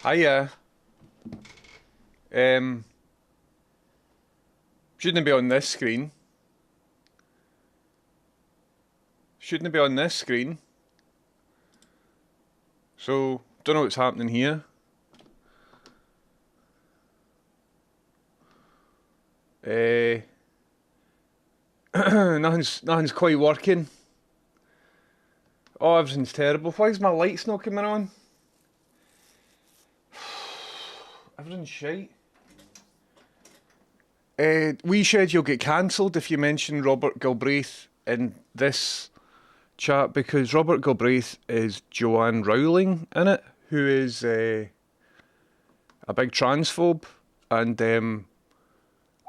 Hiya. Um, shouldn't it be on this screen? Shouldn't it be on this screen? So, don't know what's happening here. Uh, nothing's quite working. Oh, everything's terrible. Why is my lights not coming on? Everything's shite. We said you'll get cancelled if you mention Robert Galbraith in this chat because Robert Galbraith is Joanne Rowling in it, who is a big transphobe and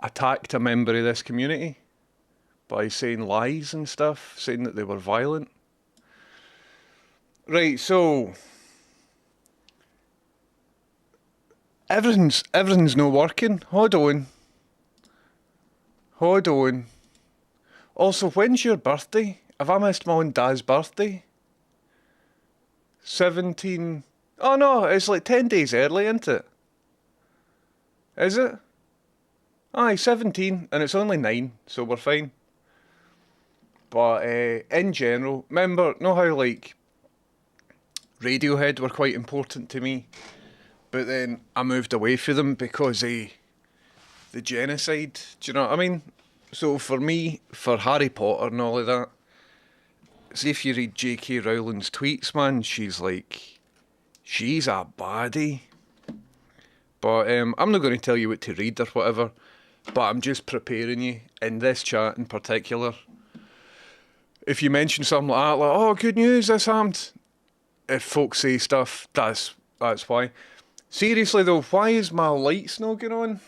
attacked a member of this community by saying lies and stuff, saying that they were violent. Right, so everything's not working. Hold on. Also, when's your birthday? Have I missed my own dad's birthday? 17. Oh no, it's like 10 days early, isn't it? Is it? Aye, 17, and it's only 9, so we're fine. But in general, remember, know how like Radiohead were quite important to me, but then I moved away from them because of the genocide. Do you know what I mean? So for me, for Harry Potter and all of that, see if you read J.K. Rowling's tweets, man, she's a baddie. But I'm not going to tell you what to read or whatever, but I'm just preparing you in this chat in particular. If you mention something like that, like, oh, good news, this happened. If folks say stuff, that's why. Seriously though, why is my lights not going on?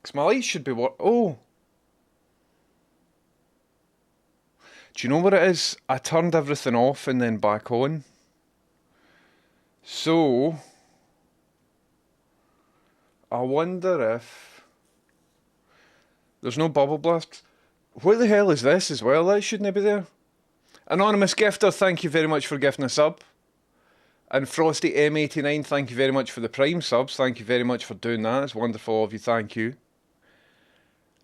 Because my lights should be oh. Do you know what it is? I turned everything off and then back on. So, I wonder if there's no bubble blast. What the hell is this as well? That shouldn't be there. Anonymous Gifter, thank you very much for gifting a sub. And Frosty M89, thank you very much for the Prime subs. Thank you very much for doing that. It's wonderful of you, thank you.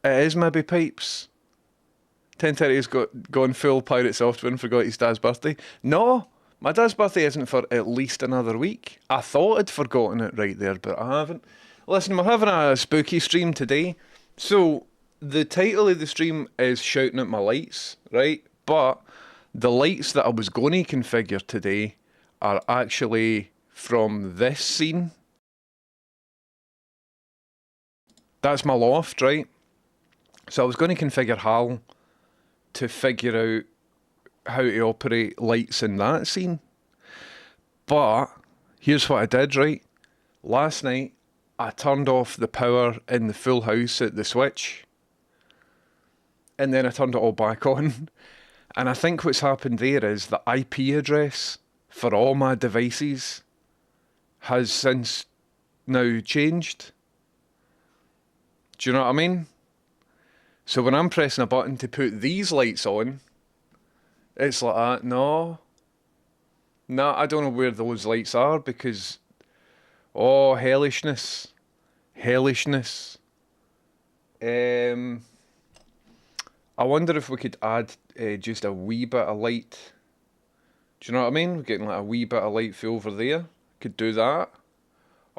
It is maybe Pipes. 1030 has gone full pirate software and forgot his dad's birthday. No, my dad's birthday isn't for at least another week. I thought I'd forgotten it right there, but I haven't. Listen, we're having a spooky stream today. So, the title of the stream is Shouting at My Lights, right? But the lights that I was going to configure today are actually from this scene. That's my loft, right? So I was going to configure HAL to figure out how to operate lights in that scene. But here's what I did, right? Last night, I turned off the power in the full house at the switch. And then I turned it all back on. And I think what's happened there is the IP address for all my devices has since now changed. Do you know what I mean? So when I'm pressing a button to put these lights on, it's like that. No, I don't know where those lights are because, oh, hellishness. I wonder if we could add just a wee bit of light. Do you know what I mean? We're getting like a wee bit of light through over there. Could do that.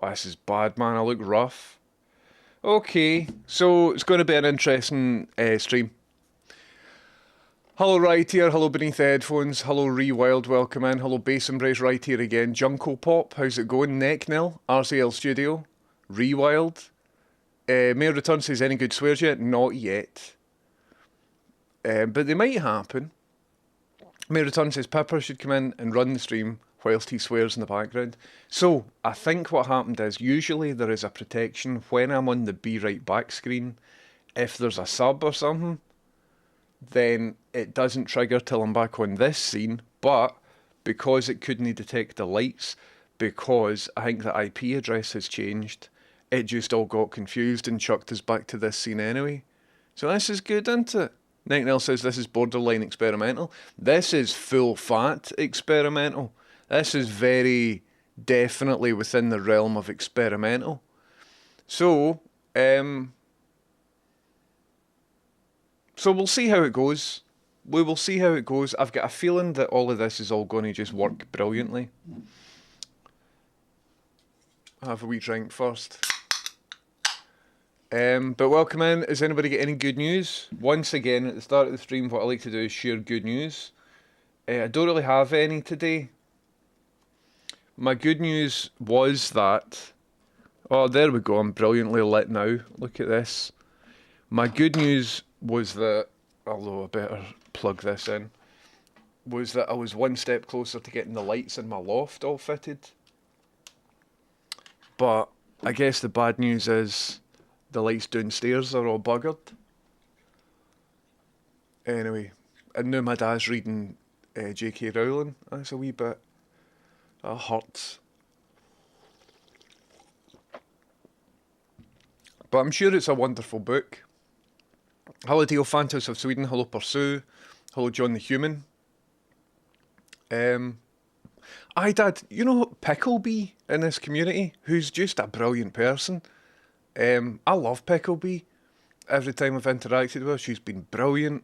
Oh, this is bad, man. I look rough. Okay, so it's going to be an interesting stream. Hello right here, hello Beneath the Headphones, hello Rewild, welcome in, hello Bass Embrace right here again, Junko Pop, how's it going? Necknil, RCL Studio, Rewild. Mayor Return says any good swears yet? Not yet. But they might happen. Mayor Return says Pepper should come in and run the stream whilst he swears in the background. So, I think what happened is, usually there is a protection when I'm on the Be Right Back screen. If there's a sub or something, then it doesn't trigger till I'm back on this scene. But, because it couldn't detect the lights, because I think the IP address has changed, it just all got confused and chucked us back to this scene anyway. So this is good, isn't it? Nightingale says this is borderline experimental. This is full fat experimental. This is very definitely within the realm of experimental. So, so we'll see how it goes. We will see how it goes. I've got a feeling that all of this is all going to just work brilliantly. Have a wee drink first. But welcome in. Has anybody got any good news? Once again, at the start of the stream, what I like to do is share good news. I don't really have any today. My good news was that... Oh, there we go. I'm brilliantly lit now. Look at this. My good news was that, although I better plug this in, was that I was one step closer to getting the lights in my loft all fitted. But I guess the bad news is the lights downstairs are all buggered. Anyway, and now my dad's reading J.K. Rowling. That's a wee bit... That hurts. But I'm sure it's a wonderful book. Hello Dale Phantos of Sweden. Hello Pursue. Hello John the Human. Aye Dad, you know Picklebee in this community, who's just a brilliant person. I love Picklebee. Every time I've interacted with her, she's been brilliant.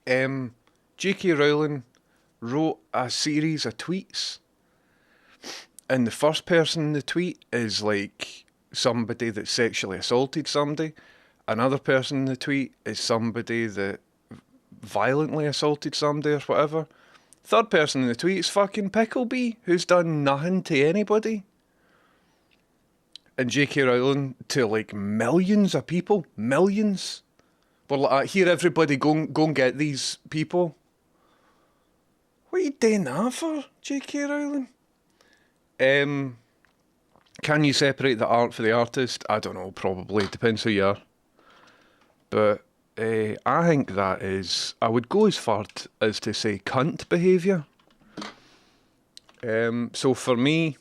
J.K. Rowling wrote a series of tweets, and the first person in the tweet is like somebody that sexually assaulted somebody. Another person in the tweet is somebody that violently assaulted somebody or whatever. Third person in the tweet is fucking Picklebee, who's done nothing to anybody. And J.K. Rowling to like millions of people, millions. We're like, here everybody go and get these people. What are you doing that for, J.K. Rowling? Can you separate the art for the artist? I don't know, probably. Depends who you are. But I think that is... I would go as far as to say cunt behaviour. So for me...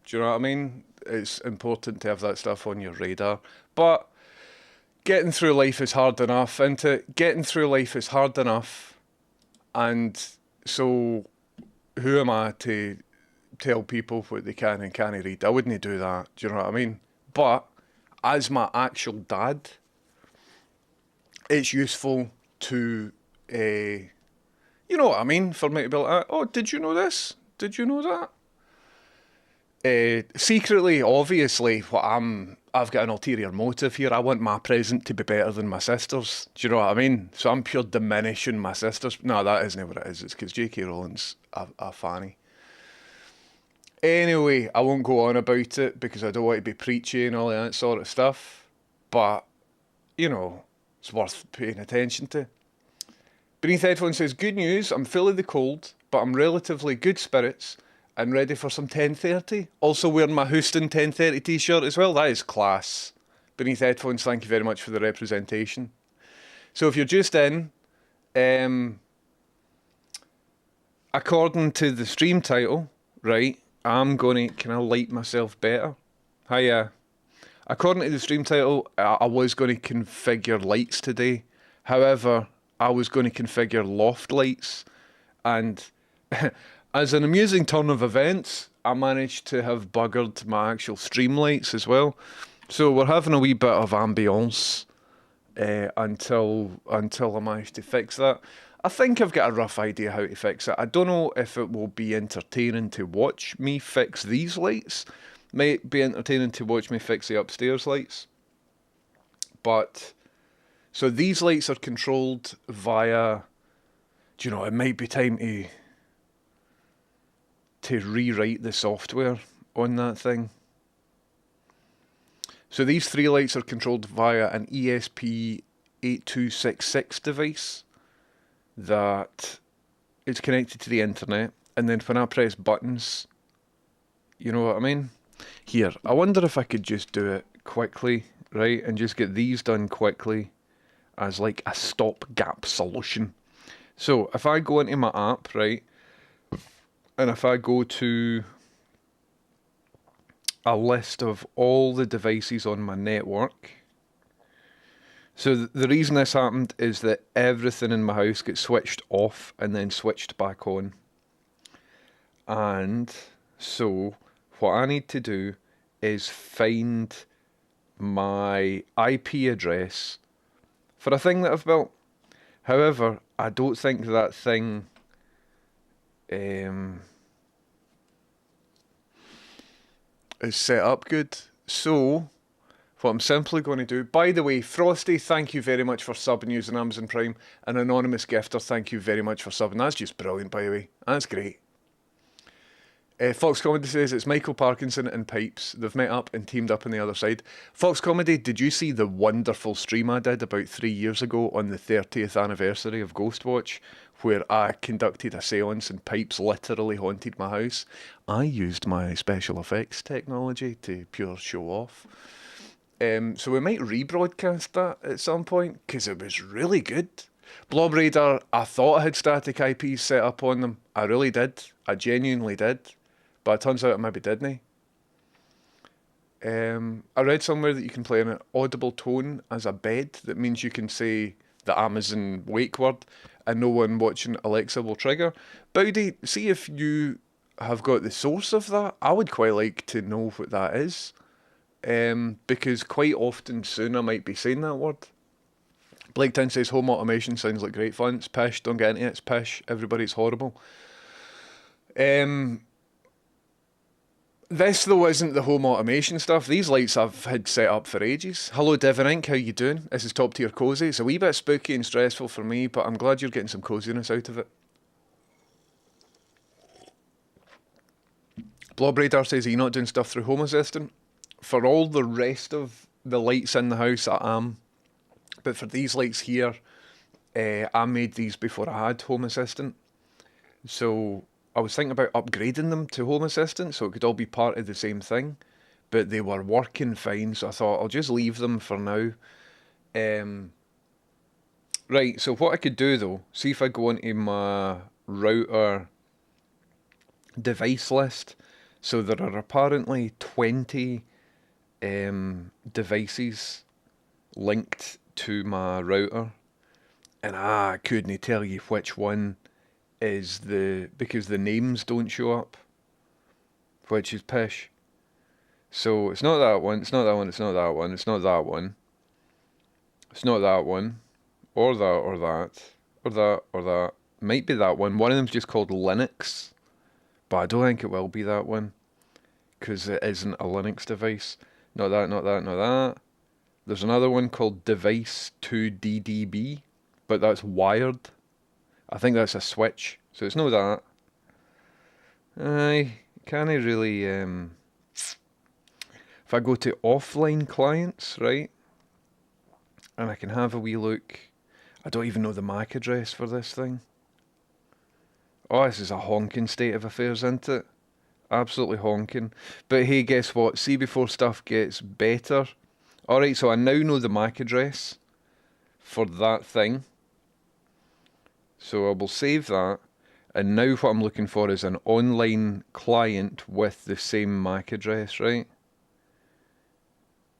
Do you know what I mean? It's important to have that stuff on your radar. But getting through life is hard enough. Getting through life is hard enough. And so who am I to tell people what they can and can't read? I wouldn't do that. Do you know what I mean? But as my actual dad, it's useful to, you know what I mean? For me to be like, oh, did you know this? Did you know that? Secretly, obviously, I've got an ulterior motive here. I want my present to be better than my sister's. Do you know what I mean? So I'm pure diminishing my sister's. No, that isn't what it is. It's because J.K. Rowling's a fanny. Anyway, I won't go on about it because I don't want to be preachy and all that sort of stuff. But, you know, it's worth paying attention to. Beneath Headphones says, good news, I'm full of the cold, but I'm relatively good spirits and ready for some 10:30. Also wearing my Houston 10:30 t-shirt as well. That is class. Beneath Headphones, thank you very much for the representation. So if you're just in, according to the stream title, right, I'm going to... Can I light myself better? Hiya. According to the stream title, I was going to configure lights today. However, I was going to configure loft lights. And as an amusing turn of events, I managed to have buggered my actual stream lights as well. So we're having a wee bit of ambience until I manage to fix that. I think I've got a rough idea how to fix it. I don't know if it will be entertaining to watch me fix these lights. Might be entertaining to watch me fix the upstairs lights. But, so these lights are controlled via, do you know, it might be time to rewrite the software on that thing. So these three lights are controlled via an ESP8266 device that is connected to the internet, and then when I press buttons, you know what I mean? Here, I wonder if I could just do it quickly, right, and just get these done quickly as like a stopgap solution. So if I go into my app, right, and if I go to a list of all the devices on my network, So the reason this happened is that everything in my house gets switched off and then switched back on. And so what I need to do is find my IP address for a thing that I've built. However, I don't think that thing is set up good. So what I'm simply going to do, by the way, Frosty, thank you very much for subbing using Amazon Prime. An anonymous gifter, thank you very much for subbing. That's just brilliant, by the way. That's great. Fox Comedy says it's Michael Parkinson and Pipes. They've met up and teamed up on the other side. Fox Comedy, did you see the wonderful stream I did about 3 years ago on the 30th anniversary of Ghostwatch, where I conducted a seance and Pipes literally haunted my house? I used my special effects technology to pure show off. So we might rebroadcast that at some point, because it was really good. Blob Raider, I thought I had static IPs set up on them. I really did. I genuinely did. But it turns out I maybe didn't. I read somewhere that you can play an audible tone as a bed. That means you can say the Amazon wake word and no one watching Alexa will trigger. Bowdy, see if you have got the source of that. I would quite like to know what that is. Because quite often soon I might be saying that word. Blake Town says home automation sounds like great fun. It's pish, don't get into it, it's pish. Everybody's horrible. This though isn't the home automation stuff. These lights I've had set up for ages. Hello Devon Inc, how you doing? This is top tier cozy. It's a wee bit spooky and stressful for me, but I'm glad you're getting some coziness out of it. Blob Radar says, are you not doing stuff through Home Assistant? For all the rest of the lights in the house, I am. But for these lights here, I made these before I had Home Assistant. So I was thinking about upgrading them to Home Assistant so it could all be part of the same thing. But they were working fine, so I thought I'll just leave them for now. Right, so what I could do though, see if I go into my router device list. So there are apparently 20 devices linked to my router, and I couldn't tell you which one is because the names don't show up, which is pish. So it's not that one, it's not that one, it's not that one, it's not that one, it's not that one, or that, or that, or that, or that. Might be that one. One of them's just called Linux, but I don't think it will be that one, because it isn't a Linux device. Not that, not that, not that. There's another one called Device 2DDB, but that's wired. I think that's a switch, so it's not that. I can't really, if I go to offline clients, right, and I can have a wee look. I don't even know the MAC address for this thing. Oh, this is a honking state of affairs, isn't it? Absolutely honking. But hey, guess what? See before stuff gets better. Alright, so I now know the MAC address for that thing. So I will save that. And now what I'm looking for is an online client with the same MAC address, right?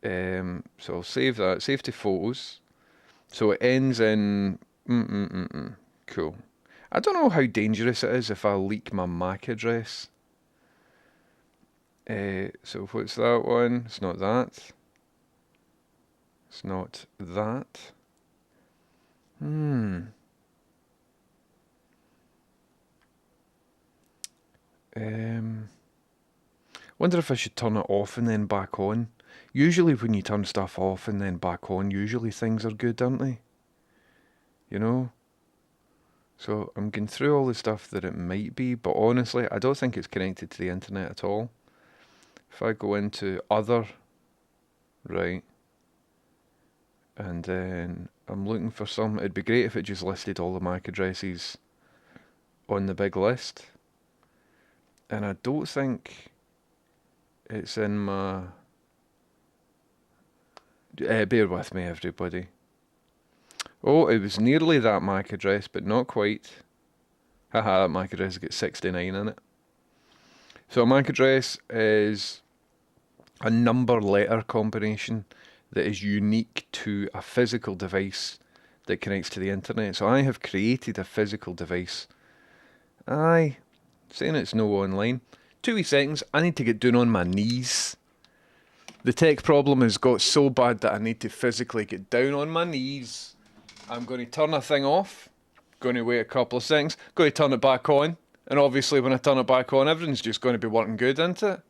So I'll save that. Save to photos. So it ends in... Cool. I don't know how dangerous it is if I leak my MAC address. So what's that one? It's not that. It's not that. Wonder if I should turn it off and then back on. Usually when you turn stuff off and then back on, usually things are good, aren't they? You know? So I'm going through all the stuff that it might be, but honestly, I don't think it's connected to the internet at all. If I go into other, right, and then I'm looking for some, it'd be great if it just listed all the MAC addresses on the big list. And I don't think it's in my... bear with me, everybody. Oh, it was nearly that MAC address, but not quite. Haha, that MAC address has got 69 in it. So a MAC address is a number-letter combination that is unique to a physical device that connects to the internet. So I have created a physical device. Aye, saying it's no online. 2 wee seconds, I need to get down on my knees. The tech problem has got so bad that I need to physically get down on my knees. I'm going to turn a thing off. Going to wait a couple of seconds. Going to turn it back on. And obviously when I turn it back on, everything's just going to be working good, isn't it?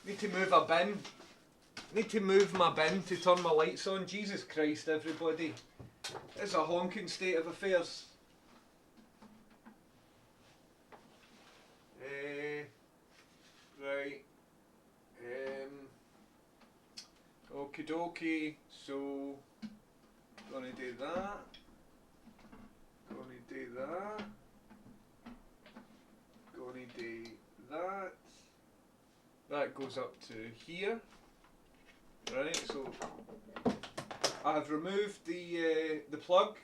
Need to move a bin. Need to move my bin to turn my lights on. Jesus Christ, everybody. It's a honking state of affairs. Right. Okie dokie. So, gonna do that. Gonna do that. Gonna do that. That goes up to here. Right, so I have removed the plug.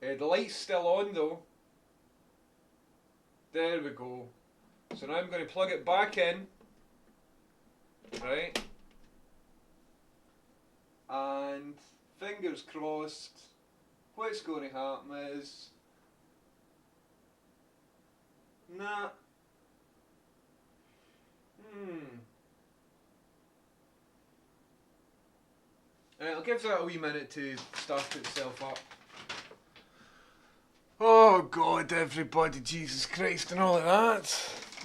The light's still on though. There we go. So now I'm going to plug it back in. Right. And fingers crossed, what's going to happen is... Nah. I'll give that a wee minute to start itself up. Oh God, everybody, Jesus Christ and all of that.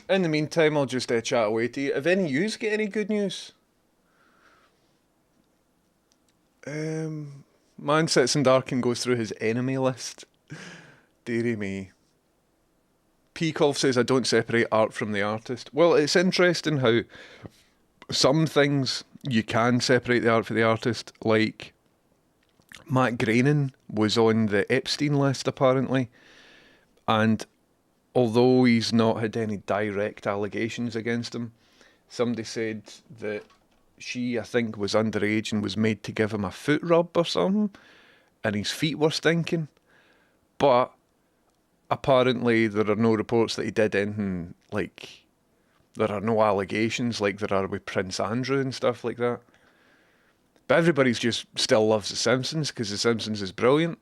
In the meantime, I'll just chat away to you. Have any of yous get any good news? Man sits in dark and goes through his enemy list. Dearie me. Peakolf says, I don't separate art from the artist. Well, it's interesting how some things you can separate the art from the artist, like Matt Groening was on the Epstein list apparently, and although he's not had any direct allegations against him, somebody said that she, I think, was underage and was made to give him a foot rub or something, and his feet were stinking. But apparently there are no reports that he did anything, like, there are no allegations like there are with Prince Andrew and stuff like that. But everybody's just still loves The Simpsons because The Simpsons is brilliant.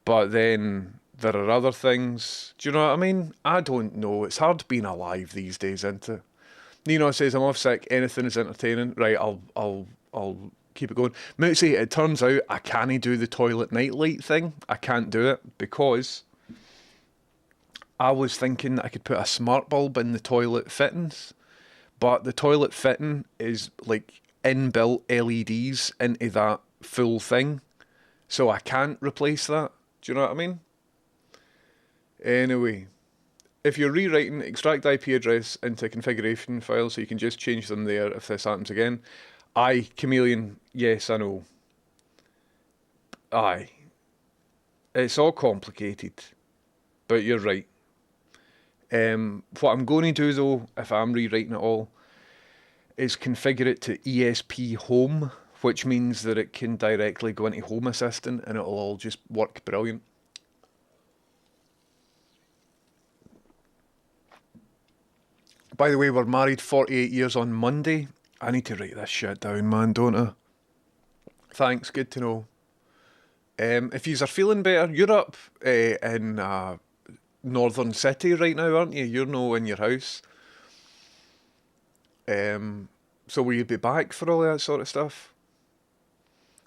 But then there are other things. Do you know what I mean? I don't know. It's hard being alive these days, isn't it? Nino says, I'm off sick. Anything is entertaining. Right, I'll keep it going. Mootsy, it turns out I can't do the toilet nightlight thing. I can't do it because I was thinking that I could put a smart bulb in the toilet fittings, but the toilet fitting is like inbuilt LEDs into that full thing, so I can't replace that. Do you know what I mean? Anyway, if you're rewriting, extract IP address into a configuration file so you can just change them there if this happens again. Aye, Chameleon, yes, I know. Aye. It's all complicated, but you're right. What I'm going to do though, if I'm rewriting it all, is configure it to ESP Home, which means that it can directly go into Home Assistant and it'll all just work brilliant. By the way, we're married 48 years on Monday. I need to write this shit down, man, don't I? Thanks, good to know. If yous are feeling better, you're up in Northern City right now, aren't you? You're no in your house. So will you be back for all that sort of stuff?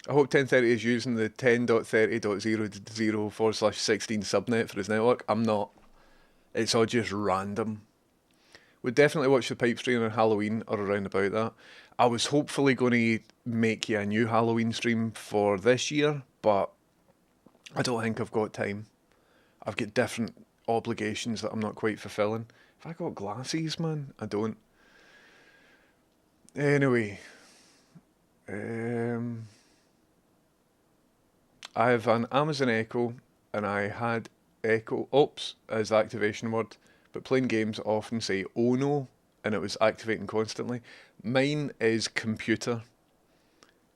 I hope 1030 is using the 10.30.0.0/16 subnet for his network. I'm not. It's all just random. We'd definitely watch the pipe stream on Halloween or around about that. I was hopefully going to make you a new Halloween stream for this year, but I don't think I've got time. I've got different obligations that I'm not quite fulfilling. Have I got glasses, man? I don't. Anyway, I have an Amazon Echo, and I had Echo, oops, as the activation word, but playing games often say oh no, and it was activating constantly. Mine is computer,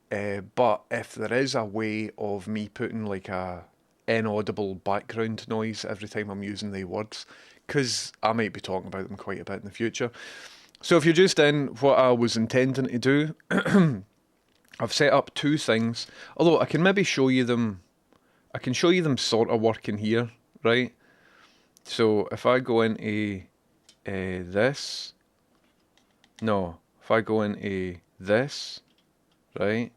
but if there is a way of me putting like a inaudible background noise every time I'm using the words, because I might be talking about them quite a bit in the future. So if you're just in, what I was intending to do, I've set up two things, although I can maybe show you them, I can show you them sort of working here, right? So if I go into this, no, if I go into this, right,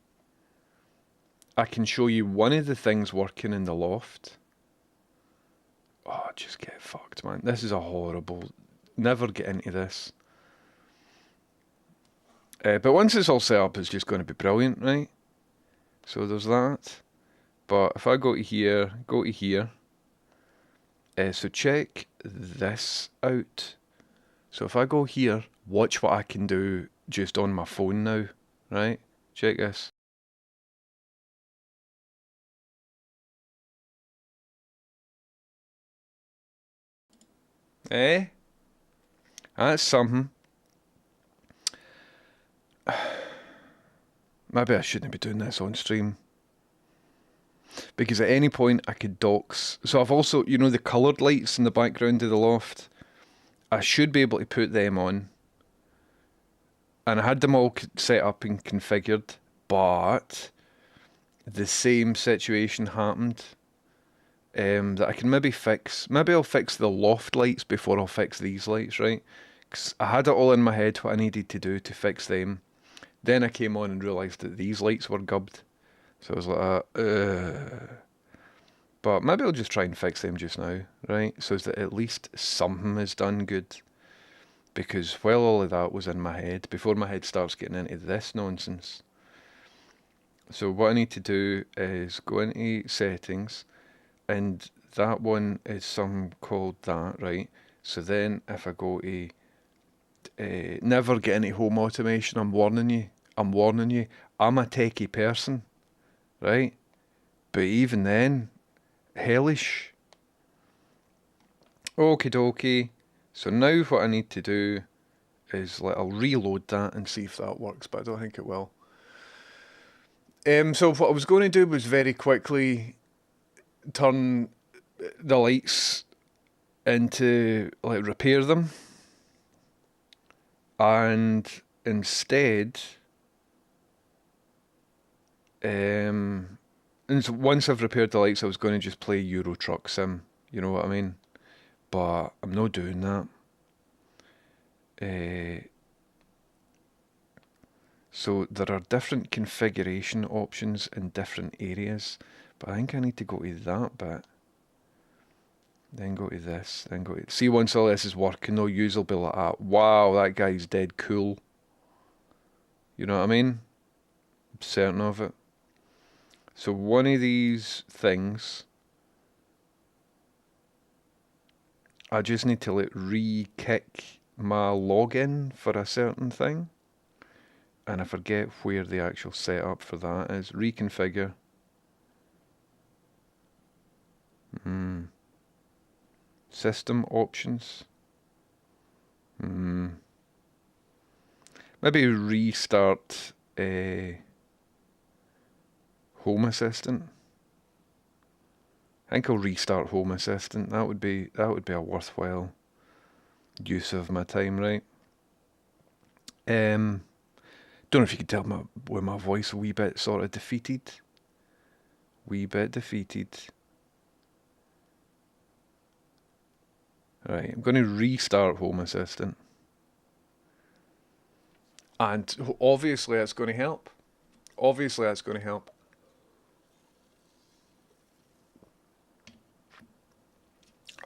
I can show you one of the things working in the loft. Oh, just get fucked, man. This is a horrible, never get into this. But once it's all set up, it's just going to be brilliant, right? So there's that. But if I go to here, so check this out. So if I go here, watch what I can do just on my phone now, right? Check this. Eh? That's something. Maybe I shouldn't be doing this on stream. Because at any point I could dox. So I've also, you know, the coloured lights in the background of the loft. I should be able to put them on. And I had them all set up and configured. But the same situation happened. That I can maybe fix. Maybe I'll fix the loft lights before I'll fix these lights, right? Because I had it all in my head what I needed to do to fix them. Then I came on and realised that these lights were gubbed. So I was like, But maybe I'll just try and fix them just now, right? So that at least something is done good. Because while all of that was in my head, before my head starts getting into this nonsense. So what I need to do is go into settings, and that one is some called that, right? So then if I go to never get into home automation, I'm warning you. I'm a techie person, right? But even then, hellish. Okie dokie. So now what I need to do is I'll reload that and see if that works, but I don't think it will. So what I was going to do was very quickly turn the lights into, like, repair them. And instead, and so once I've repaired the lights, I was going to just play Euro Truck Sim. You know what I mean? But I'm not doing that. So there are different configuration options in different areas, but I think I need to go to that bit. Then go to this, then go to... See, once all this is working, no use will be like that. Wow, that guy's dead cool. You know what I mean? I'm certain of it. So one of these things, I just need to like re-kick my login for a certain thing. And I forget where the actual setup for that is. Reconfigure. System options. Maybe restart Home Assistant. I think I'll restart Home Assistant. That would be a worthwhile use of my time, right? Don't know if you can tell with my voice a wee bit sort of defeated. Wee bit defeated. Right, I'm going to restart Home Assistant. And obviously that's going to help. Obviously that's going to help.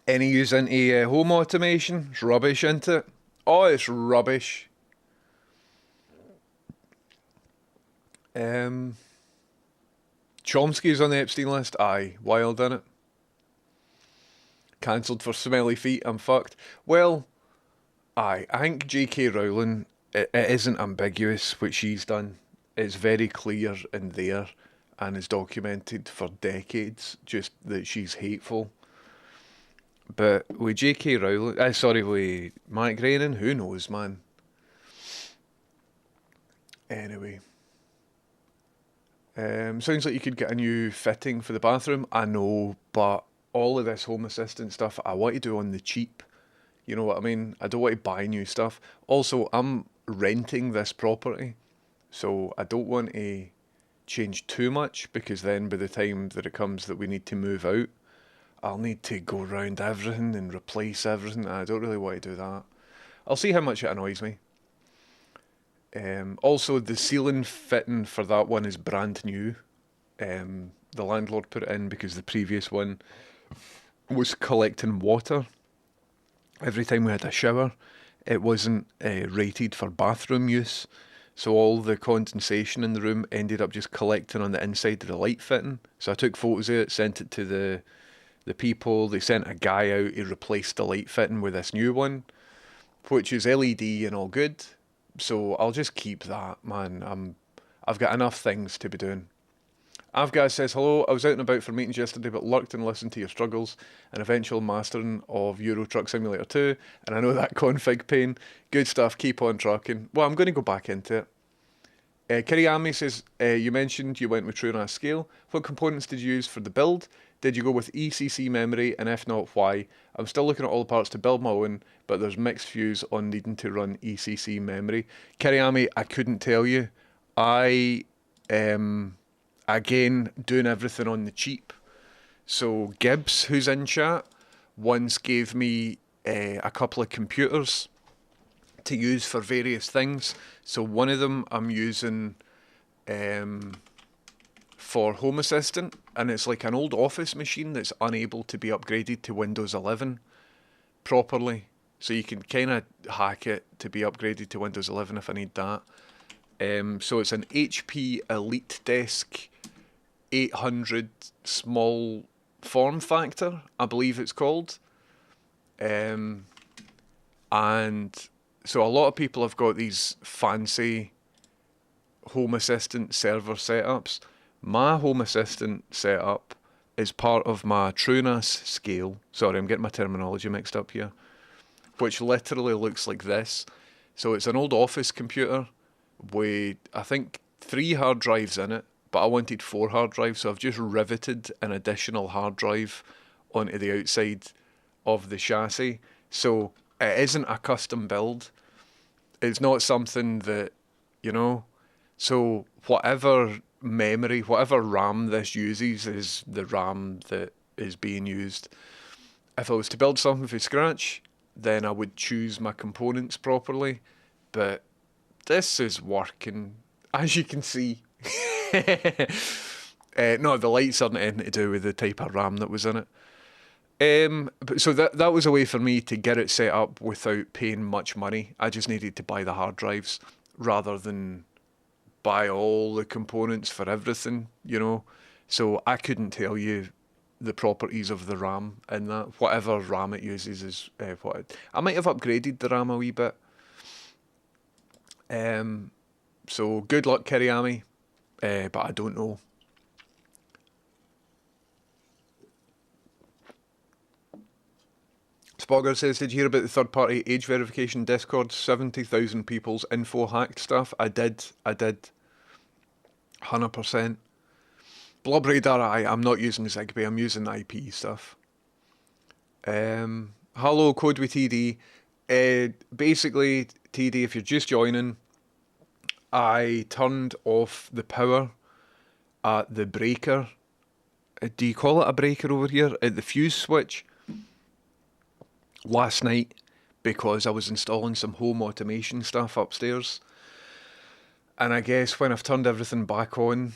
Any use into home automation? It's rubbish, isn't it? Oh, it's rubbish. Chomsky's on the Epstein list. Aye, wild, innit? Cancelled for smelly feet. I'm fucked. Well, aye, I think J.K. Rowling, it isn't ambiguous what she's done. It's very clear in there and is documented for decades, just that she's hateful. But with J.K. Rowling, sorry, with Mark Groening, who knows, man? Anyway. Sounds like you could get a new fitting for the bathroom. I know, but all of this Home Assistant stuff I want to do on the cheap. You know what I mean? I don't want to buy new stuff. Also, I'm renting this property, so I don't want to change too much because then by the time that it comes that we need to move out, I'll need to go around everything and replace everything. I don't really want to do that. I'll see how much it annoys me. Also, the ceiling fitting for that one is brand new. The landlord put it in because the previous one was collecting water every time we had a shower. It wasn't rated for bathroom use, so all the condensation in the room ended up just collecting on the inside of the light fitting. So I took photos of it, sent it to the people. They sent a guy out to replace the light fitting with this new one, which is LED and all good. So I'll just keep that, man. I've got enough things to be doing. Avgaz says, hello, I was out and about for meetings yesterday, but lurked and listened to your struggles and eventual mastering of Euro Truck Simulator 2, and I know that config pain. Good stuff, keep on trucking. Well, I'm going to go back into it. Kiriyami says, you mentioned you went with TrueNAS Scale. What components did you use for the build? Did you go with ECC memory, and if not, why? I'm still looking at all the parts to build my own, but there's mixed views on needing to run ECC memory. Kiriyami, I couldn't tell you. Again, doing everything on the cheap. So Gibbs, who's in chat, once gave me a couple of computers to use for various things. So one of them I'm using for Home Assistant, and it's like an old office machine that's unable to be upgraded to Windows 11 properly. So you can kind of hack it to be upgraded to Windows 11 if I need that. So it's an HP Elite Desk 800 small form factor, I believe it's called. And so a lot of people have got these fancy Home Assistant server setups. My Home Assistant setup is part of my TrueNAS Scale. Sorry, I'm getting my terminology mixed up here. Which literally looks like this. So it's an old office computer with, I think, 3 hard drives in it, but I wanted 4 hard drives, so I've just riveted an additional hard drive onto the outside of the chassis. So it isn't a custom build. It's not something that, you know, so whatever memory, whatever RAM this uses is the RAM that is being used. If I was to build something from scratch, then I would choose my components properly, but this is working, as you can see. No, the lights aren't anything to do with the type of RAM that was in it. So that was a way for me to get it set up without paying much money. I just needed to buy the hard drives rather than buy all the components for everything, you know. So I couldn't tell you the properties of the RAM in that. Whatever RAM it uses is I might have upgraded the RAM a wee bit. So good luck, Kiriyami, but I don't know. Spogger says, did you hear about the third-party age verification Discord? 70,000 people's info hacked stuff. I did. 100%. Blob Radar, I'm not using Zigbee, I'm using IP stuff. Hello, Code with TD. Basically, TD, if you're just joining, I turned off the power at the breaker. Do you call it a breaker over here? At the fuse switch last night because I was installing some home automation stuff upstairs. And I guess when I've turned everything back on,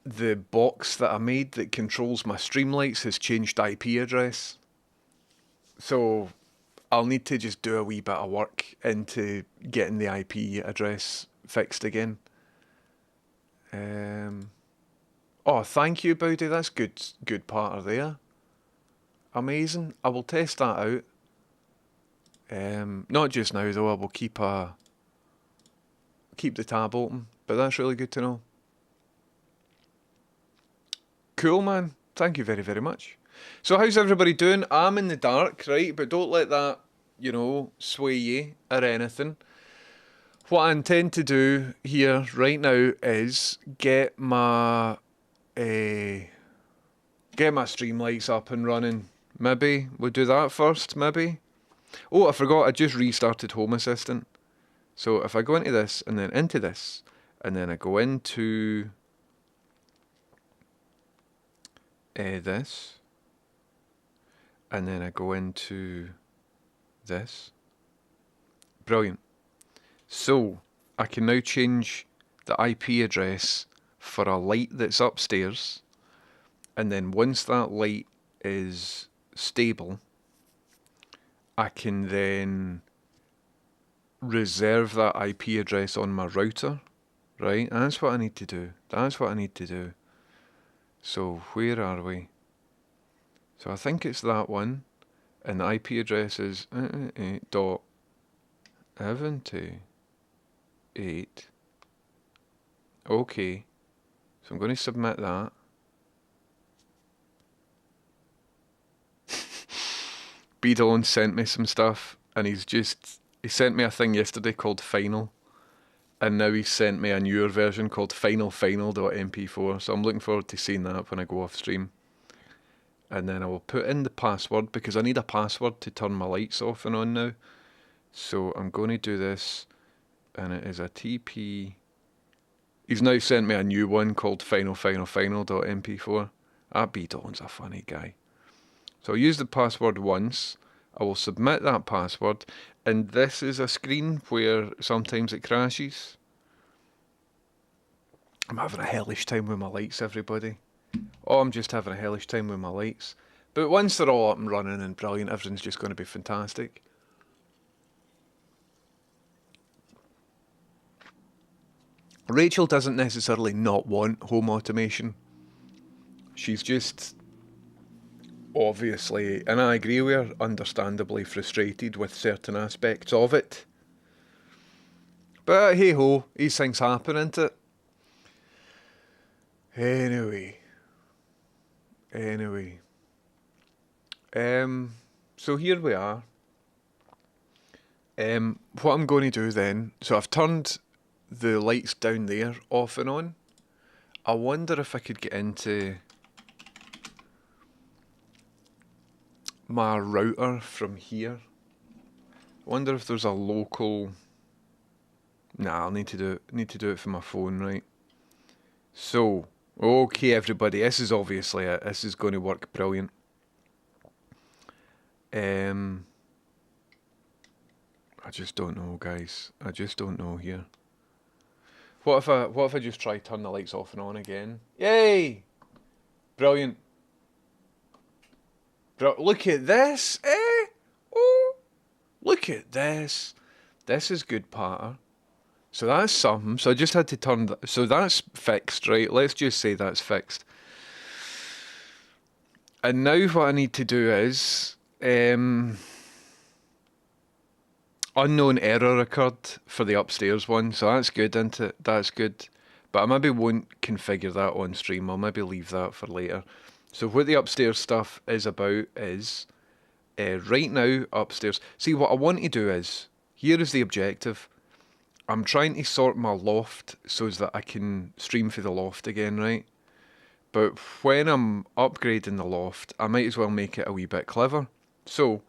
the box that I made that controls my Streamlights has changed IP address. So I'll need to just do a wee bit of work into getting the IP address fixed again. Oh, thank you, Bowdy. That's good part of there. Amazing. I will test that out. Not just now though. I will keep the tab open. But that's really good to know. Cool, man. Thank you very, very much. So how's everybody doing? I'm in the dark, right? But don't let that, sway you or anything. what I intend to do here right now is get my Streamlights up and running. Maybe we'll do that first, maybe. Oh, I forgot, I just restarted Home Assistant. So if I go into this, and then into this, and then I go into this, and then I go into this. Brilliant. So I can now change the IP address for a light that's upstairs, and then once that light is stable, I can then reserve that IP address on my router, right? And that's what I need to do. That's what I need to do. So where are we? So I think it's that one, and the IP address is dot 78. Okay, so I'm going to submit that. Beadle sent me some stuff, and he sent me a thing yesterday called Final, and now he's sent me a newer version called final.mp4, so I'm looking forward to seeing that when I go off stream. And then I will put in the password, because I need a password to turn my lights off and on now. So I'm going to do this, and it is a TP. He's now sent me a new one called final.mp4. Beadle's a funny guy. So I'll use the password once, I will submit that password, and this is a screen where sometimes it crashes. I'm having a hellish time with my lights, everybody. Oh, I'm just having a hellish time with my lights. But once they're all up and running and brilliant, everything's just going to be fantastic. Rachel doesn't necessarily not want home automation. She's just obviously, and I agree with her, understandably frustrated with certain aspects of it. But hey ho, these things happen, ain't it? Anyway. So here we are. What I'm going to do then, so I've turned the lights down there off and on. I wonder if I could get into my router from here. I wonder if there's a local. Nah, I'll need to do it from my phone, right? So, okay, everybody, this is obviously it. This is going to work brilliant. I just don't know, guys. I just don't know here. What if I just try turn the lights off and on again? Yay! Brilliant. Look at this, eh? Oh, look at this. This is good patter. So that's something. So I just had to turn. So that's fixed, right? Let's just say that's fixed. And now what I need to do is unknown error occurred for the upstairs one, so that's good, isn't it? That's good. But I maybe won't configure that on stream. I'll maybe leave that for later. So what the upstairs stuff is about is right now upstairs. See, what I want to do is, here is the objective. I'm trying to sort my loft so that I can stream through the loft again, right? But when I'm upgrading the loft, I might as well make it a wee bit clever. So,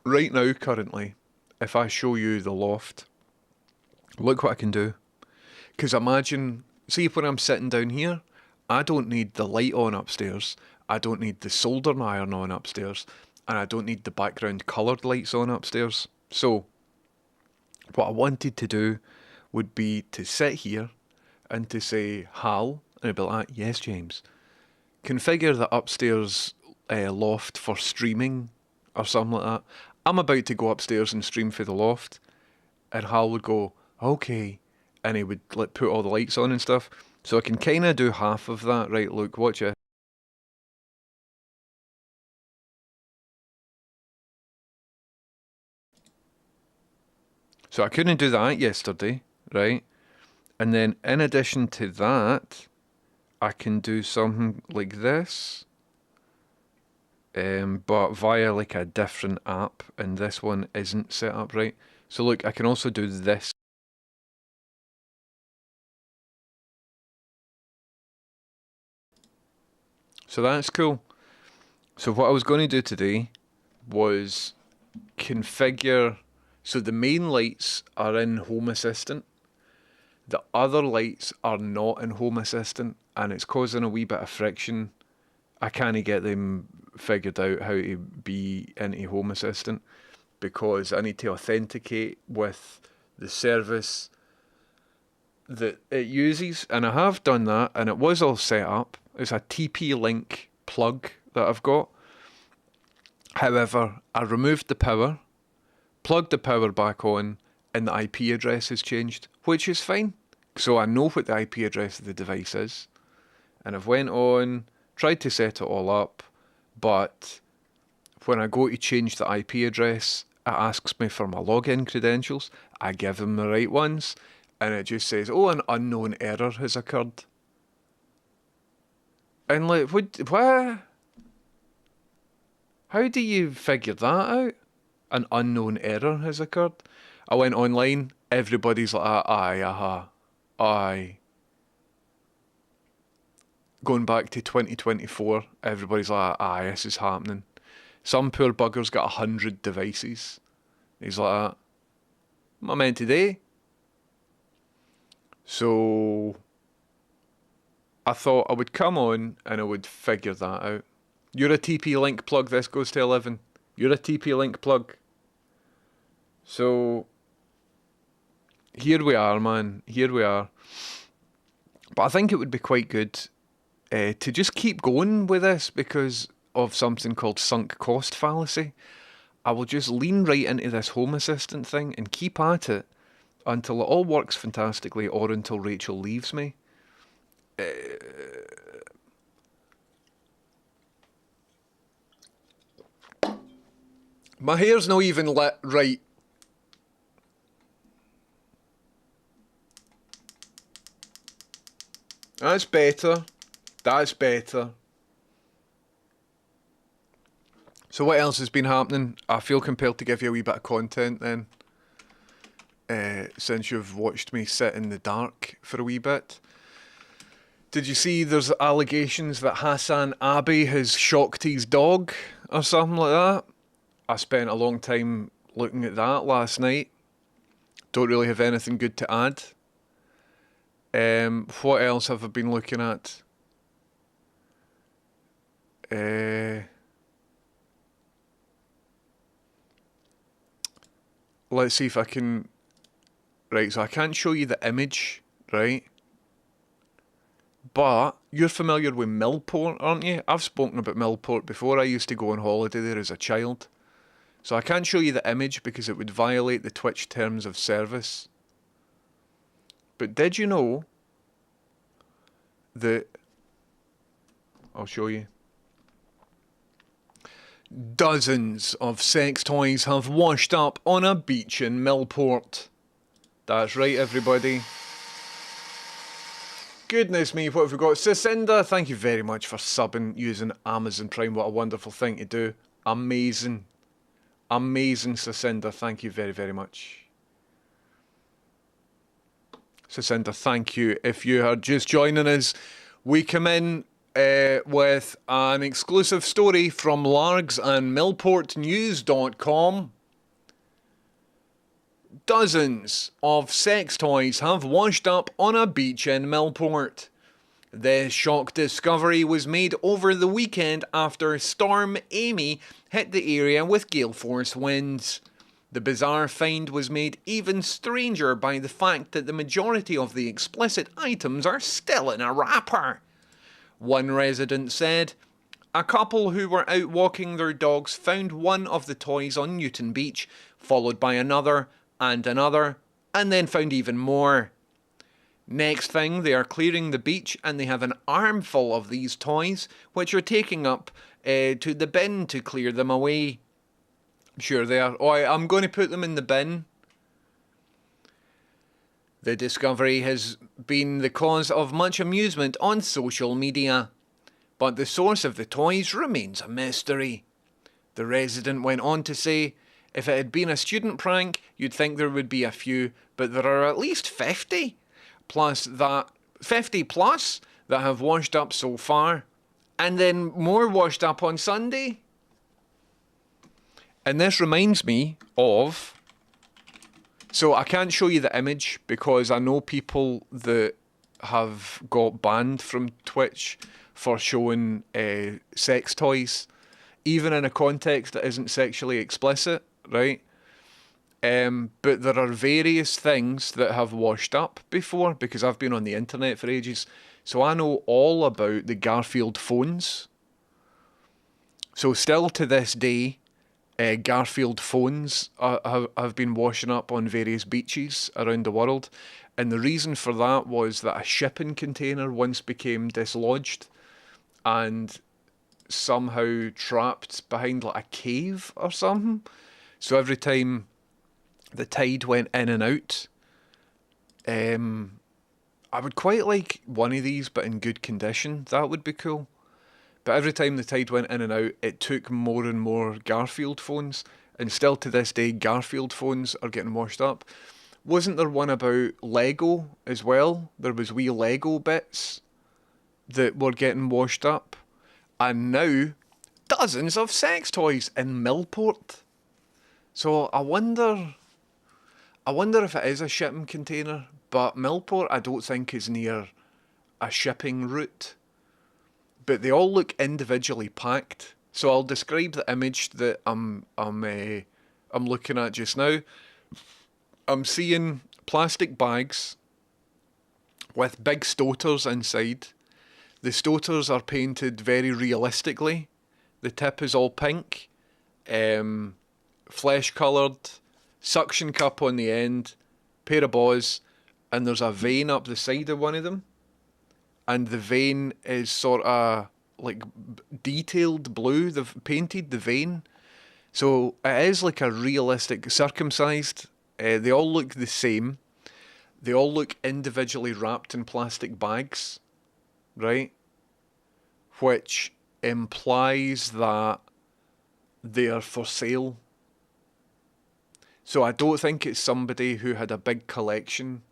right now, currently, if I show you the loft, look what I can do. Because imagine, see when I'm sitting down here, I don't need the light on upstairs, I don't need the soldering iron on upstairs, and I don't need the background coloured lights on upstairs. So, what I wanted to do would be to sit here and to say, Hal, and I'd be like, yes, James, configure the upstairs loft for streaming or something like that. I'm about to go upstairs and stream through the loft, and Hal would go, okay, and he would like put all the lights on and stuff. So I can kind of do half of that. Right, look, watch it. So I couldn't do that yesterday, right? And then in addition to that, I can do something like this, but via like a different app, and this one isn't set up right. So look, I can also do this So that's cool. So what I was going to do today was configure. So the main lights are in Home Assistant. The other lights are not in Home Assistant, and it's causing a wee bit of friction. I can't get them figured out how to be into Home Assistant because I need to authenticate with the service that it uses, and I have done that, and it was all set up. It's a TP-Link plug that I've got. However, I removed the power, plugged the power back on, and the IP address has changed, which is fine. So I know what the IP address of the device is, and I've went on, tried to set it all up, but when I go to change the IP address, it asks me for my login credentials. I give them the right ones, and it just says, "Oh, an unknown error has occurred." And like, what? How do you figure that out? An unknown error has occurred. I went online. Everybody's like, "Aye, aha, aye." Going back to 2024, everybody's like, "Aye, this is happening." Some poor bugger's got 100 devices. He's like, "What am I meant to do?" So I thought I would come on and I would figure that out. You're a TP-Link plug, this goes to 11. You're a TP-Link plug. So here we are, man. Here we are. But I think it would be quite good to just keep going with this because of something called sunk cost fallacy. I will just lean right into this Home Assistant thing and keep at it until it all works fantastically or until Rachel leaves me. My hair's not even lit right. That's better. That's better. So what else has been happening? I feel compelled to give you a wee bit of content then. Since you've watched me sit in the dark for a wee bit. Did you see there's allegations that Hassan Abbey has shocked his dog or something like that? I spent a long time looking at that last night. Don't really have anything good to add. What else have I been looking at? Let's see if I can... Right, so I can't show you the image, right? But you're familiar with Millport, aren't you? I've spoken about Millport before. I used to go on holiday there as a child. So I can't show you the image because it would violate the Twitch terms of service. But did you know that... I'll show you. Dozens of sex toys have washed up on a beach in Millport. That's right, everybody. Goodness me, what have we got? Cicinda, thank you very much for subbing using Amazon Prime. What a wonderful thing to do. Amazing. Amazing, Cicinda. Thank you very, very much. Cicinda, thank you. If you are just joining us, we come in with an exclusive story from Largs and MillportNews.com. Dozens of sex toys have washed up on a beach in Millport. The shock discovery was made over the weekend after Storm Amy hit the area with gale force winds. The bizarre find was made even stranger by the fact that the majority of the explicit items are still in a wrapper. One resident said, "A couple who were out walking their dogs found one of the toys on Newton Beach, followed by another, and then found even more. Next thing, they are clearing the beach and they have an armful of these toys, which are taking up to the bin to clear them away." Sure they are. Oh, I'm going to put them in the bin. The discovery has been the cause of much amusement on social media, but the source of the toys remains a mystery. The resident went on to say, "If it had been a student prank, you'd think there would be a few, but there are at least 50 plus that have washed up so far. And then more washed up on Sunday. And this reminds me of... So I can't show you the image because I know people that have got banned from Twitch for showing sex toys, even in a context that isn't sexually explicit, right? But there are various things that have washed up before because I've been on the internet for ages. So I know all about the Garfield phones. So still to this day, Garfield phones have been washing up on various beaches around the world. And the reason for that was that a shipping container once became dislodged and somehow trapped behind like a cave or something. So every time the tide went in and out, I would quite like one of these but in good condition. That would be cool. But every time the tide went in and out, it took more and more Garfield phones. And still to this day, Garfield phones are getting washed up. Wasn't there one about Lego as well? There was wee Lego bits that were getting washed up. And now, dozens of sex toys in Millport. So I wonder if it is a shipping container. But Millport I don't think is near a shipping route. But they all look individually packed. So I'll describe the image that I'm looking at just now. I'm seeing plastic bags with big stoters inside. The stoters are painted very realistically. The tip is all pink, flesh coloured, suction cup on the end, pair of balls, and there's a vein up the side of one of them. And the vein is sort of like detailed blue. They've painted the vein. So it is like a realistic, circumcised. They all look the same. They all look individually wrapped in plastic bags, right? Which implies that they are for sale. So I don't think it's somebody who had a big collection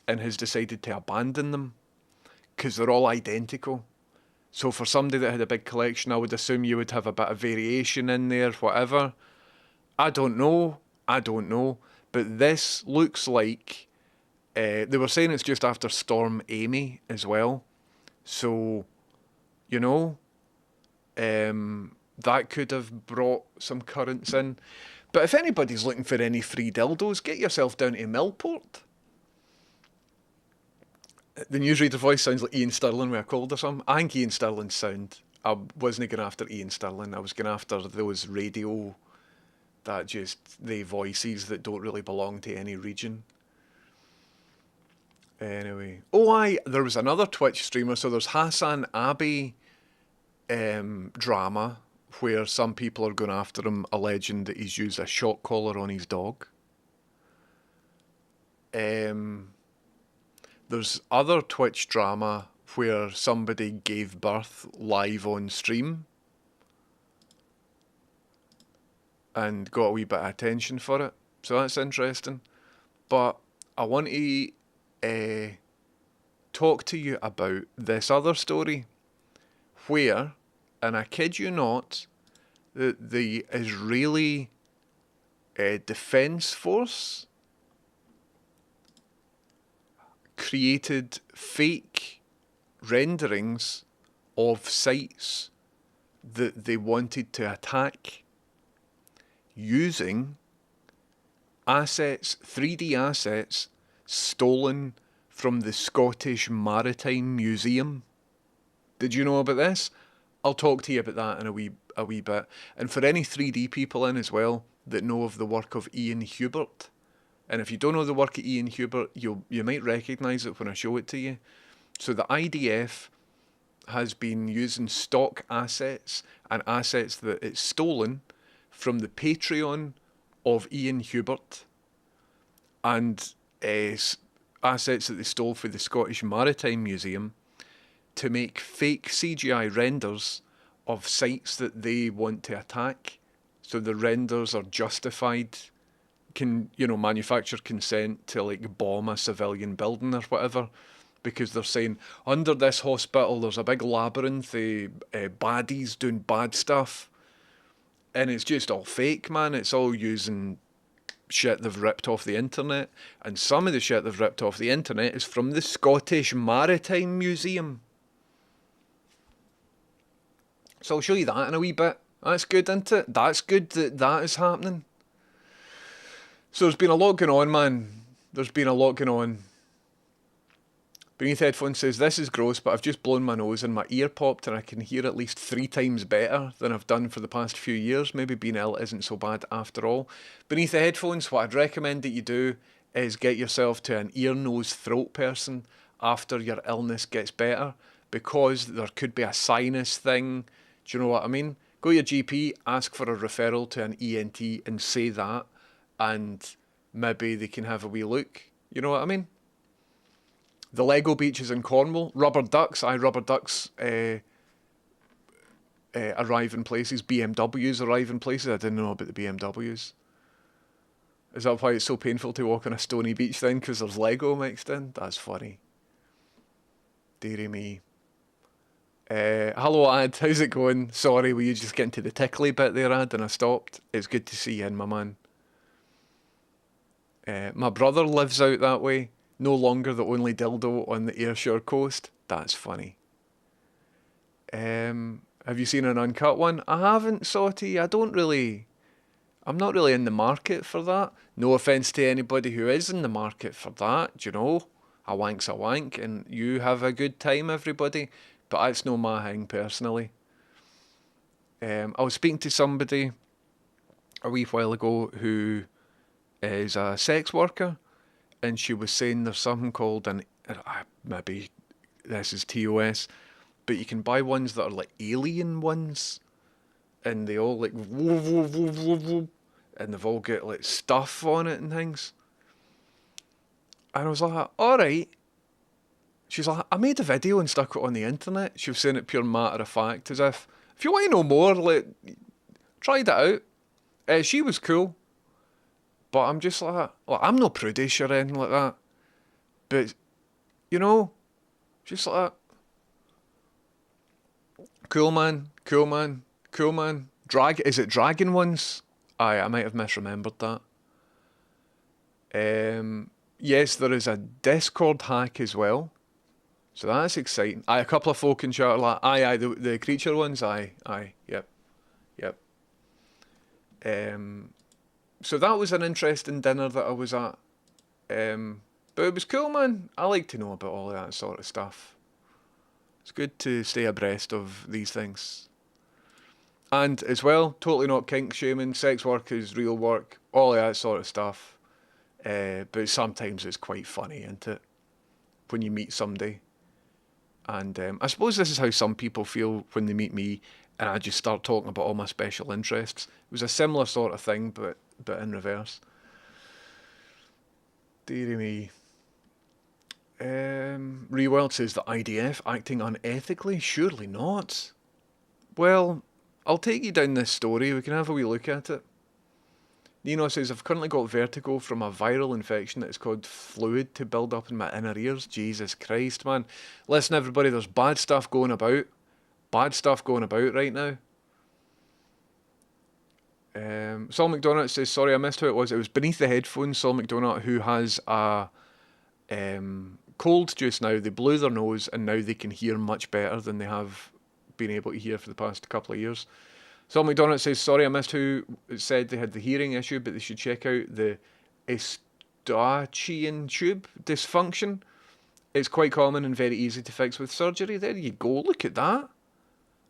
and has decided to abandon them, because they're all identical. So for somebody that had a big collection, I would assume you would have a bit of variation in there, whatever. I don't know. But this looks like... they were saying it's just after Storm Amy as well. So, you know, that could have brought some currents in. But if anybody's looking for any free dildos, get yourself down to Millport. The newsreader voice sounds like Ian Stirling with a cold or something. I think Ian Stirling's sound. I wasn't going after Ian Stirling. I was going after those radio, that just, the voices that don't really belong to any region. Anyway. Oh, there was another Twitch streamer. So there's Hassan Abbey drama where some people are going after him, alleging that he's used a shock collar on his dog. There's other Twitch drama where somebody gave birth live on stream and got a wee bit of attention for it. So that's interesting. But I want to talk to you about this other story where, and I kid you not, the Israeli Defense Force created fake renderings of sites that they wanted to attack using assets, 3D assets, stolen from the Scottish Maritime Museum. Did you know about this? I'll talk to you about that in a wee bit. And for any 3D people in as well that know of the work of Ian Hubert, and if you don't know the work of Ian Hubert, you might recognise it when I show it to you. So the IDF has been using stock assets and assets that it's stolen from the Patreon of Ian Hubert and assets that they stole for the Scottish Maritime Museum to make fake CGI renders of sites that they want to attack. So the renders are justified, can, manufacture consent to like bomb a civilian building or whatever. because they're saying under this hospital there's a big labyrinth of baddies doing bad stuff, and it's just all fake, man. It's all using shit they've ripped off the internet, and some of the shit they've ripped off the internet is from the Scottish Maritime Museum. So I'll show you that in a wee bit. That's good, isn't it? That's good that that is happening. So there's been a lot going on, man. There's been a lot going on. Beneath Headphones says, this is gross, but I've just blown my nose and my ear popped and I can hear at least 3 times better than I've done for the past few years. Maybe being ill isn't so bad after all. Beneath the Headphones, what I'd recommend that you do is get yourself to an ear, nose, throat person after your illness gets better, because there could be a sinus thing. Do you know what I mean? Go to your GP, ask for a referral to an ENT and say that, and maybe they can have a wee look. You know what I mean? The Lego beaches in Cornwall. Rubber ducks. Rubber ducks arrive in places. BMWs arrive in places. I didn't know about the BMWs. Is that why it's so painful to walk on a stony beach then? Because there's Lego mixed in? That's funny. Dearie me. Hello, Ad. How's it going? Sorry, were you just getting to the tickly bit there, Ad, and I stopped? It's good to see you in, my man. My brother lives out that way. No longer the only dildo on the Ayrshire coast. That's funny. Have you seen an uncut one? I haven't, Sotty. I'm not really in the market for that. No offence to anybody who is in the market for that, do you know? A wank's a wank, and you have a good time, everybody. But that's no my thing, personally. I was speaking to somebody a wee while ago who is a sex worker, and she was saying there's something called maybe this is TOS, but you can buy ones that are like alien ones, and they all like woo, woo, woo, woo, woo, and they've all got like stuff on it and things. And I was like, alright. She's like, I made a video and stuck it on the internet. She was saying it pure matter of fact, as if you want to know more, like, tried it out. She was cool. But I'm just like, well, I'm no prudish or anything like that. But, you know, just like that. Cool man, cool man, cool man. Is it dragon ones? Aye, I might have misremembered that. Yes, there is a Discord hack as well. So that's exciting. Aye, a couple of folk in chat are like, aye, the creature ones, aye, yep. So that was an interesting dinner that I was at. But it was cool, man. I like to know about all of that sort of stuff. It's good to stay abreast of these things. And as well, totally not kink shaming. Sex work is real work. All of that sort of stuff. But sometimes it's quite funny, isn't it? When you meet somebody. And I suppose this is how some people feel when they meet me and I just start talking about all my special interests. It was a similar sort of thing, but in reverse. Dearie me. Reworld says the IDF acting unethically? Surely not. Well, I'll take you down this story. We can have a wee look at it. Nino says, I've currently got vertigo from a viral infection that is called fluid to build up in my inner ears. Jesus Christ, man. Listen, everybody, there's bad stuff going about. Bad stuff going about right now. Saul McDonald says, sorry, I missed who it was. It was Beneath the Headphones, Saul McDonald, who has a cold just now. They blew their nose and now they can hear much better than they have been able to hear for the past couple of years. Saul McDonald says, sorry, I missed who said they had the hearing issue, but they should check out the Eustachian tube dysfunction. It's quite common and very easy to fix with surgery. There you go. Look at that.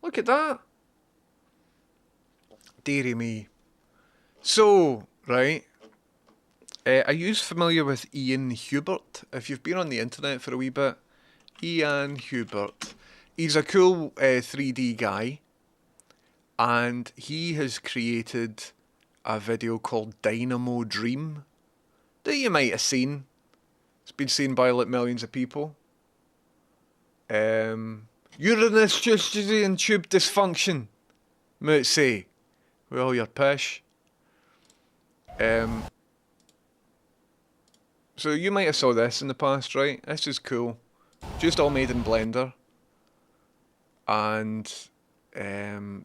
Look at that. Dearie me. So, right. Are you familiar with Ian Hubert? If you've been on the internet for a wee bit. Ian Hubert. He's a cool 3D guy. And he has created a video called Dynamo Dream that you might have seen. It's been seen by like millions of people. Uranus and tube dysfunction, might say. With all your pish. So you might have saw this in the past, right? This is cool. Just all made in Blender. And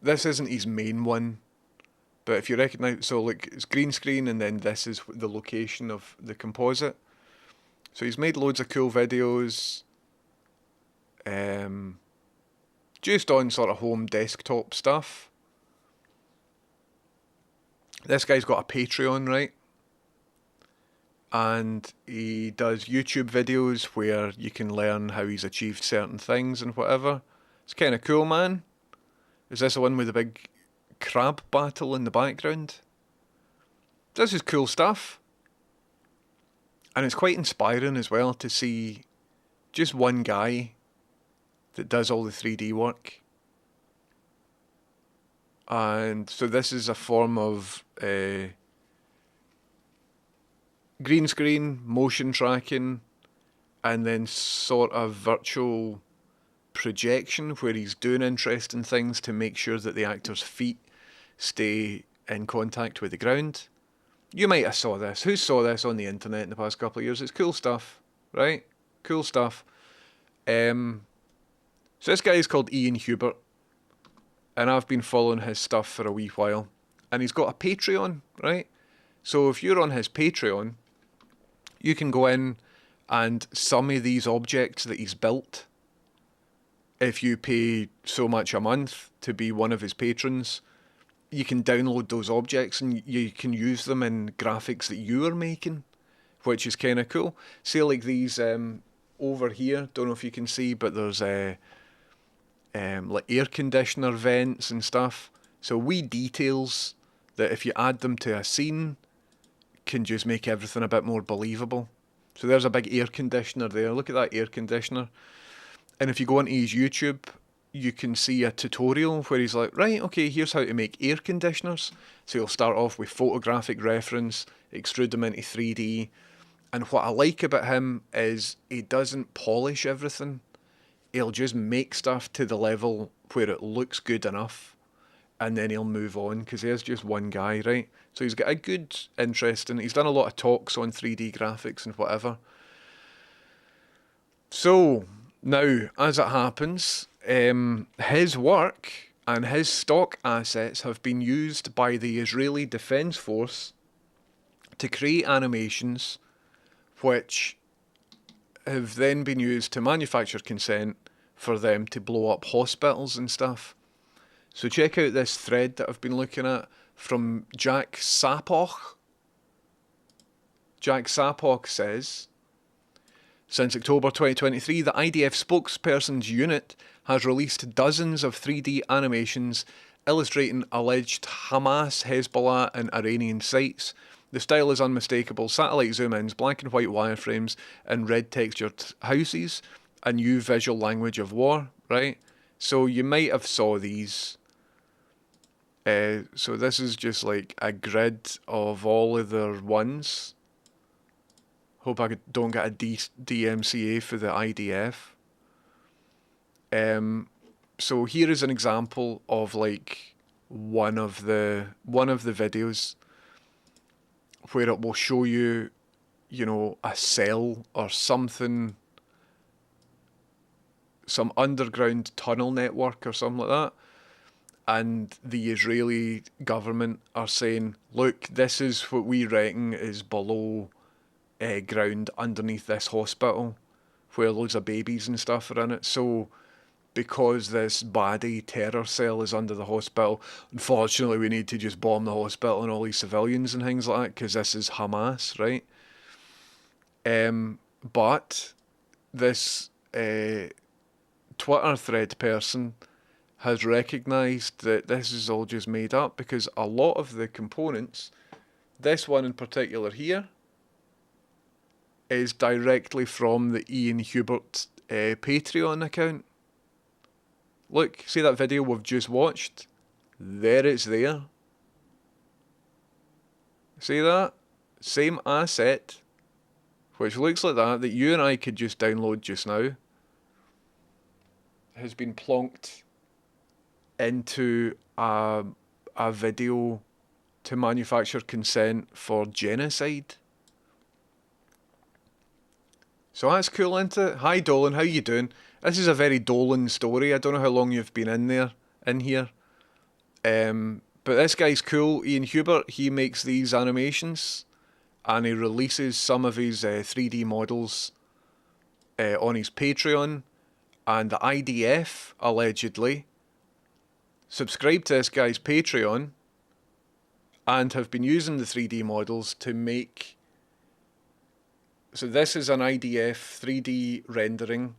this isn't his main one, but if you recognise, so like it's green screen and then this is the location of the composite. So he's made loads of cool videos, just on sort of home desktop stuff. This guy's got a Patreon, right? And he does YouTube videos where you can learn how he's achieved certain things and whatever. It's kind of cool, man. Is this the one with the big crab battle in the background? This is cool stuff. And it's quite inspiring as well to see just one guy that does all the 3D work. And so this is a form of green screen, motion tracking, and then sort of virtual projection where he's doing interesting things to make sure that the actor's feet stay in contact with the ground. You might have saw this. Who saw this on the internet in the past couple of years? It's cool stuff, right? Cool stuff. So this guy is called Ian Hubert, and I've been following his stuff for a wee while. And he's got a Patreon, right? So if you're on his Patreon, you can go in and some of these objects that he's built, if you pay so much a month to be one of his patrons, you can download those objects and you can use them in graphics that you are making, which is kind of cool. See, like these over here, don't know if you can see, but there's like air conditioner vents and stuff. So wee details that if you add them to a scene can just make everything a bit more believable. So there's a big air conditioner there. Look at that air conditioner. And if you go onto his YouTube, you can see a tutorial where he's like, right, okay, here's how to make air conditioners. So he'll start off with photographic reference, extrude them into 3D. And what I like about him is he doesn't polish everything. He'll just make stuff to the level where it looks good enough. And then he'll move on, because he's just one guy, right? So he's got a good interest in it. He's done a lot of talks on 3D graphics and whatever. So, now, as it happens, his work and his stock assets have been used by the Israeli Defense Force to create animations which have then been used to manufacture consent for them to blow up hospitals and stuff. So check out this thread that I've been looking at from Jack Sapoch. Jack Sapoch says, since October 2023, the IDF spokesperson's unit has released dozens of 3D animations illustrating alleged Hamas, Hezbollah and Iranian sites. The style is unmistakable: satellite zoom-ins, black and white wireframes and red textured houses, a new visual language of war, right? So you might have saw these. So this is just like a grid of all of their ones. Hope I don't get a DMCA for the IDF. So here is an example of like one of the videos where it will show you, you know, a cell or something, some underground tunnel network or something like that. And the Israeli government are saying, look, this is what we reckon is below ground underneath this hospital where loads of babies and stuff are in it. So because this baddie terror cell is under the hospital, unfortunately we need to just bomb the hospital and all these civilians and things like that because this is Hamas, right? But this Twitter thread person has recognised that this is all just made up because a lot of the components, this one in particular here, is directly from the Ian Hubert Patreon account. Look, see that video we've just watched? There it's there. See that? Same asset, which looks like that you and I could just download just now, has been plonked into a video to manufacture consent for genocide. So that's cool, isn't it? Hi Dolan, how you doing? This is a very Dolan story. I don't know how long you've been in here. But this guy's cool. Ian Hubert, he makes these animations and he releases some of his 3D models on his Patreon. And the IDF, allegedly, subscribed to this guy's Patreon and have been using the 3D models to make... So this is an IDF 3D rendering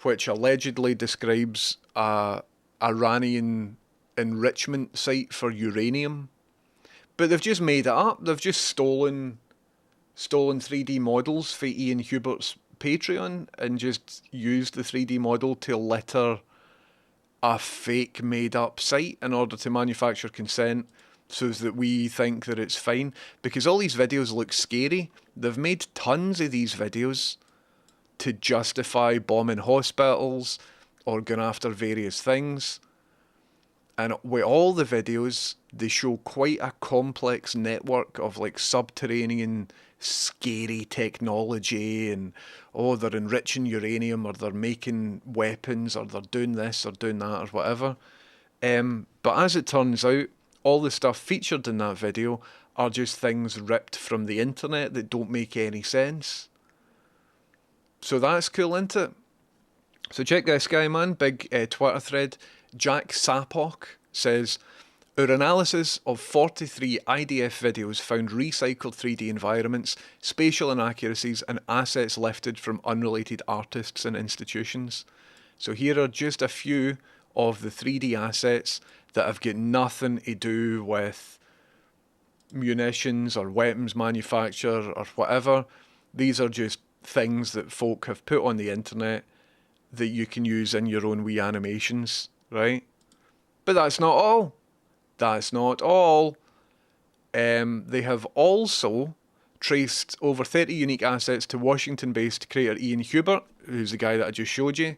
which allegedly describes a Iranian enrichment site for uranium. But they've just made it up. They've just stolen 3D models for Ian Hubert's Patreon and just used the 3D model to litter a fake made up site in order to manufacture consent so that we think that it's fine. Because all these videos look scary. They've made tons of these videos to justify bombing hospitals or going after various things. And with all the videos, they show quite a complex network of like subterranean scary technology and oh, they're enriching uranium or they're making weapons or they're doing this or doing that or whatever. But as it turns out, all the stuff featured in that video are just things ripped from the internet that don't make any sense. So that's cool, isn't it? So check this guy, man. Big Twitter thread. Jack Sapok says, our analysis of 43 IDF videos found recycled 3D environments, spatial inaccuracies, and assets lifted from unrelated artists and institutions. So here are just a few of the 3D assets that have got nothing to do with munitions or weapons manufacture or whatever. These are just things that folk have put on the internet that you can use in your own wee animations, right? But that's not all. That's not all. They have also traced over 30 unique assets to Washington-based creator Ian Hubert, who's the guy that I just showed you,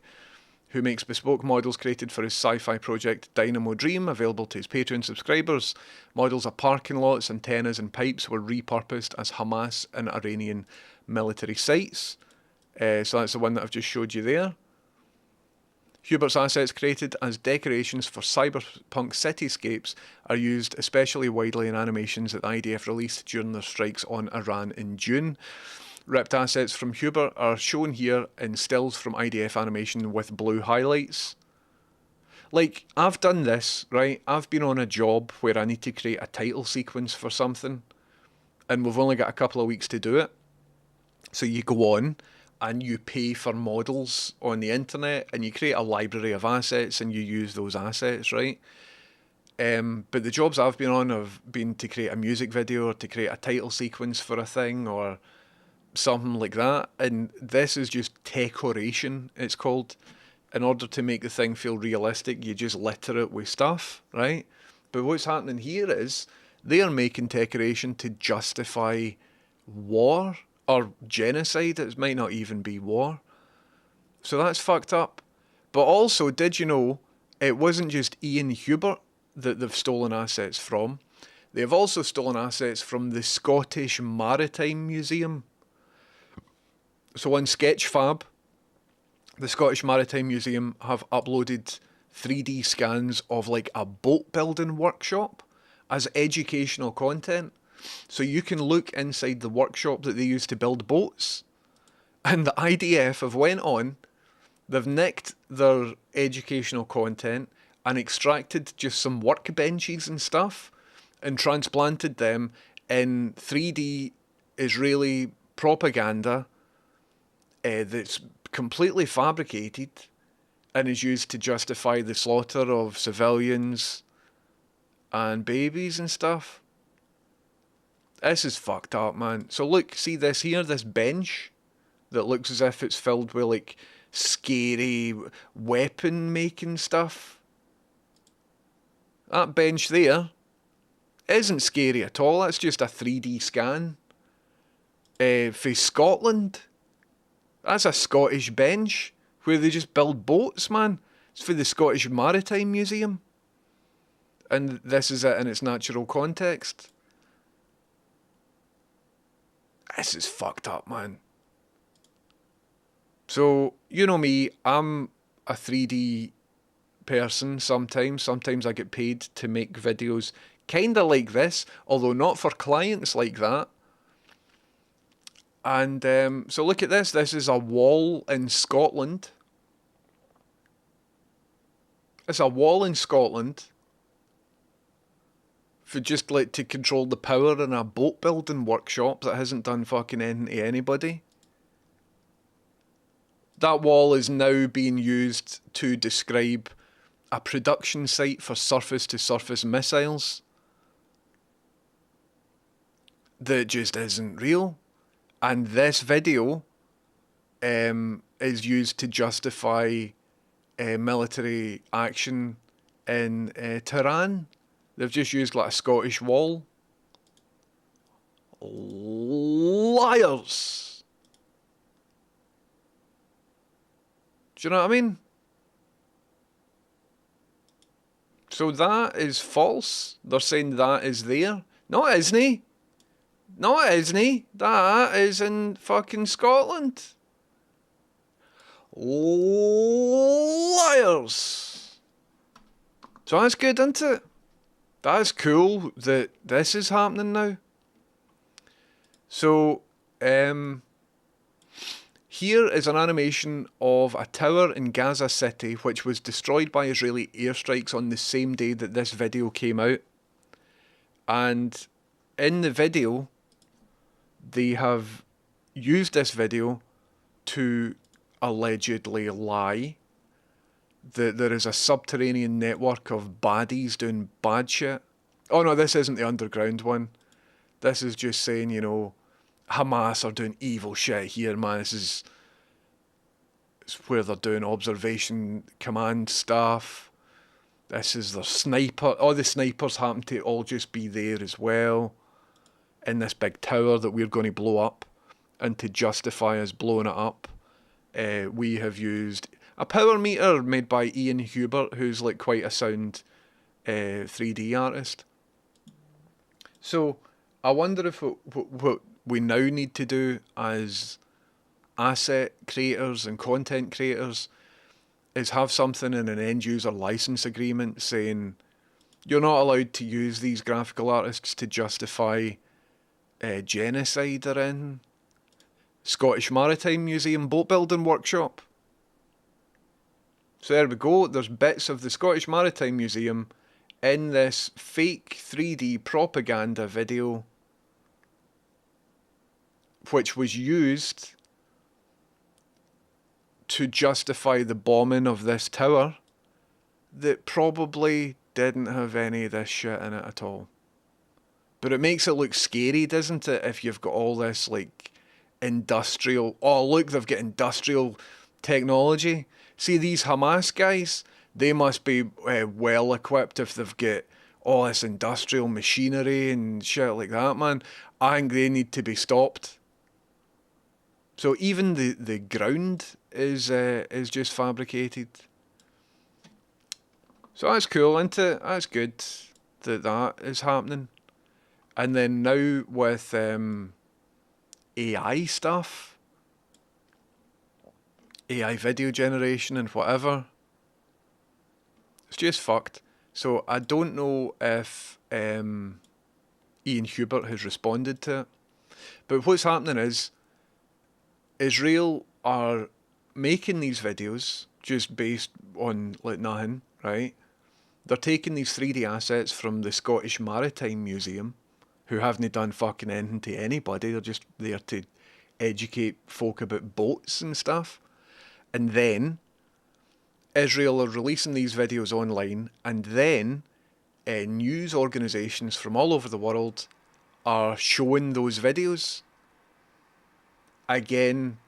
who makes bespoke models created for his sci-fi project Dynamo Dream, available to his Patreon subscribers. Models of parking lots, antennas and pipes were repurposed as Hamas and Iranian military sites. So that's the one that I've just showed you there. Hubert's assets created as decorations for cyberpunk cityscapes are used especially widely in animations that the IDF released during their strikes on Iran in June. Ripped assets from Hubert are shown here in stills from IDF animation with blue highlights. Like, I've done this, right? I've been on a job where I need to create a title sequence for something, and we've only got a couple of weeks to do it. So you go on and you pay for models on the internet and you create a library of assets and you use those assets, right? But the jobs I've been on have been to create a music video or to create a title sequence for a thing or something like that. And this is just decoration, it's called. In order to make the thing feel realistic, you just litter it with stuff, right? But what's happening here is they are making decoration to justify war or genocide. It might not even be war. So that's fucked up. But also, did you know, it wasn't just Ian Hubert that they've stolen assets from. They've also stolen assets from the Scottish Maritime Museum. So on Sketchfab, the Scottish Maritime Museum have uploaded 3D scans of like a boat building workshop as educational content. So you can look inside the workshop that they use to build boats. And the IDF have went on, they've nicked their educational content and extracted just some workbenches and stuff and transplanted them in 3D Israeli propaganda that's completely fabricated and is used to justify the slaughter of civilians and babies and stuff. This is fucked up, man. So look, see this here, this bench that looks as if it's filled with like scary weapon making stuff. That bench there isn't scary at all. That's just a 3D scan for Scotland. That's a Scottish bench where they just build boats, man. It's for the Scottish Maritime Museum. And this is it in its natural context. This is fucked up, man. So, you know me, I'm a 3D person sometimes. Sometimes I get paid to make videos kinda like this, although not for clients like that. And so look at this. This is a wall in Scotland. It's a wall in Scotland for just like to control the power in a boat building workshop that hasn't done fucking anything to anybody. That wall is now being used to describe a production site for surface-to-surface missiles that just isn't real. And this video is used to justify military action in Tehran. They've just used like a Scottish wall. Liars! Do you know what I mean? So that is false. They're saying that is there. No, it isn't. No, it isn't. That is in fucking Scotland. Liars! So that's good, isn't it? That's cool that this is happening now. So, here is an animation of a tower in Gaza City which was destroyed by Israeli airstrikes on the same day that this video came out. And in the video, they have used this video to allegedly lie that there is a subterranean network of baddies doing bad shit. Oh no, this isn't the underground one. This is just saying, you know, Hamas are doing evil shit here, man. This is where they're doing observation command stuff. This is their sniper. All the snipers happen to all just be there as well in this big tower that we're going to blow up. And to justify us blowing it up, we have used a power meter made by Ian Hubert, who's like quite a sound 3D artist. So I wonder if what we now need to do as asset creators and content creators is have something in an end user license agreement saying you're not allowed to use these graphical artists to justify genocide or in Scottish Maritime Museum boat building workshop. So there we go, there's bits of the Scottish Maritime Museum in this fake 3D propaganda video which was used to justify the bombing of this tower that probably didn't have any of this shit in it at all. But it makes it look scary, doesn't it, if you've got all this like industrial, oh look, they've got industrial technology. See these Hamas guys, they must be well equipped if they've got all this industrial machinery and shit like that, man. I think they need to be stopped. So even the ground is just fabricated. So that's cool, isn't it? That's good that that is happening. And then now with AI stuff, AI video generation and whatever, it's just fucked. So I don't know if Ian Hubert has responded to it. But what's happening is Israel are making these videos just based on like nothing, right? They're taking these 3D assets from the Scottish Maritime Museum, who haven't done fucking anything to anybody. They're just there to educate folk about boats and stuff. And then Israel are releasing these videos online, and then news organisations from all over the world are showing those videos again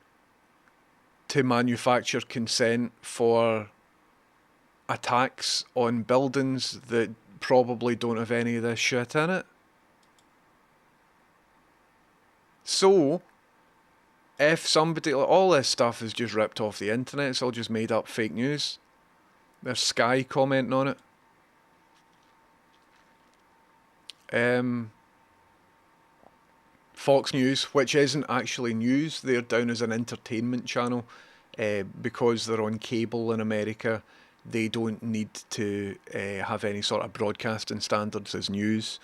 to manufacture consent for attacks on buildings that probably don't have any of this shit in it. So, if somebody, like, all this stuff is just ripped off the internet, it's all just made up fake news. There's Sky commenting on it. Fox News, which isn't actually news, they're down as an entertainment channel. because they're on cable in America, they don't need to have any sort of broadcasting standards as news,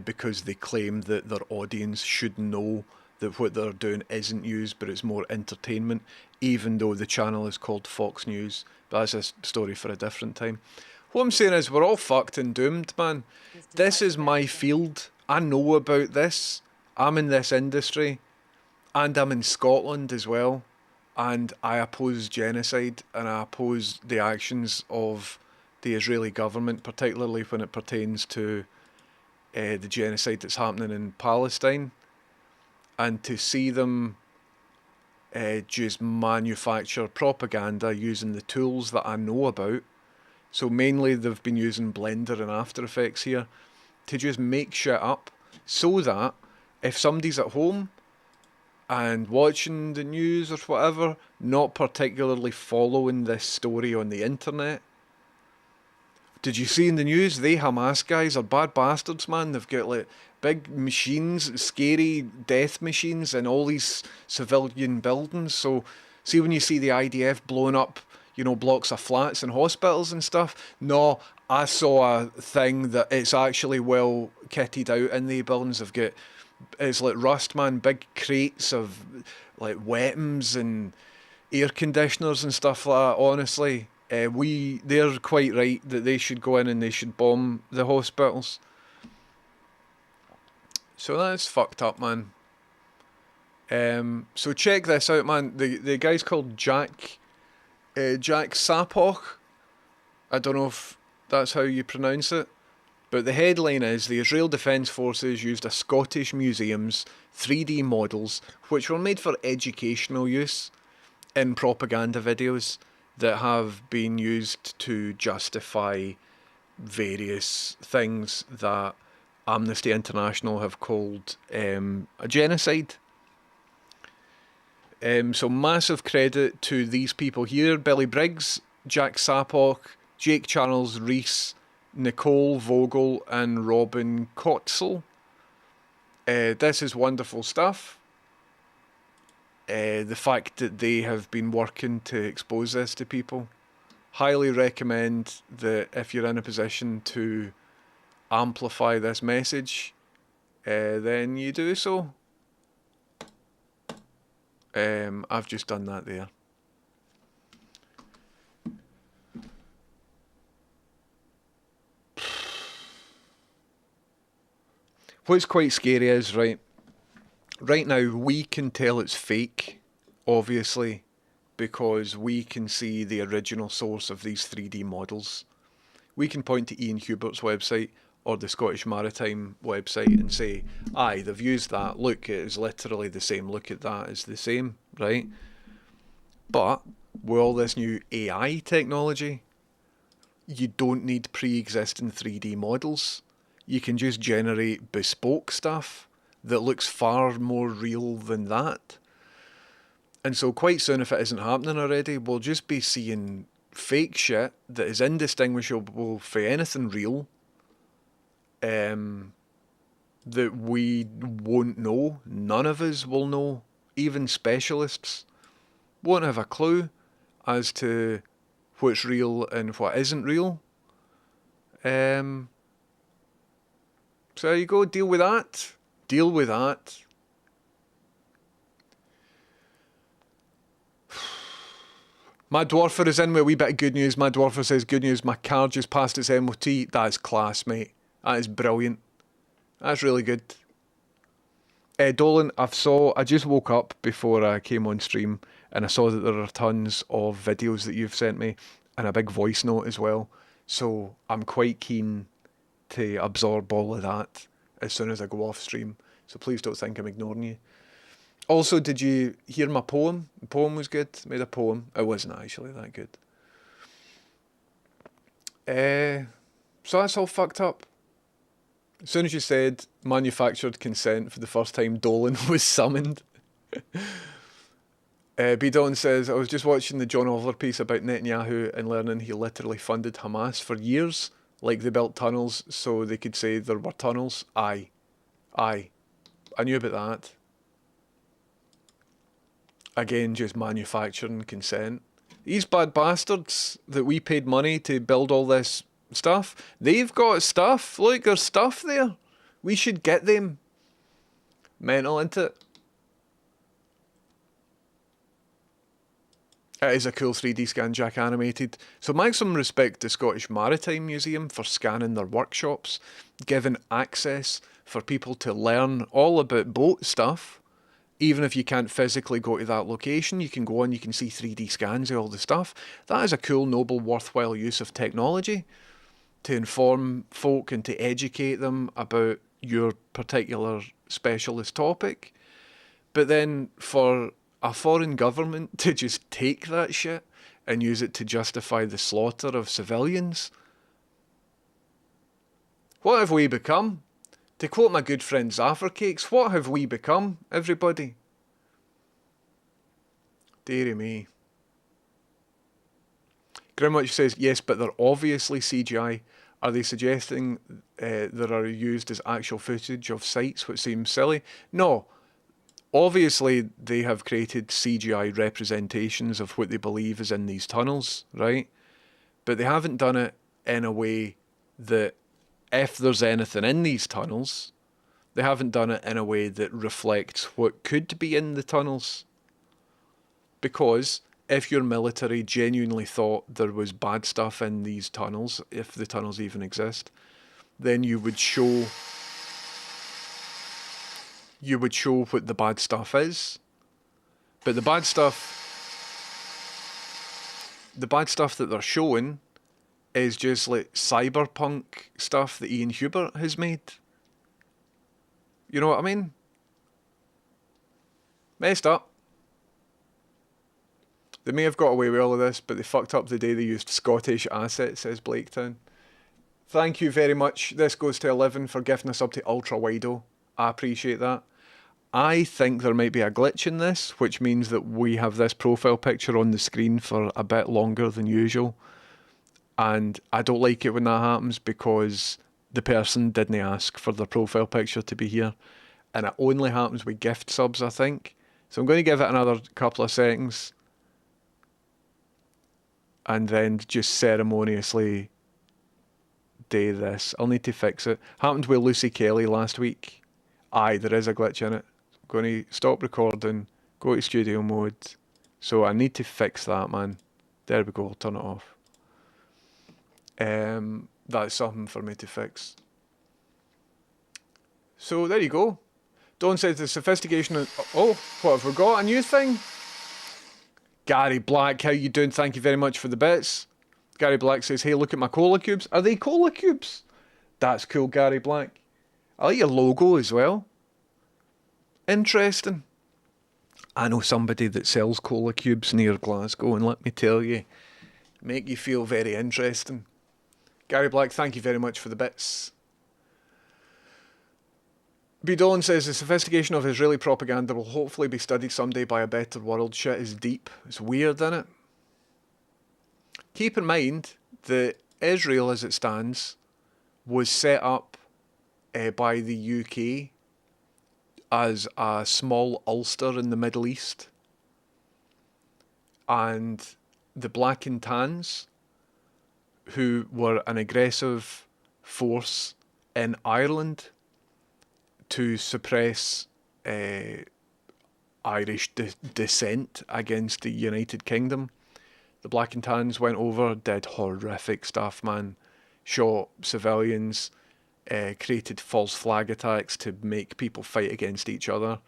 because they claim that their audience should know that what they're doing isn't news, but it's more entertainment, even though the channel is called Fox News. But that's a story for a different time. What I'm saying is, we're all fucked and doomed, man. This is my field. I know about this. I'm in this industry, and I'm in Scotland as well. And I oppose genocide, and I oppose the actions of the Israeli government, particularly when it pertains to the genocide that's happening in Palestine. And to see them just manufacture propaganda using the tools that I know about. So mainly they've been using Blender and After Effects here to just make shit up, so that if somebody's at home and watching the news or whatever, not particularly following this story on the internet. Did you see in the news, they Hamas guys are bad bastards, man. They've got like big machines, scary death machines in all these civilian buildings. So see when you see the IDF blowing up, you know, blocks of flats and hospitals and stuff. No, I saw a thing that it's actually well kitted out in the buildings. They've got, it's like Rust, man, big crates of like weapons and air conditioners and stuff like that. Honestly, they're quite right that they should go in and they should bomb the hospitals. So that's fucked up, man. So check this out, man. The guy's called Jack Sapoch. I don't know if that's how you pronounce it. But the headline is, the Israel Defence Forces used a Scottish museum's 3D models, which were made for educational use, in propaganda videos that have been used to justify various things that Amnesty International have called a genocide. So massive credit to these people here: Billy Briggs, Jack Sapoch, Jake Charles Rees, Nicole Vogel and Robin Kotzel. This is wonderful stuff. The fact that they have been working to expose this to people. Highly recommend that if you're in a position to amplify this message, then you do so. I've just done that there. What's quite scary is, right now we can tell it's fake, obviously, because we can see the original source of these 3D models. We can point to Ian Hubert's website or the Scottish Maritime website and say, aye, they've used that, look, it is literally the same, look at that, it's the same, right? But with all this new AI technology, you don't need pre-existing 3D models. You can just generate bespoke stuff that looks far more real than that. And so quite soon, if it isn't happening already, we'll just be seeing fake shit that is indistinguishable from anything real, that we won't know. None of us will know. Even specialists won't have a clue as to what's real and what isn't real. So there you go, deal with that. Deal with that. My Dwarfer is in with a wee bit of good news. My Dwarfer says, good news, my car just passed its MOT. That is class, mate. That is brilliant. That's really good. Dolan, I just woke up before I came on stream and I saw that there are tons of videos that you've sent me and a big voice note as well. So I'm quite keen to absorb all of that as soon as I go off stream. So please don't think I'm ignoring you. Also, did you hear my poem? The poem was good. I made a poem. It wasn't actually that good. So that's all fucked up. As soon as you said manufactured consent for the first time, Dolan was summoned. B. Dolan says, I was just watching the John Oliver piece about Netanyahu and learning he literally funded Hamas for years. Like they built tunnels so they could say there were tunnels. Aye. I knew about that. Again, just manufacturing consent. These bad bastards that we paid money to build all this stuff, they've got stuff. Look, there's stuff there. We should get them. Mental, isn't it? It is a cool 3D scan, Jack Animated. So maximum respect to Scottish Maritime Museum for scanning their workshops, giving access for people to learn all about boat stuff. Even if you can't physically go to that location, you can go on, you can see 3D scans of all the stuff. That is a cool, noble, worthwhile use of technology to inform folk and to educate them about your particular specialist topic. But then for a foreign government to just take that shit and use it to justify the slaughter of civilians, what have we become? To quote my good friend Zaffercakes, what have we become, everybody? Deary me. Grimwatch says, yes, but they're obviously CGI. Are they suggesting that are used as actual footage of sites, which seems silly? No. Obviously, they have created CGI representations of what they believe is in these tunnels, right? But they haven't done it in a way that if there's anything in these tunnels, they haven't done it in a way that reflects what could be in the tunnels. Because if your military genuinely thought there was bad stuff in these tunnels, if the tunnels even exist, then you would show what the bad stuff is. But the bad stuff that they're showing is just like cyberpunk stuff that Ian Hubert has made. You know what I mean? Messed up. They may have got away with all of this, but they fucked up the day they used Scottish assets, says Blaketown. Thank you very much. This goes to 11 for gifting us up to Ultra Wido. I appreciate that. I think there might be a glitch in this, which means that we have this profile picture on the screen for a bit longer than usual. And I don't like it when that happens because the person didn't ask for their profile picture to be here. And it only happens with gift subs, I think. So I'm going to give it another couple of seconds. And then just ceremoniously do this. I'll need to fix it. Happened with Lucy Kelly last week. Aye, there is a glitch in it. I'm going to stop recording, go to studio mode. So I need to fix that, man. There we go, I'll turn it off. That's something for me to fix. So there you go. Dawn says the sophistication of... Oh, what have we got? A new thing? Gary Black, how you doing? Thank you very much for the bits. Gary Black says, hey, look at my cola cubes. Are they cola cubes? That's cool, Gary Black. I like your logo as well. Interesting. I know somebody that sells cola cubes near Glasgow, and let me tell you, make you feel very interesting. Gary Black, thank you very much for the bits. B. Dolan says the sophistication of Israeli propaganda will hopefully be studied someday by a better world. Shit is deep. It's weird, isn't it? Keep in mind that Israel, as it stands, was set up by the UK as a small Ulster in the Middle East. And the Black and Tans, who were an aggressive force in Ireland to suppress Irish dissent against the United Kingdom. The Black and Tans went over, did horrific stuff, man. Shot civilians, created false flag attacks to make people fight against each other.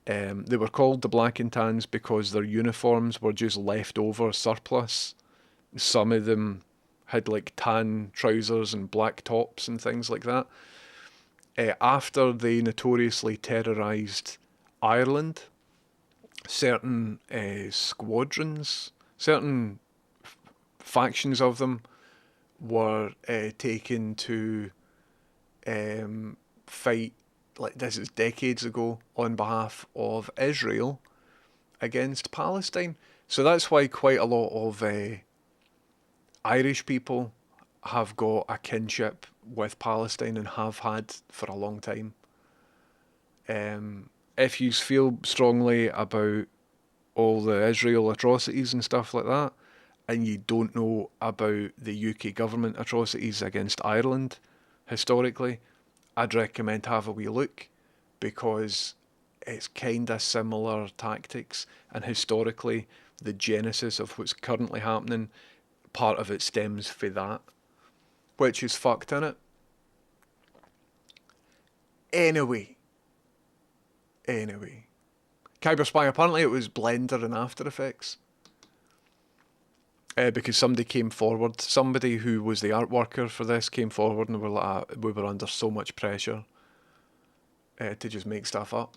They were called the Black and Tans because their uniforms were just leftover surplus. Some of them had like tan trousers and black tops and things like that. After they notoriously terrorised Ireland, certain squadrons, certain factions of them were taken to fight, like this is decades ago, on behalf of Israel against Palestine. So that's why quite a lot of Irish people have got a kinship with Palestine and have had for a long time. If you feel strongly about all the Israel atrocities and stuff like that, and you don't know about the UK government atrocities against Ireland historically, I'd recommend have a wee look, because it's kind of similar tactics, and historically the genesis of what's currently happening, part of it stems for that, which is fucked, innit? Anyway. Kyber Spy, apparently it was Blender and After Effects. Because somebody came forward, somebody who was the art worker for this came forward and were like, we were under so much pressure to just make stuff up.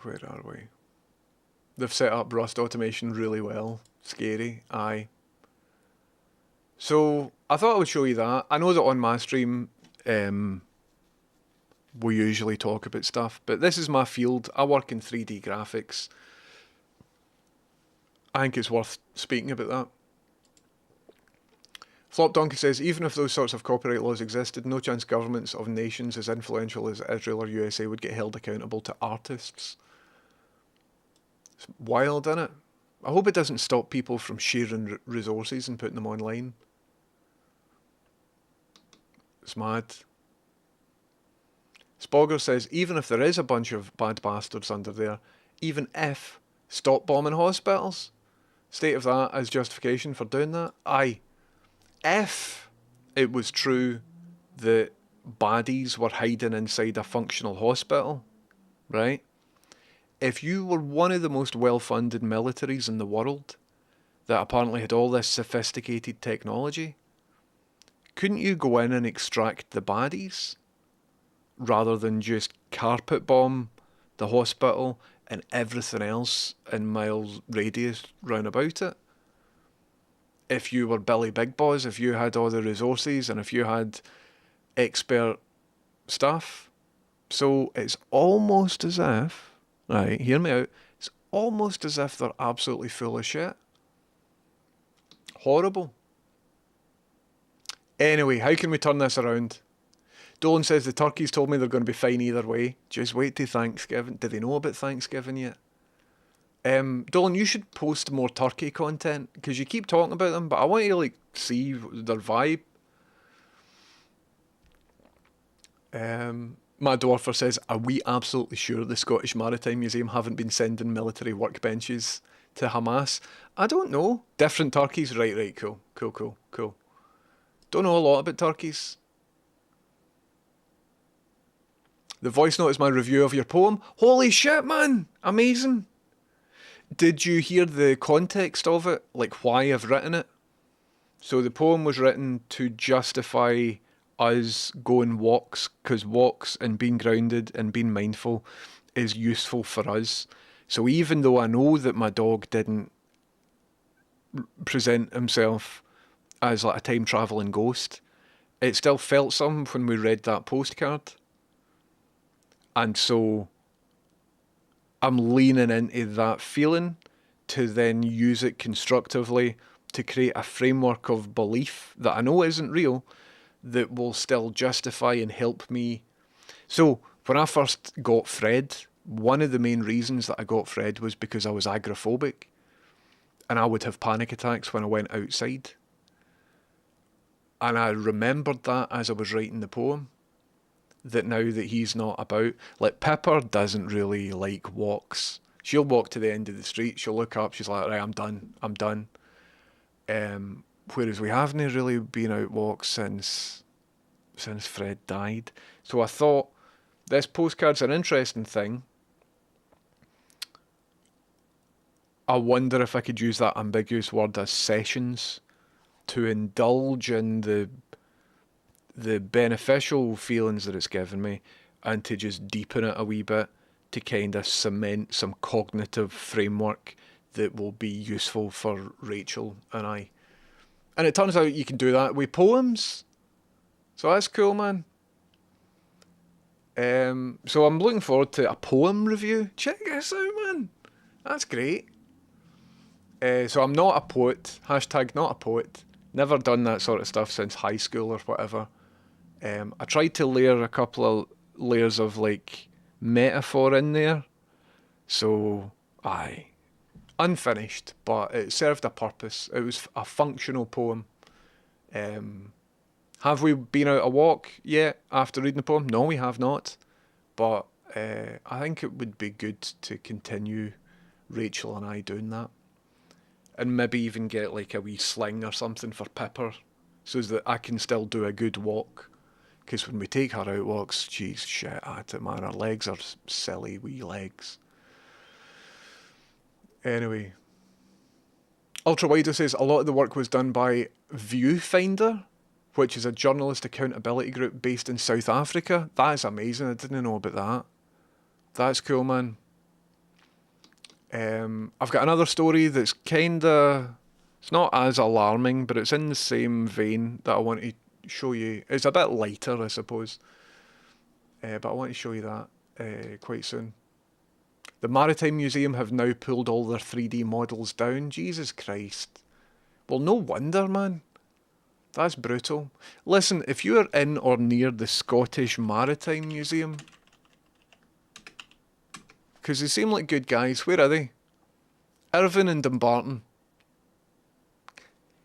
Where are we? They've set up Rust automation really well. Scary, aye. So I thought I would show you that. I know that on my stream we usually talk about stuff, but this is my field. I work in 3D graphics. I think it's worth speaking about that. Flop Donkey says, even if those sorts of copyright laws existed, no chance governments of nations as influential as Israel or USA would get held accountable to artists. It's wild, isn't it? I hope it doesn't stop people from sharing resources and putting them online. It's mad. Spogger says, even if there is a bunch of bad bastards under there, even if, stop bombing hospitals. State of that as justification for doing that? Aye. If it was true that baddies were hiding inside a functional hospital, right? If you were one of the most well-funded militaries in the world that apparently had all this sophisticated technology, couldn't you go in and extract the baddies rather than just carpet bomb the hospital and everything else in miles radius round about it? If you were Billy Big Boss, if you had all the resources and if you had expert stuff. So it's almost as if, right, hear me out, it's almost as if they're absolutely full of shit. Horrible. Anyway, how can we turn this around? Dolan says the turkeys told me they're going to be fine either way. Just wait till Thanksgiving. Do they know about Thanksgiving yet? Dolan, you should post more turkey content, because you keep talking about them, but I want you to like see their vibe. Matt Dwarfer says, are we absolutely sure the Scottish Maritime Museum haven't been sending military workbenches to Hamas? I don't know. Different turkeys? Right, cool. Don't know a lot about turkeys. The voice note is my review of your poem. Holy shit, man! Amazing! Did you hear the context of it? Like why I've written it? So the poem was written to justify us going walks, because walks and being grounded and being mindful is useful for us. So even though I know that my dog didn't present himself as like a time travelling ghost, it still felt something when we read that postcard. And so I'm leaning into that feeling to then use it constructively to create a framework of belief that I know isn't real, that will still justify and help me. So when I first got Fred, one of the main reasons that I got Fred was because I was agoraphobic and I would have panic attacks when I went outside. And I remembered that as I was writing the poem, that now that he's not about, like Pepper doesn't really like walks. She'll walk to the end of the street, she'll look up, she's like, right, I'm done. Whereas we haven't really been out walks since Fred died. So I thought this postcard's an interesting thing. I wonder if I could use that ambiguous word as sessions to indulge in the beneficial feelings that it's given me, and to just deepen it a wee bit to kind of cement some cognitive framework that will be useful for Rachel and I. And it turns out you can do that with poems. So that's cool, man. So I'm looking forward to a poem review. Check this out, man. That's great. So I'm not a poet. Hashtag not a poet. Never done that sort of stuff since high school or whatever. I tried to layer a couple of layers of like metaphor in there, So, aye. Unfinished, but it served a purpose. It was a functional poem. Have we been out a walk yet after reading the poem? No, we have not. But I think it would be good to continue Rachel and I doing that. And maybe even get like a wee sling or something for Pipper so that I can still do a good walk. Because when we take her out walks, she's shit at it, man. Her legs are silly wee legs. Anyway, Ultrawido says a lot of the work was done by Viewfinder, which is a journalist accountability group based in South Africa. That is amazing. I didn't know about that. That's cool, man. I've got another story that's kinda... It's not as alarming, but it's in the same vein that I want to show you. It's a bit lighter, I suppose. But I want to show you that quite soon. The Maritime Museum have now pulled all their 3D models down. Jesus Christ. Well, no wonder, man. That's brutal. Listen, if you are in or near the Scottish Maritime Museum, because they seem like good guys, where are they? Irvine and Dumbarton.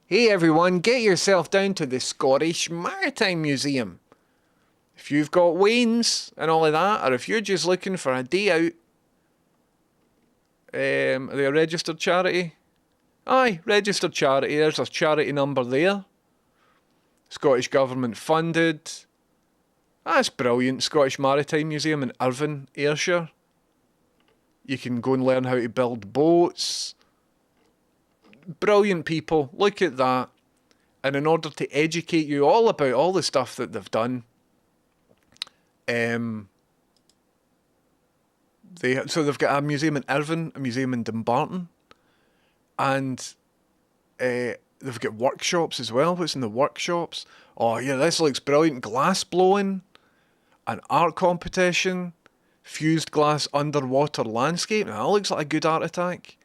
Hey everyone, get yourself down to the Scottish Maritime Museum. If you've got wains and all of that, or if you're just looking for a day out, are they a registered charity? Aye, registered charity. There's a charity number there. Scottish Government funded. That's brilliant. Scottish Maritime Museum in Irvine, Ayrshire. You can go and learn how to build boats. Brilliant people. Look at that. And in order to educate you all about all the stuff that they've done, they've got a museum in Irvine, a museum in Dumbarton, and they've got workshops as well. What's in the workshops? Oh yeah, this looks brilliant. Glass blowing, an art competition, fused glass underwater landscape. Now, that looks like a good art attack.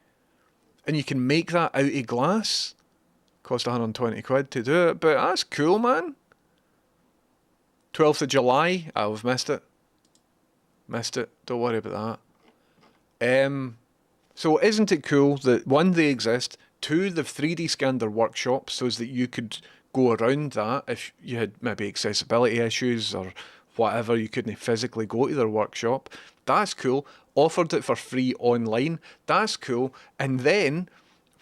And you can make that out of glass. Cost 120 quid to do it, but that's cool, man. 12th of July. I've missed it. Missed it. Don't worry about that. So isn't it cool that one, they exist, two, they've 3D scanned their workshops so that you could go around that if you had maybe accessibility issues or whatever, you couldn't physically go to their workshop. That's cool. Offered it for free online. That's cool. And then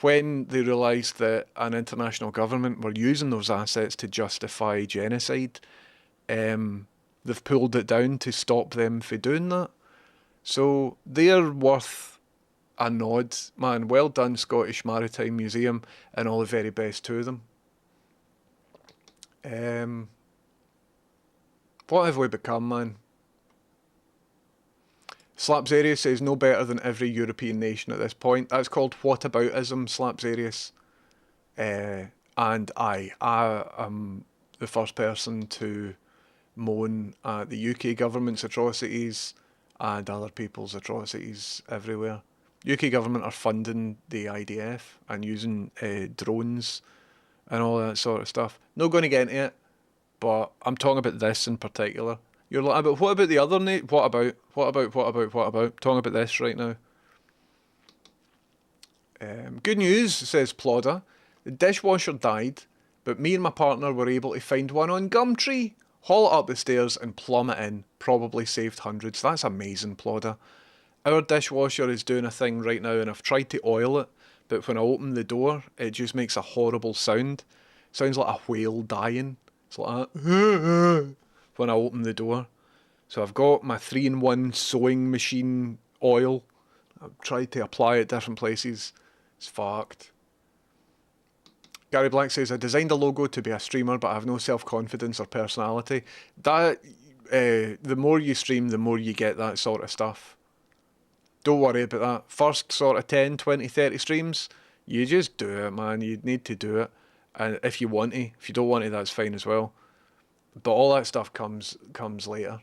when they realised that an international government were using those assets to justify genocide, they've pulled it down to stop them from doing that. So they're worth a nod. Man, well done, Scottish Maritime Museum, and all the very best to them. What have we become, man? Slapsarius says no better than every European nation at this point. That's called whataboutism, Slapsarius. And I am the first person to moan at the UK government's atrocities and other people's atrocities everywhere. UK government are funding the IDF and using drones and all that sort of stuff. Not going to get into it, but I'm talking about this in particular. You're like, but what about the other What about? Talking about this right now. Good news, says Plodder. The dishwasher died, but me and my partner were able to find one on Gumtree. Haul it up the stairs and plumb it in. Probably saved hundreds. That's amazing, Plodder. Our dishwasher is doing a thing right now, and I've tried to oil it, but when I open the door, it just makes a horrible sound. Sounds like a whale dying. It's like that when I open the door. So I've got my 3-in-1 sewing machine oil. I've tried to apply it different places. It's fucked. Gary Black says, I designed a logo to be a streamer, but I have no self-confidence or personality. That, the more you stream, the more you get that sort of stuff. Don't worry about that. First sort of 10, 20, 30 streams, you just do it, man. You need to do it. And if you want to. If you don't want to, that's fine as well. But all that stuff comes later.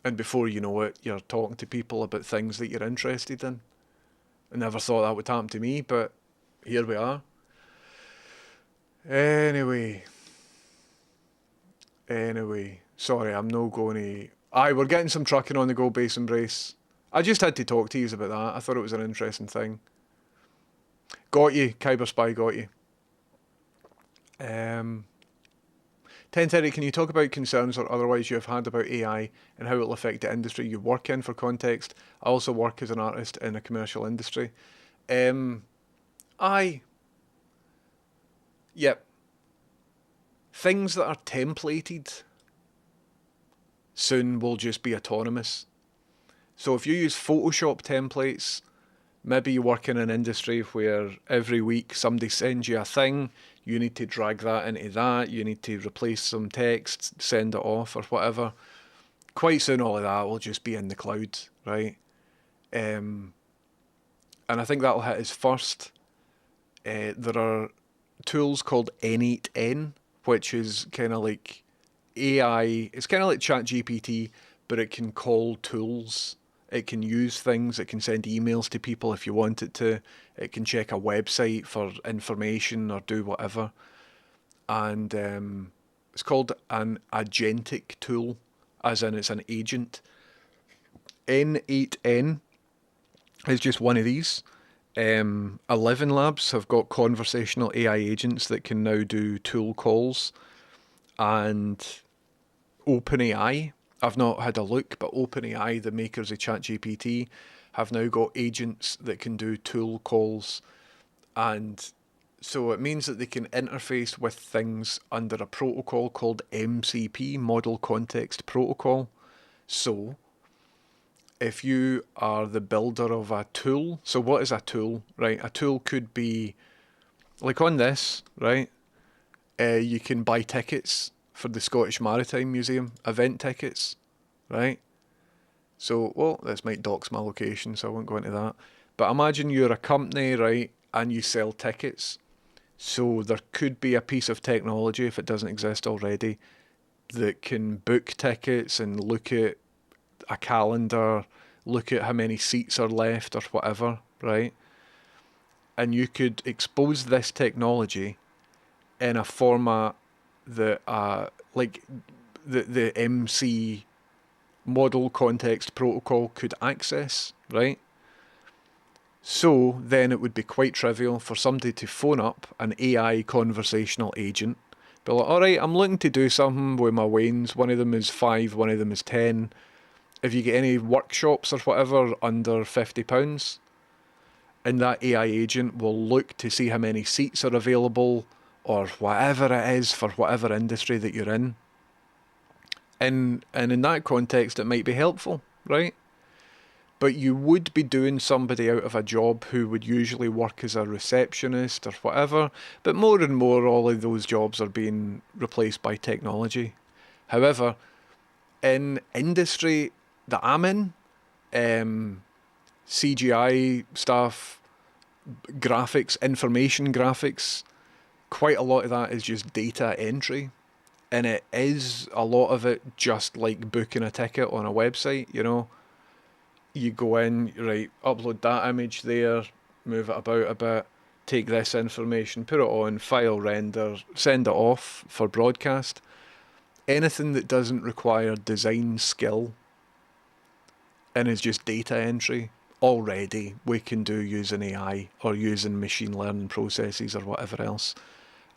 And before you know it, you're talking to people about things that you're interested in. I never thought that would happen to me, but here we are. Anyway. Sorry, I'm not going to... Aye, we're getting some trucking on the go, Base and Brace. I just had to talk to you about that. I thought it was an interesting thing. Got you, Kyber Spy, got you. 1030, can you talk about concerns or otherwise you have had about AI and how it will affect the industry you work in? For context, I also work as an artist in a commercial industry. Aye. Yep. Things that are templated soon will just be autonomous. So if you use Photoshop templates, maybe you work in an industry where every week somebody sends you a thing, you need to drag that into that, you need to replace some text, send it off or whatever. Quite soon all of that will just be in the cloud, right? And I think that'll hit us first. There are tools called N8N, which is kind of like AI. It's kind of like ChatGPT, but it can call tools. It can use things. It can send emails to people if you want it to. It can check a website for information or do whatever. And it's called an agentic tool, as in it's an agent. N8N is just one of these. 11 Labs have got conversational AI agents that can now do tool calls, and OpenAI, I've not had a look, but OpenAI, the makers of ChatGPT, have now got agents that can do tool calls, and so it means that they can interface with things under a protocol called MCP, Model Context Protocol. So if you are the builder of a tool, so what is a tool, right? A tool could be, like on this, right? You can buy tickets for the Scottish Maritime Museum, event tickets, right? So, well, this might dox my location, so I won't go into that. But imagine you're a company, right, and you sell tickets. So there could be a piece of technology, if it doesn't exist already, that can book tickets and look at a calendar, look at how many seats are left or whatever, right? And you could expose this technology in a format that, like the MC Model Context Protocol could access, right? So then it would be quite trivial for somebody to phone up an AI conversational agent, be like, alright, I'm looking to do something with my wains, one of them is 5, one of them is 10. If you get any workshops or whatever under £50, and that AI agent will look to see how many seats are available or whatever it is for whatever industry that you're in. And in that context, it might be helpful, right? But you would be doing somebody out of a job who would usually work as a receptionist or whatever. But more and more, all of those jobs are being replaced by technology. However, in industry that I'm in, CGI stuff, graphics, information graphics, quite a lot of that is just data entry. And it is a lot of it just like booking a ticket on a website, you know. You go in, right, upload that image there, move it about a bit, take this information, put it on, file render, send it off for broadcast. Anything that doesn't require design skill and is just data entry, already we can do using AI or using machine learning processes or whatever else.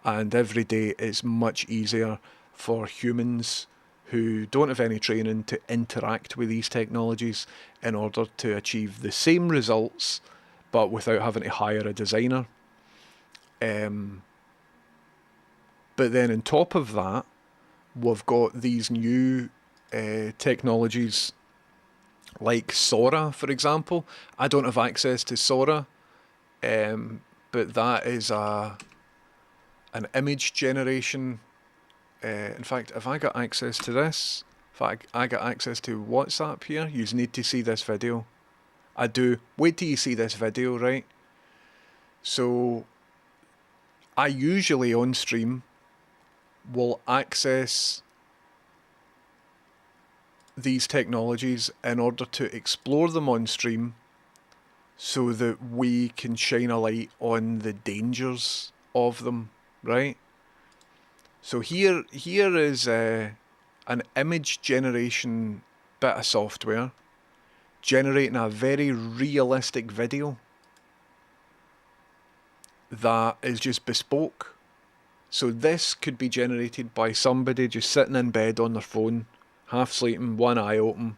And every day it's much easier for humans who don't have any training to interact with these technologies in order to achieve the same results but without having to hire a designer. But then on top of that, we've got these new technologies like Sora, for example. I don't have access to Sora, but that is an image generation. In fact, if I got access to this, if I got access to WhatsApp here, you need to see this video. I do. Wait till you see this video, right? So, I usually on stream will access these technologies in order to explore them on stream so that we can shine a light on the dangers of them, right? So here is an image generation bit of software generating a very realistic video that is just bespoke. So this could be generated by somebody just sitting in bed on their phone, half sleeping, one eye open.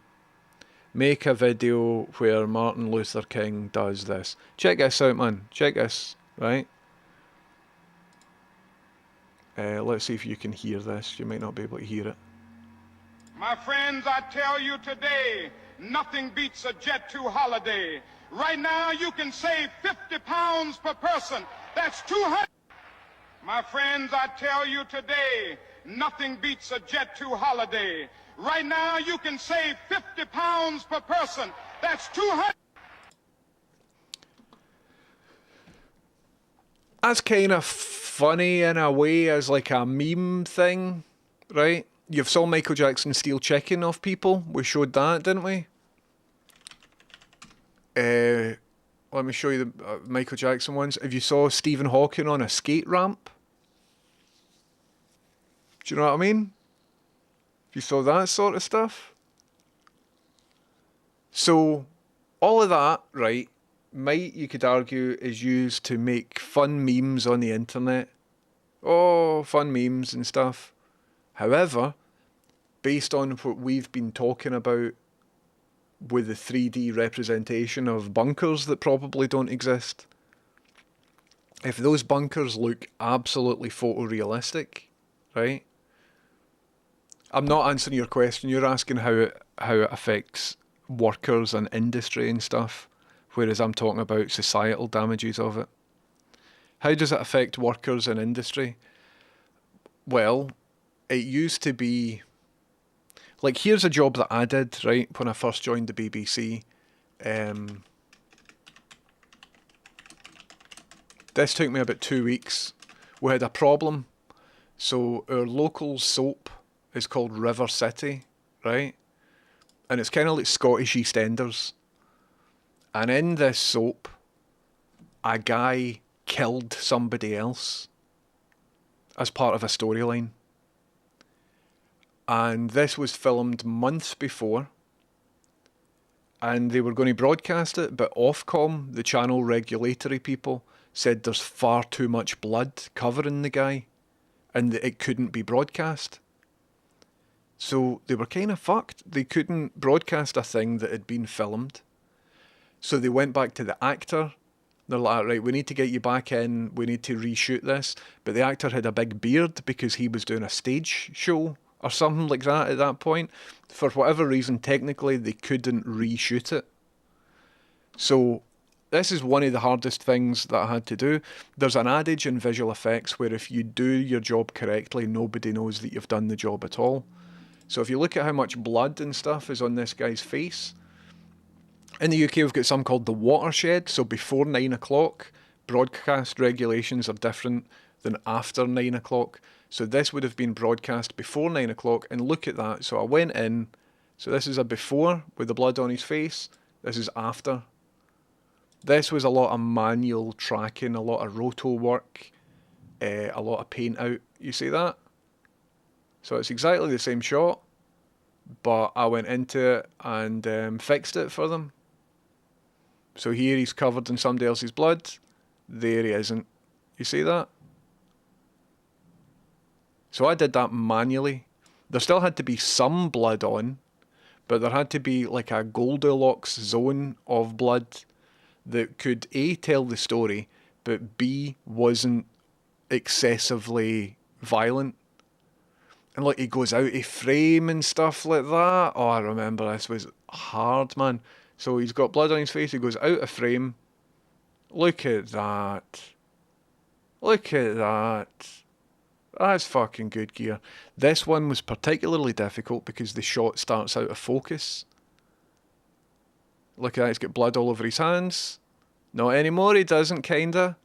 Make a video where Martin Luther King does this. Check this out, man. Check this, right? Let's see if you can hear this. You might not be able to hear it. My friends, I tell you today, nothing beats a Jet 2 holiday. Right now, you can save 50 pounds per person. That's 200. My friends, I tell you today, nothing beats a Jet 2 holiday. Right now, you can save 50 pounds per person. That's 200. That's kind of funny in a way as like a meme thing, right? You've saw Michael Jackson steal chicken off people. We showed that, didn't we? Let me show you the Michael Jackson ones. If you saw Stephen Hawking on a skate ramp, do you know what I mean? If you saw that sort of stuff. So, all of that, right, might, you could argue, is used to make fun memes on the internet. Oh, fun memes and stuff. However, based on what we've been talking about with the 3D representation of bunkers that probably don't exist, if those bunkers look absolutely photorealistic, right? I'm not answering your question. You're asking how it affects workers and industry and stuff, whereas I'm talking about societal damages of it. How does it affect workers and industry? Well, it used to be, like, here's a job that I did, right, when I first joined the BBC. This took me about 2 weeks. We had a problem. So our local soap is called River City, right? And it's kind of like Scottish EastEnders. And in this soap, a guy killed somebody else as part of a storyline. And this was filmed months before. And they were going to broadcast it, but Ofcom, the channel regulatory people, said there's far too much blood covering the guy and that it couldn't be broadcast. So they were kind of fucked. They couldn't broadcast a thing that had been filmed. So they went back to the actor. They're like, right, we need to get you back in. We need to reshoot this. But the actor had a big beard because he was doing a stage show or something like that at that point. For whatever reason, technically, they couldn't reshoot it. So this is one of the hardest things that I had to do. There's an adage in visual effects where if you do your job correctly, nobody knows that you've done the job at all. So if you look at how much blood and stuff is on this guy's face, in the UK we've got something called the watershed. So before 9 o'clock, broadcast regulations are different than after 9 o'clock. So this would have been broadcast before 9 o'clock, and look at that. So I went in, so this is a before with the blood on his face, this is after. This was a lot of manual tracking, a lot of roto work, a lot of paint out. You see that? So it's exactly the same shot, but I went into it and fixed it for them. So here he's covered in somebody else's blood. There he isn't. You see that? So I did that manually. There still had to be some blood on, but there had to be like a Goldilocks zone of blood that could A, tell the story, but B, wasn't excessively violent. And like he goes out of frame and stuff like that. Oh, I remember this was hard, man. So he's got blood on his face, he goes out of frame. Look at that. Look at that. That's fucking good gear. This one was particularly difficult because the shot starts out of focus. Look at that, he's got blood all over his hands. Not anymore, he doesn't, kinda.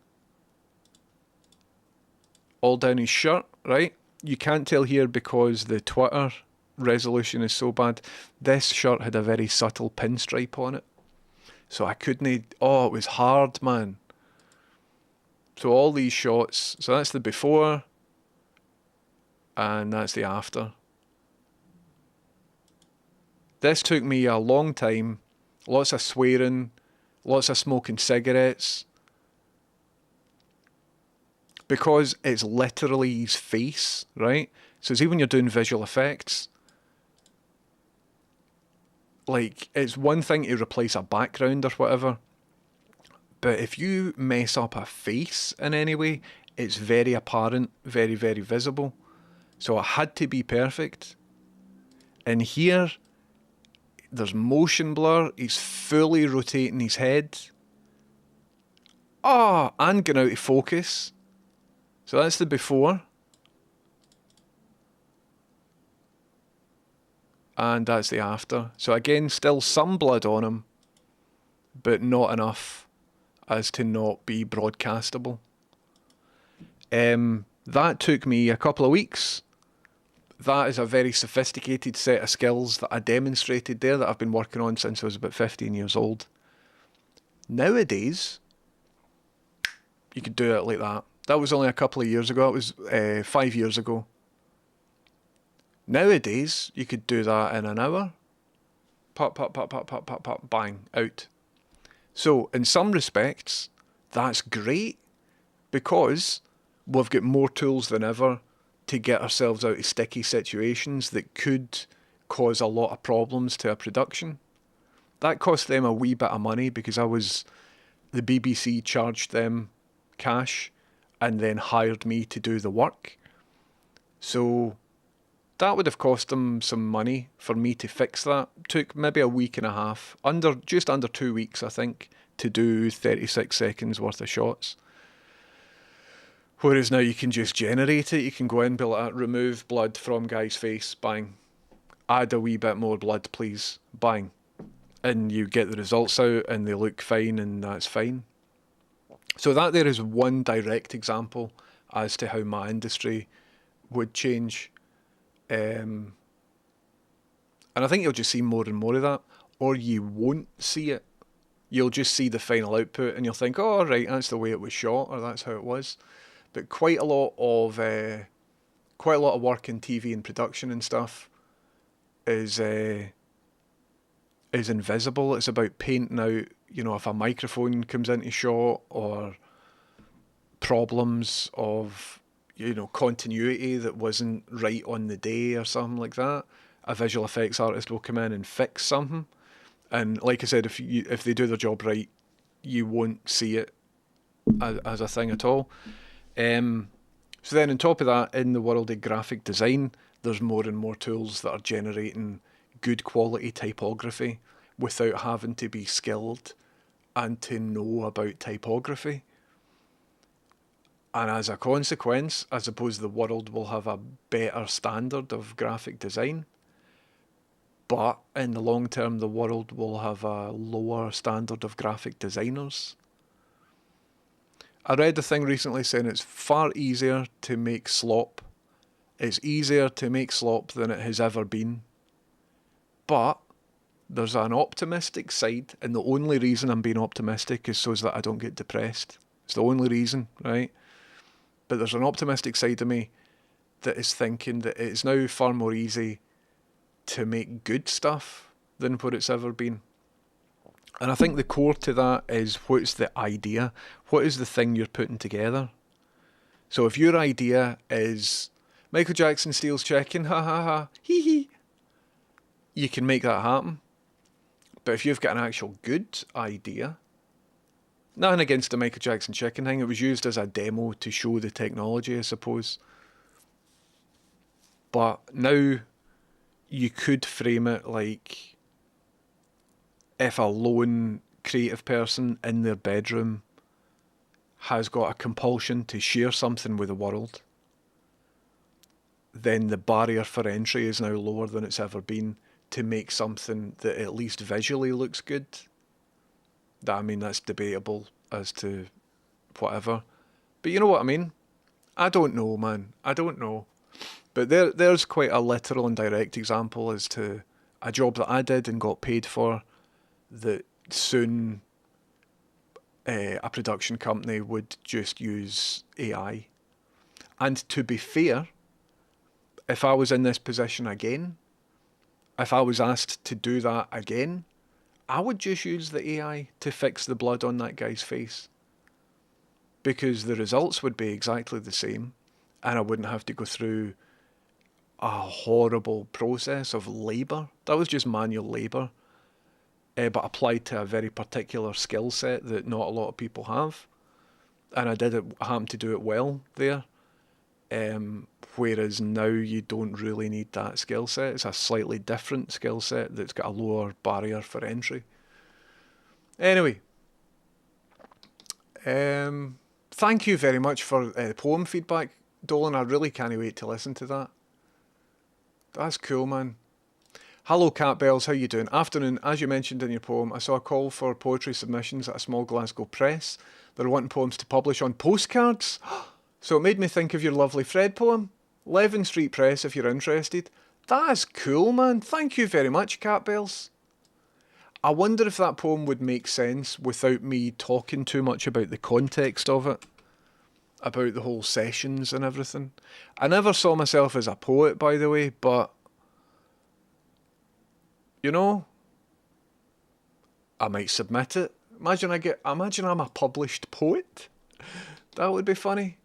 All down his shirt, right? You can't tell here because the Twitter resolution is so bad. This shirt had a very subtle pinstripe on it. So I couldn't... Oh, it was hard, man. So all these shots... So that's the before... and that's the after. This took me a long time lots of swearing, lots of smoking cigarettes. Because it's literally his face, right? So see when you're doing visual effects, like, it's one thing to replace a background or whatever, but if you mess up a face in any way, it's very apparent, very, very visible. So it had to be perfect. And here, there's motion blur, he's fully rotating his head. And going out of focus. So that's the before. And that's the after. So again, still some blood on him, but not enough as to not be broadcastable. That took me a couple of weeks. That is a very sophisticated set of skills that I demonstrated there that I've been working on since I was about 15 years old. Nowadays, you could do it like that. That was only a couple of years ago. It was 5 years ago. Nowadays, you could do that in an hour. Pop, pop, pop, pop, pop, pop, pop, bang, out. So, in some respects, that's great because we've got more tools than ever to get ourselves out of sticky situations that could cause a lot of problems to a production. That cost them a wee bit of money because the BBC charged them cash and then hired me to do the work. So that would have cost them some money for me to fix that. Took maybe a week and a half, just under 2 weeks, I think, to do 36 seconds worth of shots. Whereas now you can just generate it. You can go in, be like, remove blood from guy's face, bang. Add a wee bit more blood, please, bang. And you get the results out and they look fine and that's fine. So that there is one direct example as to how my industry would change. And I think you'll just see more and more of that, or you won't see it. You'll just see the final output and you'll think, oh, right, that's the way it was shot, or that's how it was. But quite a lot of work in TV and production and stuff is invisible. It's about painting out, if a microphone comes into shot, or problems of continuity that wasn't right on the day or something like that. A visual effects artist will come in and fix something, and like I said, if they do their job right, you won't see it as a thing at all. So then on top of that, in the world of graphic design, there's more and more tools that are generating good quality typography without having to be skilled and to know about typography. And as a consequence, I suppose the world will have a better standard of graphic design. But in the long term, the world will have a lower standard of graphic designers. I read a thing recently saying it's far easier to make slop. It's easier to make slop than it has ever been. But there's an optimistic side, and the only reason I'm being optimistic is so that I don't get depressed. It's the only reason, right? But there's an optimistic side of me that is thinking that it's now far more easy to make good stuff than what it's ever been. And I think the core to that is, what's the idea? What is the thing you're putting together? So if your idea is Michael Jackson steals chicken, ha ha ha, hee hee, you can make that happen. But if you've got an actual good idea, nothing against the Michael Jackson chicken thing, it was used as a demo to show the technology, I suppose. But now you could frame it like, if a lone creative person in their bedroom has got a compulsion to share something with the world, then the barrier for entry is now lower than it's ever been to make something that at least visually looks good. That's debatable as to whatever. But you know what I mean? I don't know, man. I don't know. But there's quite a literal and direct example as to a job that I did and got paid for, that soon a production company would just use AI. And to be fair, if I was in this position again, if I was asked to do that again, I would just use the AI to fix the blood on that guy's face, because the results would be exactly the same, and I wouldn't have to go through a horrible process of labour. That was just manual labour, but applied to a very particular skill set that not a lot of people have. And I did it, happen to do it well there. Whereas now you don't really need that skill set. It's a slightly different skill set that's got a lower barrier for entry. Anyway, thank you very much for the poem feedback, Dolan. I really can't wait to listen to that. That's cool, man. Hello, Cat Bells. How you doing? Afternoon. As you mentioned in your poem, I saw a call for poetry submissions at a small Glasgow press. They're wanting poems to publish on postcards. So it made me think of your lovely Fred poem. Levin Street Press, if you're interested. That's cool, man. Thank you very much, Cat Bells. I wonder if that poem would make sense without me talking too much about the context of it, about the whole sessions and everything. I never saw myself as a poet, by the way, but, you know, I might submit it. Imagine I'm a published poet. That would be funny.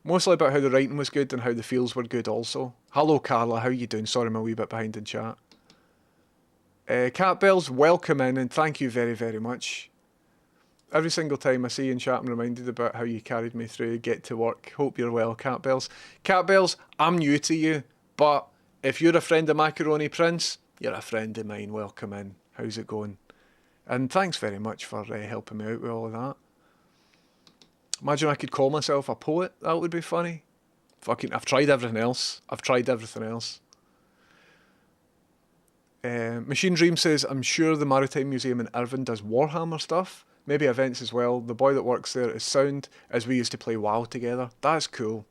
Mostly about how the writing was good and how the feels were good also. Hello, Carla. How you doing? Sorry, I'm a wee bit behind in chat. Cat Bells, welcome in and thank you very, very much. Every single time I see you in chat, I'm reminded about how you carried me through Get to Work. Hope you're well, Cat Bells. Cat Bells, I'm new to you, but if you're a friend of Macaroni Prince, you're a friend of mine. Welcome in. How's it going? And thanks very much for helping me out with all of that. Imagine I could call myself a poet. That would be funny. Fucking, I've tried everything else. Machine Dream says, I'm sure the Maritime Museum in Irvine does Warhammer stuff. Maybe events as well. The boy that works there is sound, as we used to play WoW together. That's cool.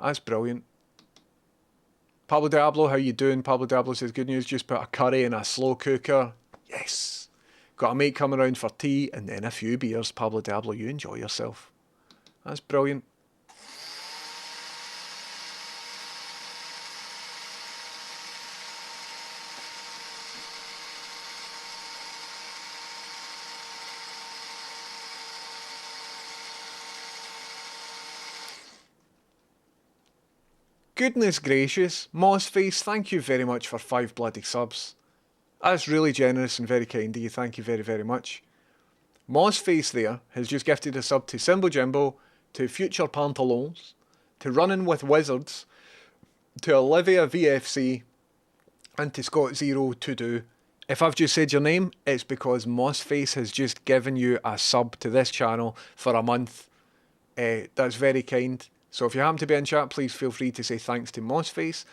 That's brilliant. Pablo Diablo, how you doing? Pablo Diablo says, good news, just put a curry in a slow cooker. Yes. Got a mate coming around for tea and then a few beers. Pablo Diablo, you enjoy yourself. That's brilliant. Goodness gracious. Mossface, thank you very much for 5 bloody subs. That's really generous and very kind of you. Thank you very, very much. Mossface there has just gifted a sub to Simbo Jimbo, to Future Pantalons, to Running with Wizards, to Olivia VFC, and to Scott Zero to do. If I've just said your name, it's because Mossface has just given you a sub to this channel for a month. That's very kind. So if you happen to be in chat, please feel free to say thanks to Mossface.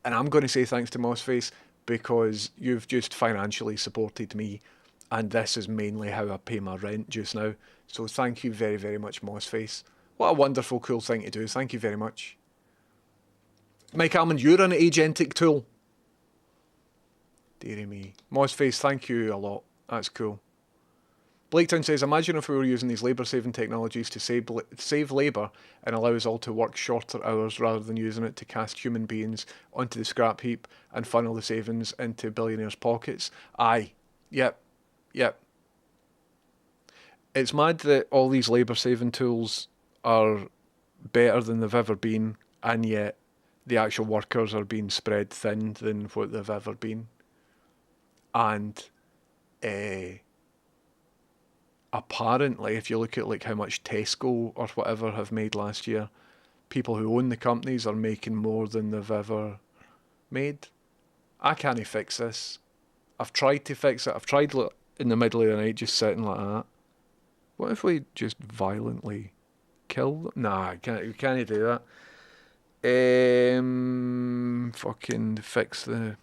And I'm going to say thanks to Mossface because you've just financially supported me. And this is mainly how I pay my rent just now. So thank you very, very much, Mossface. What a wonderful, cool thing to do. Thank you very much. Mike Almond, you're an agentic tool. Dearie me. Mossface, thank you a lot. That's cool. Blaketown says, imagine if we were using these labour-saving technologies to save labour and allow us all to work shorter hours rather than using it to cast human beings onto the scrap heap and funnel the savings into billionaires' pockets. Aye. Yep. It's mad that all these labour-saving tools are better than they've ever been, and yet the actual workers are being spread thin than what they've ever been. And apparently, if you look at like how much Tesco or whatever have made last year, people who own the companies are making more than they've ever made. I can't fix this. I've tried to fix it. I've tried in the middle of the night just sitting like that. What if we just violently kill them? Nah, we can't do that. Fucking fix the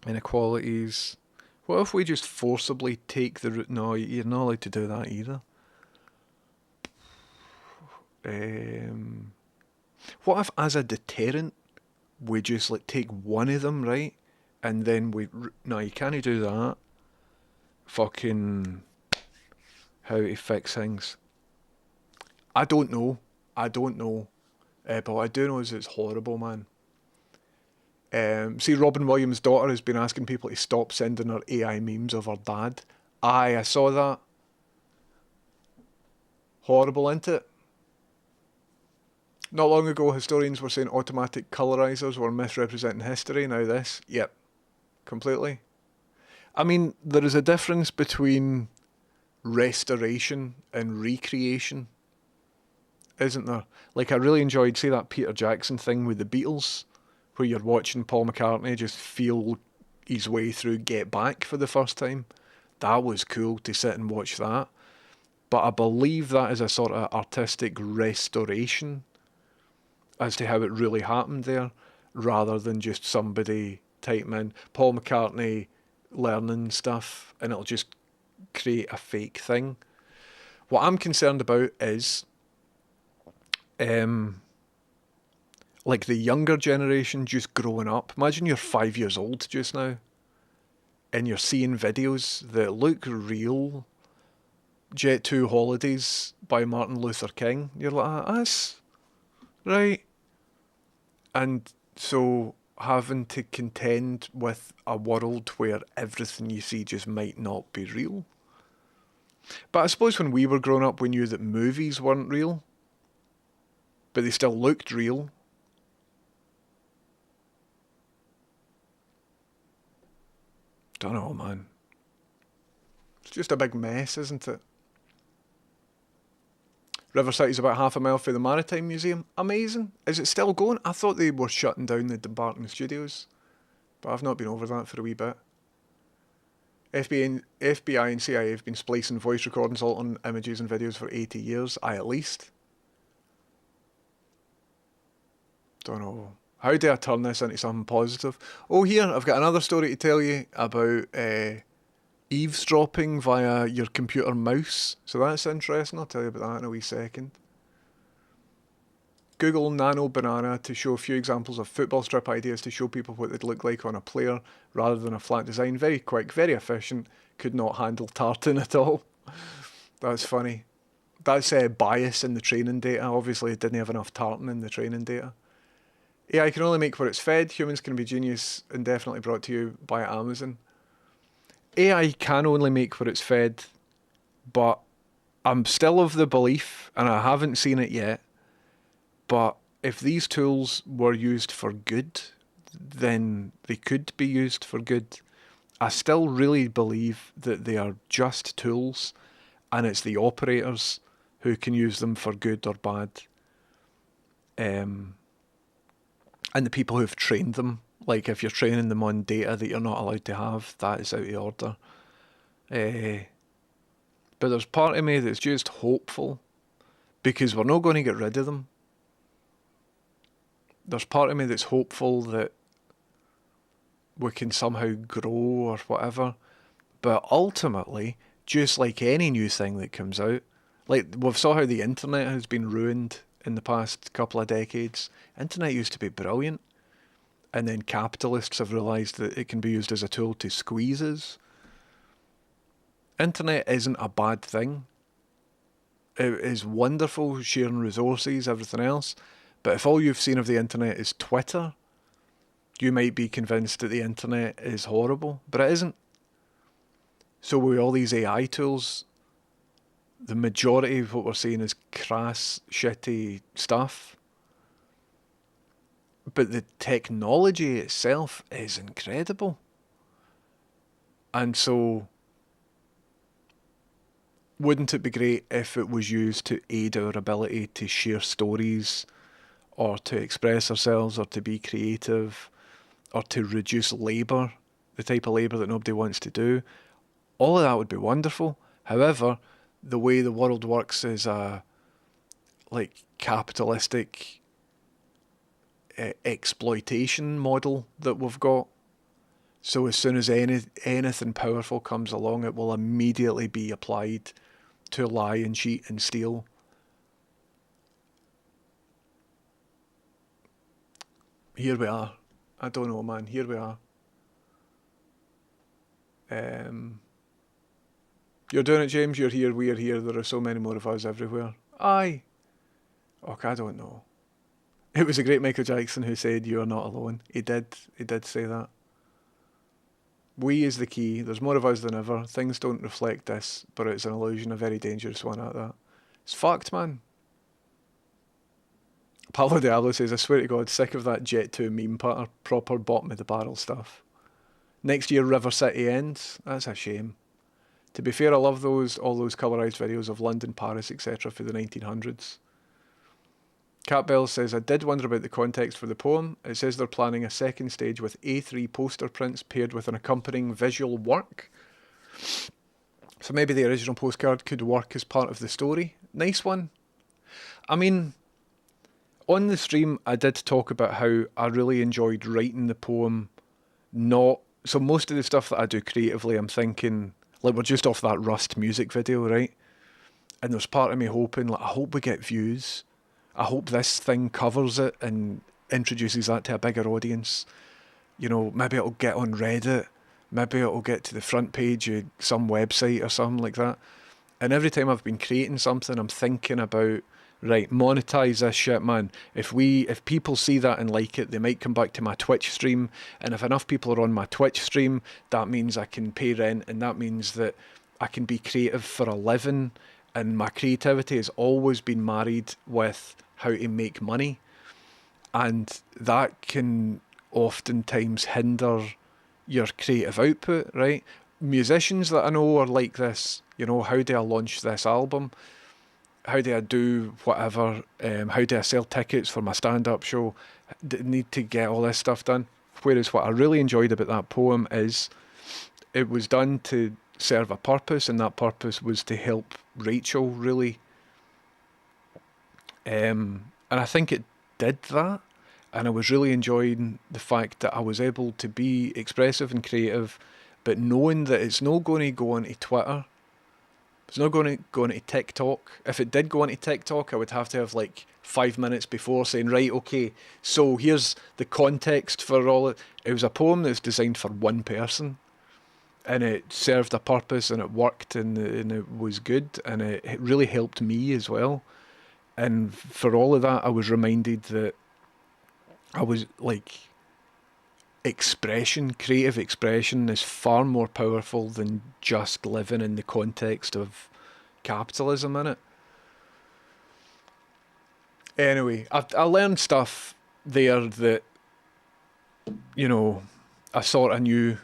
inequalities. What if we just forcibly take the route? No, you're not allowed to do that either. What if, as a deterrent, we just like take one of them, right? And then no, you can't do that. Fucking how to fix things. I don't know. But what I do know is it's horrible, man. See, Robin Williams' daughter has been asking people to stop sending her AI memes of her dad. Aye, I saw that. Horrible, isn't it? Not long ago, historians were saying automatic colorizers were misrepresenting history. Now this. Yep. Completely. I mean, there is a difference between restoration and recreation, isn't there? Like, I really enjoyed, see that Peter Jackson thing with the Beatles, where you're watching Paul McCartney just feel his way through Get Back for the first time. That was cool to sit and watch that. But I believe that is a sort of artistic restoration as to how it really happened there, rather than just somebody typing in Paul McCartney learning stuff and it'll just create a fake thing. What I'm concerned about is like the younger generation just growing up. Imagine you're 5 years old just now and you're seeing videos that look real. Jet 2 Holidays by Martin Luther King. You're like, that's right. And so having to contend with a world where everything you see just might not be real. But I suppose when we were growing up, we knew that movies weren't real, but they still looked real. Don't know, man. It's just a big mess, isn't it? Riverside's about half a mile from the Maritime Museum. Amazing. Is it still going? I thought they were shutting down the Dumbarton Studios, but I've not been over that for a wee bit. FBI and CIA have been splicing voice recordings on images and videos for 80 years. At least. Don't know. How do I turn this into something positive? Oh, here, I've got another story to tell you about eavesdropping via your computer mouse. So that's interesting. I'll tell you about that in a wee second. Google Nano Banana to show a few examples of football strip ideas to show people what they'd look like on a player rather than a flat design. Very quick, very efficient. Could not handle tartan at all. That's funny. That's bias in the training data. Obviously, it didn't have enough tartan in the training data. AI can only make what it's fed. Humans can be genius and definitely brought to you by Amazon. AI can only make what it's fed, but I'm still of the belief, and I haven't seen it yet, but if these tools were used for good, then they could be used for good. I still really believe that they are just tools, and it's the operators who can use them for good or bad. And the people who've trained them. Like, if you're training them on data that you're not allowed to have, that is out of order. But there's part of me that's just hopeful, because we're not going to get rid of them. There's part of me that's hopeful that we can somehow grow or whatever. But ultimately, just like any new thing that comes out, like we've saw how the internet has been ruined in the past couple of decades. Internet used to be brilliant. And then capitalists have realised that it can be used as a tool to squeeze us. Internet isn't a bad thing. It is wonderful, sharing resources, everything else. But if all you've seen of the internet is Twitter, you might be convinced that the internet is horrible, but it isn't. So with all these AI tools, the majority of what we're seeing is crass, shitty stuff. But the technology itself is incredible. And so, wouldn't it be great if it was used to aid our ability to share stories, or to express ourselves, or to be creative, or to reduce labour, the type of labour that nobody wants to do? All of that would be wonderful. However, the way the world works is a capitalistic exploitation model that we've got. So as soon as anything powerful comes along, it will immediately be applied to lie and cheat and steal. Here we are. I don't know, man. Here we are. You're doing it, James. You're here. We're here. There are so many more of us everywhere. Aye. Okay, I don't know. It was a great Michael Jackson who said, "You are not alone." He did. He did say that. We is the key. There's more of us than ever. Things don't reflect this, but it's an illusion, a very dangerous one at that. It's fucked, man. Paulo Diablo says, I swear to God, sick of that Jet 2 meme patter, proper bottom of the barrel stuff. Next year, River City ends. That's a shame. To be fair, I love all those colourised videos of London, Paris, etc. for the 1900s. Cat Bell says, I did wonder about the context for the poem. It says they're planning a second stage with A3 poster prints paired with an accompanying visual work. So maybe the original postcard could work as part of the story. Nice one. I mean, on the stream, I did talk about how I really enjoyed writing the poem. So most of the stuff that I do creatively, I'm thinking, like, we're just off that Rust music video, right? And there's part of me hoping, like, I hope we get views. I hope this thing covers it and introduces that to a bigger audience. You know, maybe it'll get on Reddit. Maybe it'll get to the front page of some website or something like that. And every time I've been creating something, I'm thinking about, right, monetize this shit, man. If people see that and like it, they might come back to my Twitch stream. And if enough people are on my Twitch stream, that means I can pay rent, and that means that I can be creative for a living. And my creativity has always been married with how to make money. And that can oftentimes hinder your creative output, right? Musicians that I know are like this. You know, how do I launch this album? How do I do whatever? How do I sell tickets for my stand-up show? Need to get all this stuff done. Whereas what I really enjoyed about that poem is it was done to serve a purpose, and that purpose was to help Rachel, really. And I think it did that. And I was really enjoying the fact that I was able to be expressive and creative, but knowing that it's not going to go onto Twitter. It's not going to go onto TikTok. If it did go onto TikTok, I would have to have like 5 minutes before saying, right, okay, so here's the context for all it. It was a poem that's designed for one person, and it served a purpose, and it worked, and it was good, and it really helped me as well. And for all of that, I was reminded that I was like, creative expression is far more powerful than just living in the context of capitalism, innit? Anyway, I learned stuff there that, you know, I sort of knew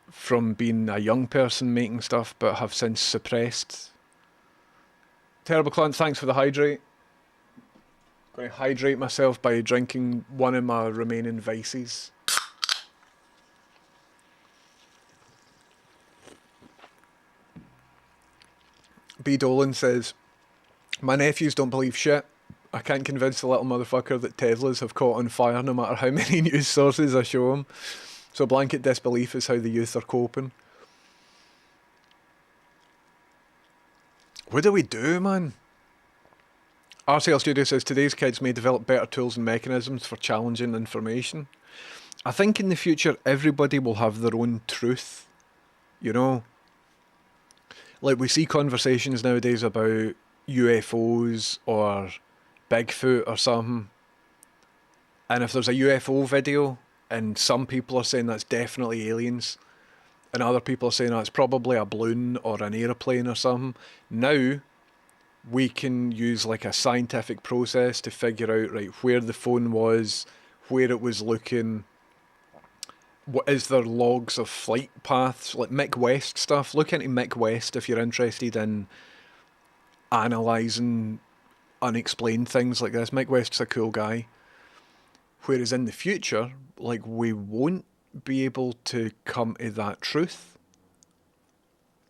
from being a young person making stuff, but have since suppressed. Terrible Clunt, thanks for the hydrate. Going to hydrate myself by drinking one of my remaining vices. B. Dolan says, my nephews don't believe shit. I can't convince the little motherfucker that Teslas have caught on fire no matter how many news sources I show him. So blanket disbelief is how the youth are coping. What do we do, man? RCL Studio says, today's kids may develop better tools and mechanisms for challenging information. I think in the future, everybody will have their own truth, you know? Like, we see conversations nowadays about UFOs or Bigfoot or something. And if there's a UFO video and some people are saying that's definitely aliens, and other people are saying that's probably a balloon or an aeroplane or something, now we can use like a scientific process to figure out, right, where the phone was, where it was looking. What is there logs of flight paths, like Mick West stuff? Look into Mick West if you're interested in analysing unexplained things like this. Mick West's a cool guy. Whereas in the future, like, we won't be able to come to that truth.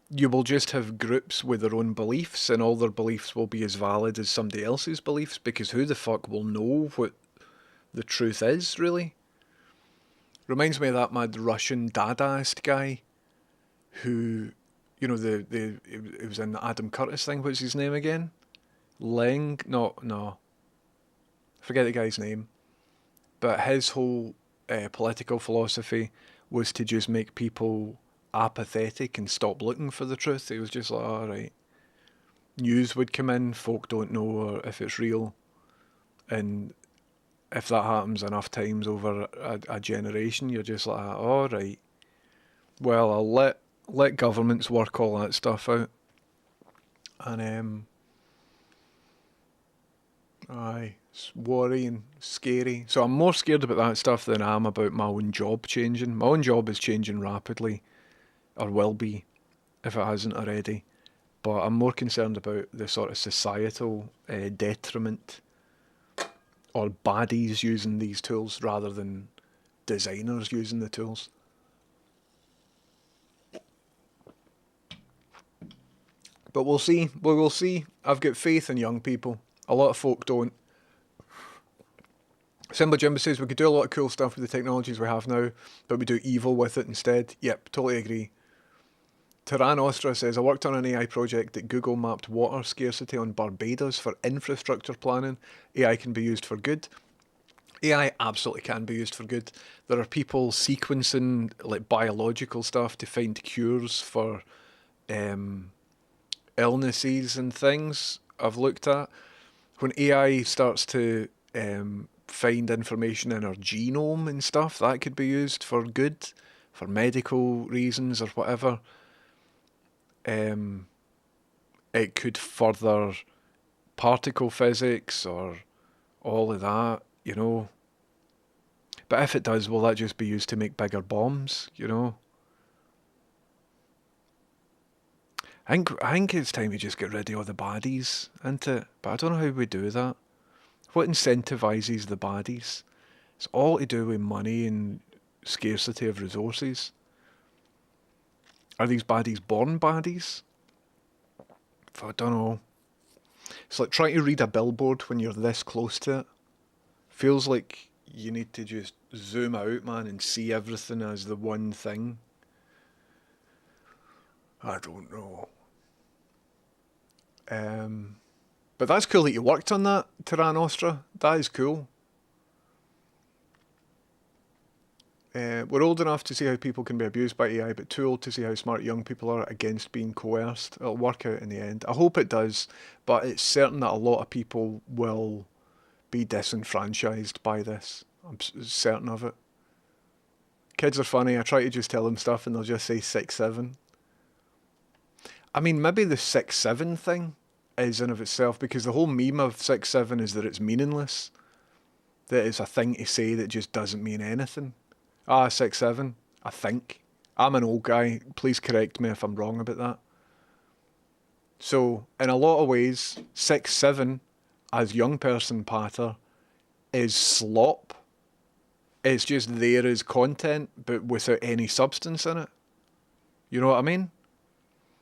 You will just have groups with their own beliefs, and all their beliefs will be as valid as somebody else's beliefs, because who the fuck will know what the truth is, really? Reminds me of that mad Russian Dadaist guy who, you know, it was in the Adam Curtis thing. What's his name again? Leng? No. I forget the guy's name. But his whole political philosophy was to just make people apathetic and stop looking for the truth. He was just like, all right. News would come in, folk don't know if it's real. And if that happens enough times over a generation, you're just like, all right, well, I'll let governments work all that stuff out, and aye, it's worrying, scary. So I'm more scared about that stuff than I am about my own job changing. My own job is changing rapidly, or will be, if it hasn't already. But I'm more concerned about the sort of societal detriment or baddies using these tools rather than designers using the tools. But we'll see. We will see. I've got faith in young people. A lot of folk don't. Simba Jimba says we could do a lot of cool stuff with the technologies we have now, but we do evil with it instead. Yep, totally agree. Taran Ostra says, I worked on an AI project that Google mapped water scarcity on Barbados for infrastructure planning. AI can be used for good. AI absolutely can be used for good. There are people sequencing like biological stuff to find cures for illnesses and things I've looked at. When AI starts to find information in our genome and stuff, that could be used for good, for medical reasons or whatever. It could further particle physics or all of that, you know. But if it does, will that just be used to make bigger bombs, you know? I think it's time we just get rid of all the baddies, isn't it? But I don't know how we do that. What incentivises the baddies? It's all to do with money and scarcity of resources. Are these baddies born baddies? I don't know. It's like trying to read a billboard when you're this close to it. Feels like you need to just zoom out, man, and see everything as the one thing. I don't know. But that's cool that you worked on that, Taran Ostra. That is cool. We're old enough to see how people can be abused by AI, but too old to see how smart young people are against being coerced. It'll work out in the end. I hope it does, but it's certain that a lot of people will be disenfranchised by this. I'm certain of it. Kids are funny. I try to just tell them stuff and they'll just say 6'7". I mean, maybe the 6'7" thing is in of itself, because the whole meme of 6'7" is that it's meaningless. That it's a thing to say that just doesn't mean anything. 6'7", I think. I'm an old guy. Please correct me if I'm wrong about that. So, in a lot of ways, 6'7", as young person patter, is slop. It's just there as content, but without any substance in it. You know what I mean?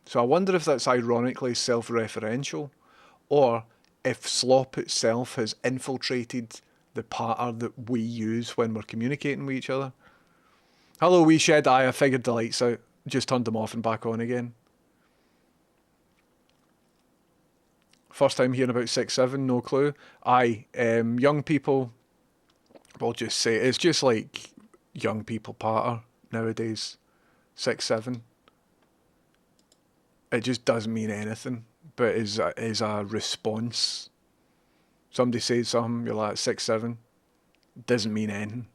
So I wonder if that's ironically self-referential, or if slop itself has infiltrated the patter that we use when we're communicating with each other. Hello, wee shed. I figured the lights out. Just turned them off and back on again. First time hearing about 6'7", no clue. Young people, we'll just say, it's just like young people patter nowadays. 6'7". It just doesn't mean anything, but is a response. Somebody says something, you're like 6'7". Doesn't mean anything.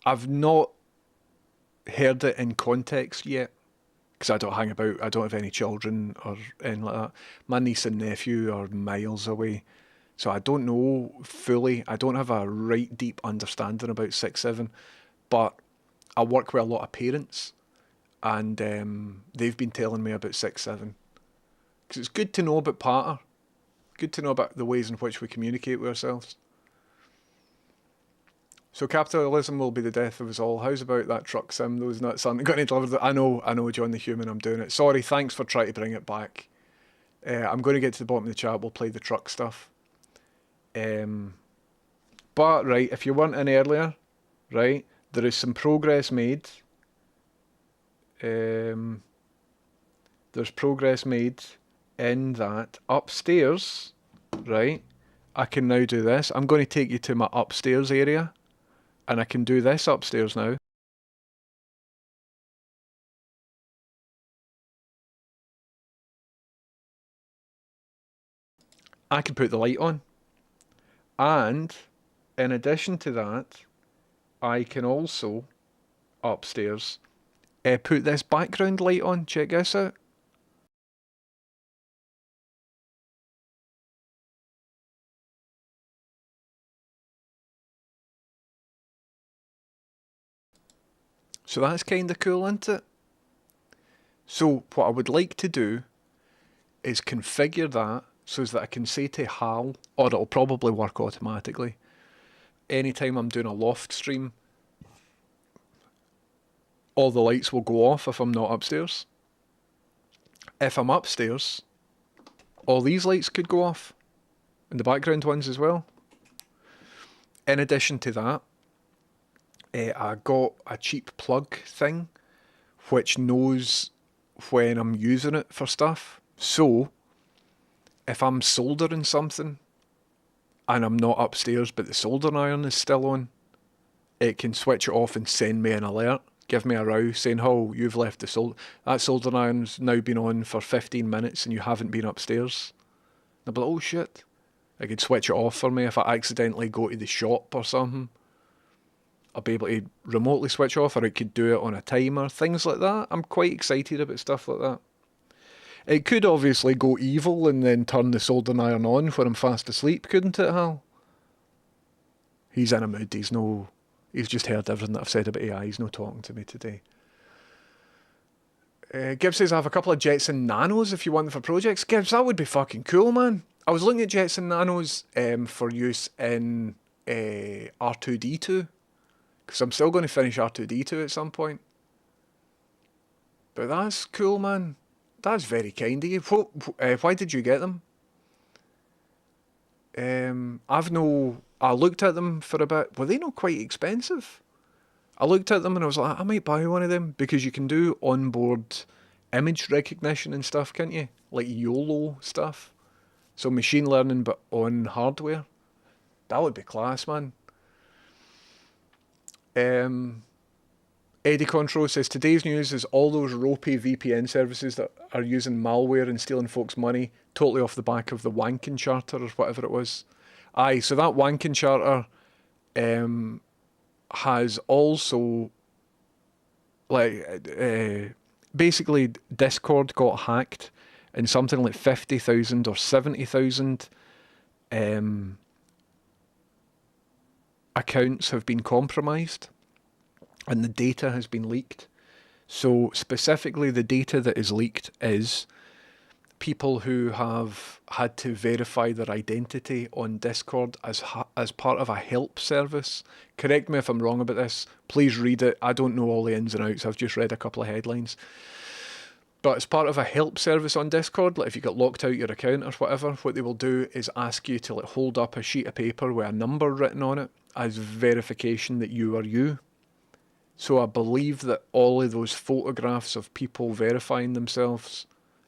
I've not heard it in context yet, because I don't hang about, I don't have any children or anything like that. My niece and nephew are miles away, so I don't know fully. I don't have a right deep understanding about 6'7", but I work with a lot of parents, and they've been telling me about 6'7", because it's good to know about patter, good to know about the ways in which we communicate with ourselves. So capitalism will be the death of us all. How's about that truck sim? Those nuts aren't going to deliver that. I know, John the Human, I'm doing it. Sorry, thanks for trying to bring it back. I'm going to get to the bottom of the chat. We'll play the truck stuff. But, right, if you weren't in earlier, right, there is some progress made. There's progress made in that upstairs, right, I can now do this. I'm going to take you to my upstairs area. And I can do this upstairs now. I can put the light on. And In addition to that, I can also, upstairs, put this background light on. Check this out. So that's kind of cool, isn't it? So what I would like to do is configure that so that I can say to HAL, or it'll probably work automatically, anytime I'm doing a loft stream, all the lights will go off if I'm not upstairs. If I'm upstairs, all these lights could go off, and the background ones as well. In addition to that, I got a cheap plug thing which knows when I'm using it for stuff. So, if I'm soldering something and I'm not upstairs but the soldering iron is still on, it can switch it off and send me an alert, give me a row saying, oh, you've left that soldering iron's now been on for 15 minutes and you haven't been upstairs. And I'll be like, oh shit. It could switch it off for me if I accidentally go to the shop or something. I'll be able to remotely switch off, or it could do it on a timer, things like that. I'm quite excited about stuff like that. It could obviously go evil and then turn the soldering iron on when I'm fast asleep, couldn't it, Hal? He's in a mood. He's just heard everything that I've said about AI. He's not talking to me today. Gibbs says, I have a couple of Jetson Nanos if you want them for projects. Gibbs, that would be fucking cool, man. I was looking at Jetson Nanos for use in R2-D2. Because I'm still going to finish R2-D2 at some point. But that's cool, man. That's very kind of you. Why did you get them? I looked at them for a bit. Were they not quite expensive? I looked at them and I was like, I might buy one of them because you can do onboard image recognition and stuff, can't you? Like YOLO stuff. So machine learning but on hardware. That would be class, man. Eddie Contro says, today's news is all those ropey VPN services that are using malware and stealing folks' money totally off the back of the Wankin Charter or whatever it was. Aye, so that Wankin Charter has also, basically Discord got hacked and something like 50,000 or 70,000 accounts have been compromised and the data has been leaked. So specifically the data that is leaked is people who have had to verify their identity on Discord as part of a help service. Correct me if I'm wrong about this. Please read it. I don't know all the ins and outs. I've just read a couple of headlines. But as part of a help service on Discord, like if you get locked out your account or whatever, what they will do is ask you to like hold up a sheet of paper with a number written on it as verification that you are you. So I believe that all of those photographs of people verifying themselves,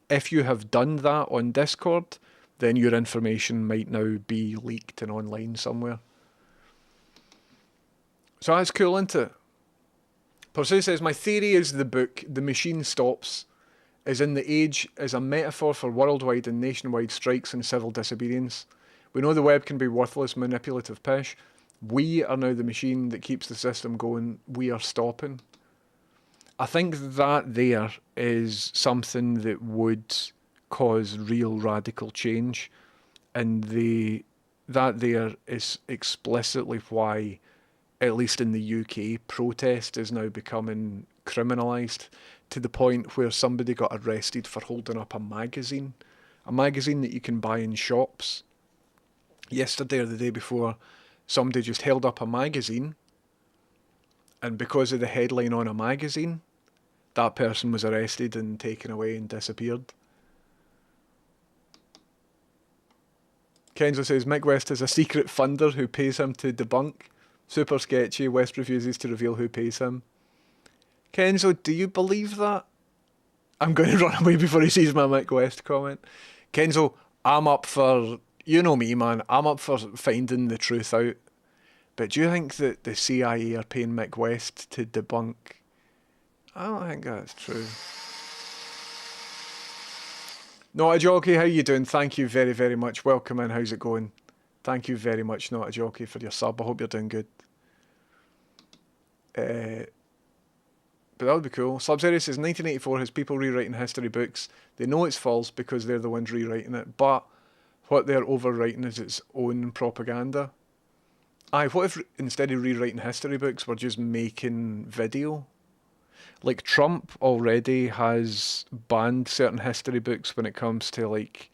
if you have done that on Discord, then your information might now be leaked and online somewhere. So that's cool, isn't it? Pursuit says, my theory is the book, The Machine Stops, is in the age as a metaphor for worldwide and nationwide strikes and civil disobedience. We know the web can be worthless, manipulative pish. We are now the machine that keeps the system going. We are stopping. I think that there is something that would cause real radical change. And that there is explicitly why, at least in the UK, protest is now becoming criminalised to the point where somebody got arrested for holding up a magazine that you can buy in shops. Yesterday or the day before, somebody just held up a magazine, and because of the headline on a magazine, that person was arrested and taken away and disappeared. Kenzo says, Mick West has a secret funder who pays him to debunk. Super sketchy. West refuses to reveal who pays him. Kenzo, do you believe that? I'm going to run away before he sees my Mick West comment. Kenzo, I'm up for, you know me, man, I'm up for finding the truth out. But do you think that the CIA are paying Mick West to debunk? I don't think that's true. Not a jockey, how you doing? Thank you very, very much. Welcome in, how's it going? Thank you very much, Not a Jockey, for your sub. I hope you're doing good. But that would be cool. Sub-Zero says 1984 has people rewriting history books. They know it's false because they're the ones rewriting it, but what they're overwriting is its own propaganda. Aye, what if instead of rewriting history books, we're just making video? Like Trump already has banned certain history books when it comes to like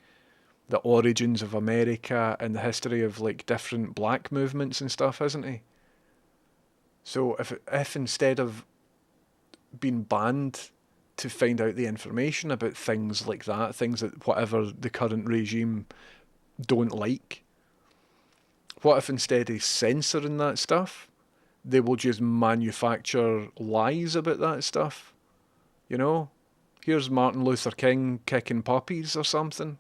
the origins of America and the history of like different black movements and stuff, hasn't he? So if instead of being banned to find out the information about things like that, things that whatever the current regime don't like, what if instead of censoring that stuff, they will just manufacture lies about that stuff? You know? Here's Martin Luther King kicking puppies or something.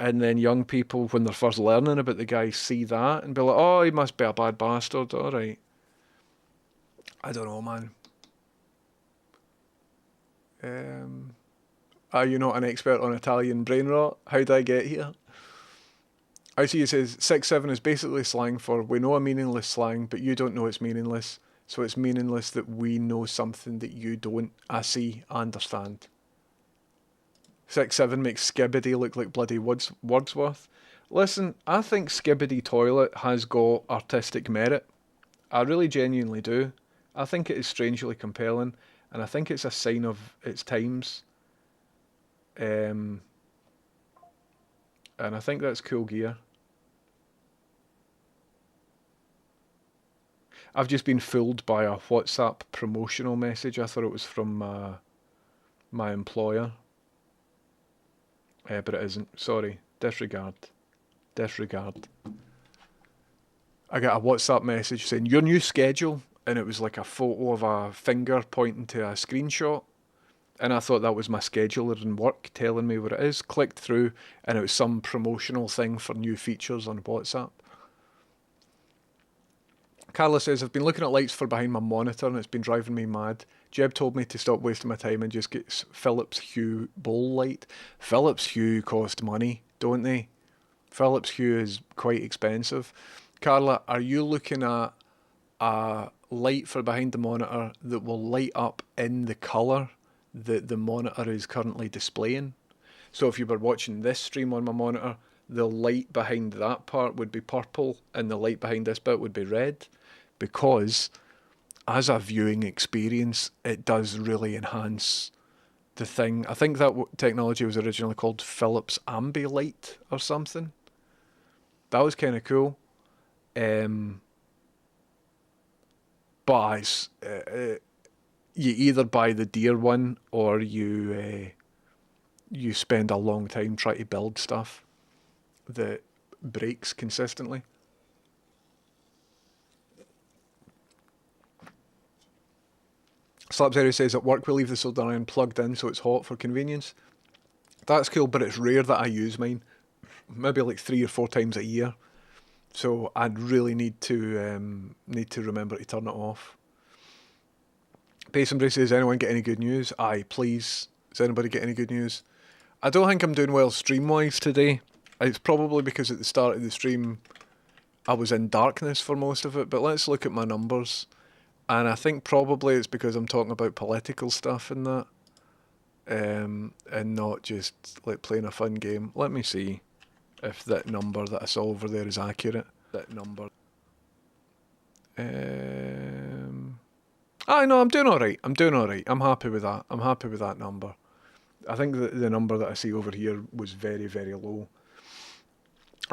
And then young people, when they're first learning about the guy, see that and be like, oh, he must be a bad bastard. All right. I don't know, man. Are you not an expert on Italian brain rot? How did I get here? I see it says 6-7 is basically slang for we know a meaningless slang, but you don't know it's meaningless. So it's meaningless that we know something that you don't. I see, I understand. 6-7 makes Skibbity look like bloody Wordsworth. Listen, I think Skibbity Toilet has got artistic merit. I really genuinely do. I think it is strangely compelling, and I think it's a sign of its times. And I think that's cool gear. I've just been fooled by a WhatsApp promotional message. I thought it was from my employer. But it isn't. Sorry. Disregard. Disregard. I got a WhatsApp message saying, your new schedule. And it was like a photo of a finger pointing to a screenshot. And I thought that was my scheduler in work telling me what it is. Clicked through and it was some promotional thing for new features on WhatsApp. Carla says, I've been looking at lights for behind my monitor and it's been driving me mad. Jeb told me to stop wasting my time and just get Philips Hue bowl light. Philips Hue cost money, don't they? Philips Hue is quite expensive. Carla, are you looking at a light for behind the monitor that will light up in the colour that the monitor is currently displaying? So if you were watching this stream on my monitor, the light behind that part would be purple and the light behind this bit would be red, because as a viewing experience, it does really enhance the thing. I think that technology was originally called Philips Ambilight or something. That was kind of cool. But you either buy the dear one or you spend a long time trying to build stuff that breaks consistently. Slapzero says at work we leave the soldering iron plugged in so it's hot for convenience. That's cool, but it's rare that I use mine. Maybe like 3 or 4 times a year. So I'd really need to remember to turn it off. Payson Brace says, anyone get any good news? Aye, please. Does anybody get any good news? I don't think I'm doing well stream-wise today. It's probably because at the start of the stream I was in darkness for most of it, but let's look at my numbers. And I think probably it's because I'm talking about political stuff and that. And not just like playing a fun game. Let me see if that number that I saw over there is accurate. That number. I know, I'm doing alright. I'm doing alright. I'm happy with that. I'm happy with that number. I think the number that I see over here was very, very low.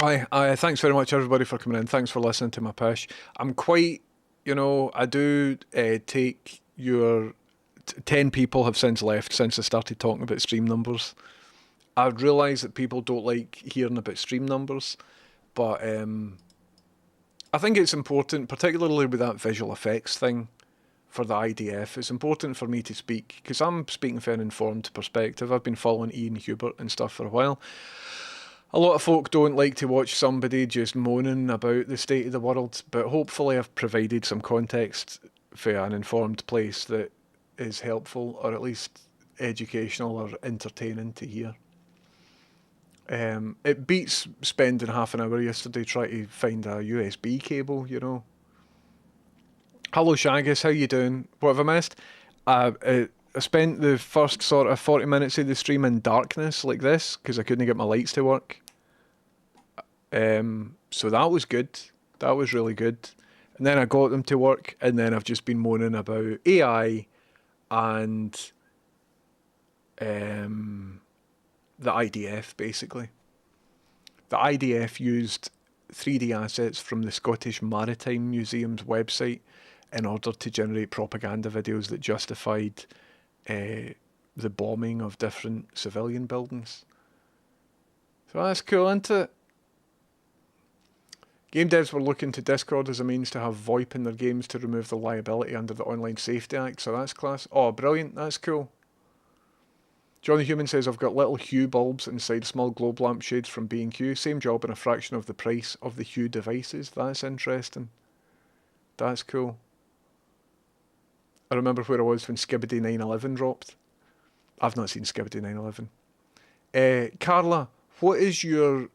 Aye, thanks very much everybody for coming in. Thanks for listening to my pish. I'm quite, I do take your... 10 people have since left since I started talking about stream numbers. I've realised that people don't like hearing about stream numbers, but I think it's important, particularly with that visual effects thing for the IDF, it's important for me to speak, because I'm speaking from an informed perspective. I've been following Ian Hubert and stuff for a while. A lot of folk don't like to watch somebody just moaning about the state of the world, but hopefully I've provided some context for an informed place that is helpful, or at least educational or entertaining to hear. It beats spending half an hour yesterday trying to find a USB cable, you know. Hello Shagus, how you doing? What have I missed? I spent the first sort of 40 minutes of the stream in darkness like this because I couldn't get my lights to work. So that was good. That was really good. And then I got them to work, and then I've just been moaning about AI and the IDF, basically. The IDF used 3D assets from the Scottish Maritime Museum's website in order to generate propaganda videos that justified the bombing of different civilian buildings. So that's cool, isn't it? Game devs were looking to Discord as a means to have VoIP in their games to remove the liability under the Online Safety Act, so that's class. Oh, brilliant, that's cool. John the Human says, I've got little Hue bulbs inside small globe lamp shades from B&Q. Same job and a fraction of the price of the Hue devices. That's interesting. That's cool. I remember where I was when Skibidi 911 dropped. I've not seen Skibidi 911. Carla, what is your...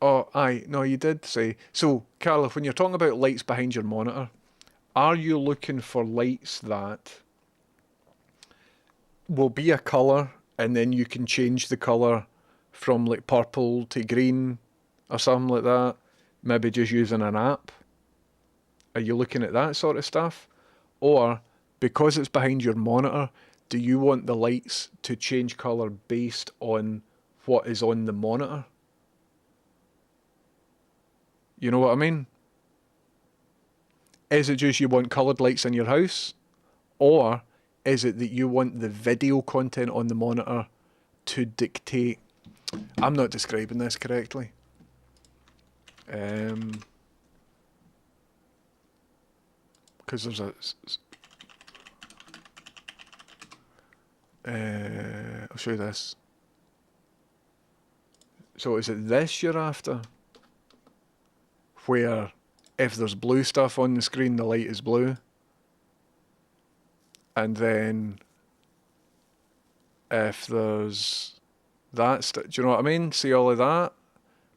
Oh, aye, no, you did say... So, Carla, when you're talking about lights behind your monitor, are you looking for lights that will be a colour and then you can change the colour from like purple to green or something like that, maybe just using an app? Are you looking at that sort of stuff? Or, because it's behind your monitor, do you want the lights to change colour based on what is on the monitor? You know what I mean? Is it just you want coloured lights in your house? Or is it that you want the video content on the monitor to dictate... I'm not describing this correctly. Because there's a... I'll show you this. So is it this you're after? Where if there's blue stuff on the screen, the light is blue. And then if there's that do you know what I mean? See all of that?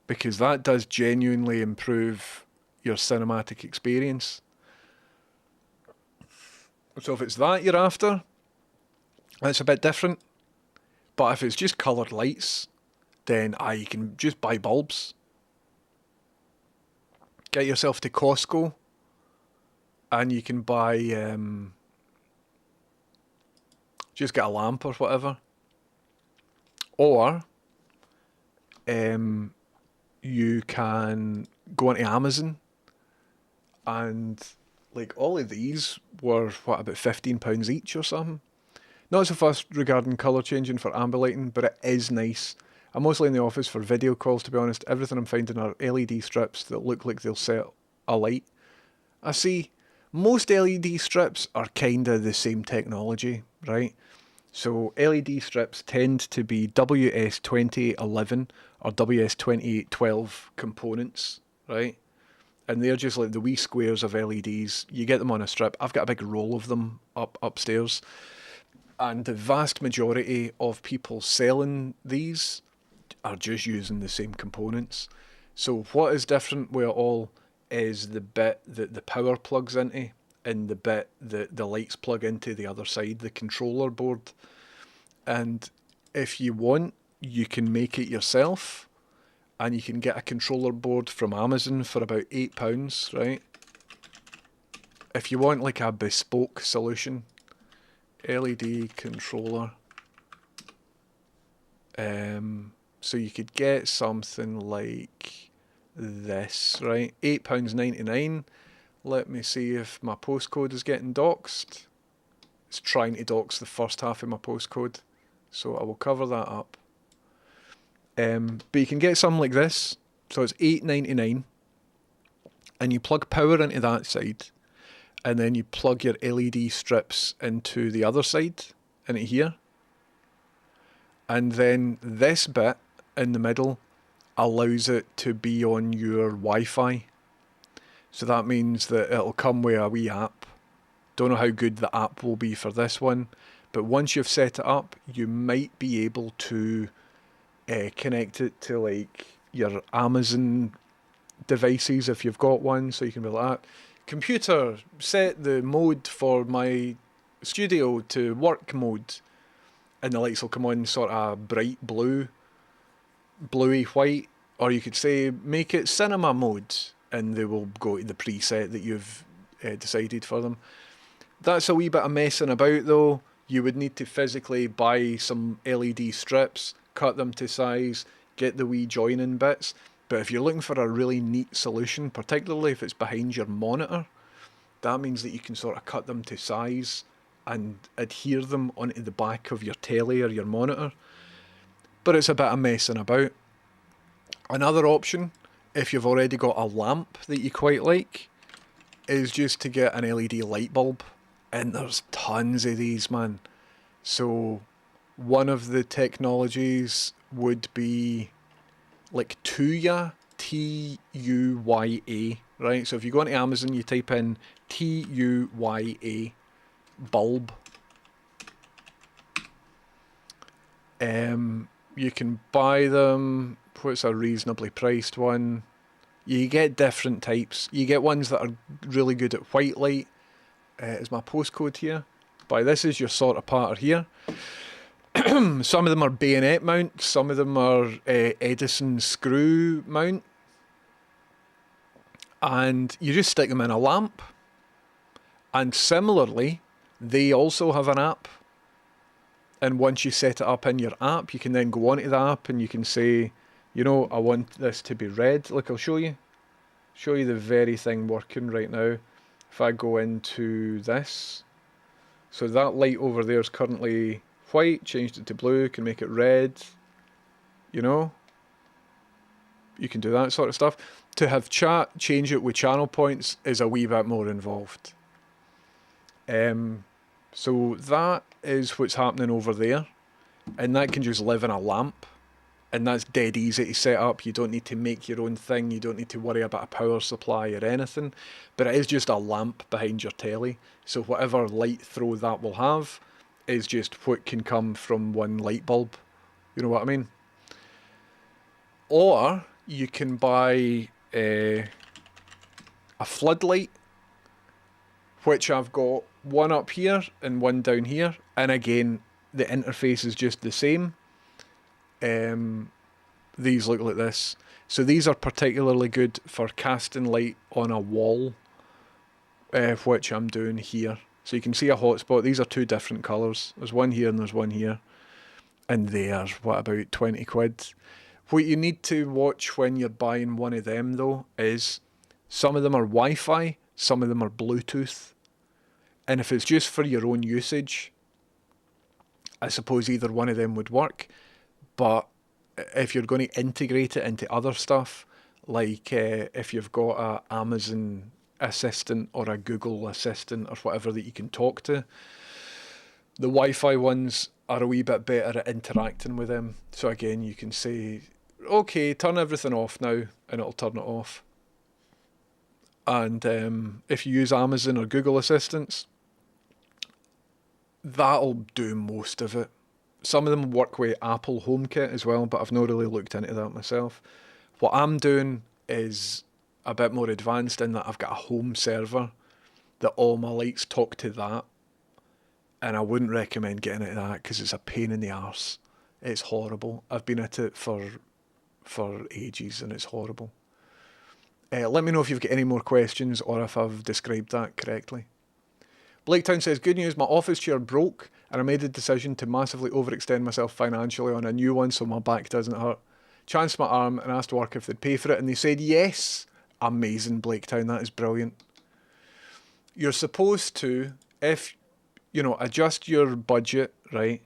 Because that does genuinely improve your cinematic experience. So if it's that you're after, that's a bit different. But if it's just coloured lights, then you can just buy bulbs. Get yourself to Costco and you can buy... just get a lamp or whatever. Or you can go onto Amazon and like all of these were about £15 each or something. Not so fast regarding colour changing for ambilighting, but it is nice. I'm mostly in the office for video calls, to be honest. Everything I'm finding are LED strips that look like they'll set a light. I see most LED strips are kinda the same technology, right? So LED strips tend to be WS2811 or WS2812 components, right? And they're just like the wee squares of LEDs. You get them on a strip. I've got a big roll of them upstairs. And the vast majority of people selling these are just using the same components. So what is different with it all is the bit that the power plugs into and the bit that the lights plug into the other side, the controller board. And if you want, you can make it yourself, and you can get a controller board from Amazon for about £8, right? If you want like a bespoke solution, LED controller. So you could get something like this, right? £8.99. Let me see if my postcode is getting doxed. It's trying to dox the first half of my postcode, so I will cover that up. But you can get something like this. So it's £8.99, and you plug power into that side, and then you plug your LED strips into the other side, into here. And then this bit in the middle allows it to be on your Wi-Fi. So that means that it'll come with a wee app. Don't know how good the app will be for this one, but once you've set it up, you might be able to connect it to like your Amazon devices if you've got one, so you can be like that. Computer, set the mode for my studio to work mode, and the lights will come on sort of bright blue, bluey white, or you could say make it cinema mode, and they will go to the preset that you've decided for them. That's a wee bit of messing about though. You would need to physically buy some LED strips, cut them to size, get the wee joining bits. But if you're looking for a really neat solution, particularly if it's behind your monitor, that means that you can sort of cut them to size and adhere them onto the back of your telly or your monitor. But it's a bit of messing about. Another option, if you've already got a lamp that you quite like, is just to get an LED light bulb. And there's tons of these, man. So one of the technologies would be like Tuya, Tuya, right? So if you go onto Amazon, you type in Tuya bulb. You can buy them. What's a reasonably priced one? You get different types. You get ones that are really good at white light. Is my postcode here? By this is your sort of pattern here. Some of them are bayonet mount, some of them are Edison screw mount. And you just stick them in a lamp. And similarly, they also have an app. And once you set it up in your app, you can then go onto the app and you can say, you know, I want this to be red. Look, I'll show you. Show you the very thing working right now. If I go into this, so that light over there is currently white, changed it to blue, can make it red, you know, you can do that sort of stuff. To have chat change it with channel points is a wee bit more involved. So that is what's happening over there, and that can just live in a lamp. And that's dead easy to set up. You don't need to make your own thing. You don't need to worry about a power supply or anything. But it is just a lamp behind your telly. So whatever light throw that will have is just what can come from one light bulb. You know what I mean? Or you can buy a floodlight, which I've got one up here and one down here. And again, the interface is just the same. These look like this. So these are particularly good for casting light on a wall, which I'm doing here. So you can see a hotspot. These are two different colours. There's one here and there's one here. And they are, what, about 20 quid? What you need to watch when you're buying one of them, though, is some of them are Wi-Fi, some of them are Bluetooth. And if it's just for your own usage, I suppose either one of them would work. But if you're going to integrate it into other stuff, like if you've got a Amazon Assistant or a Google Assistant or whatever that you can talk to, the Wi-Fi ones are a wee bit better at interacting with them. So again, you can say, okay, turn everything off now, and it'll turn it off. And if you use Amazon or Google Assistants, that'll do most of it. Some of them work with Apple HomeKit as well, but I've not really looked into that myself. What I'm doing is a bit more advanced in that I've got a home server that all my lights talk to that. And I wouldn't recommend getting into that because it's a pain in the arse. It's horrible. I've been at it for ages and it's horrible. Let me know if you've got any more questions or if I've described that correctly. Blaketown says, good news, my office chair broke and I made the decision to massively overextend myself financially on a new one so my back doesn't hurt. Chanced my arm and asked work if they'd pay for it and they said yes. Amazing, Blaketown, that is brilliant. You're supposed to, if, you know, adjust your budget, right,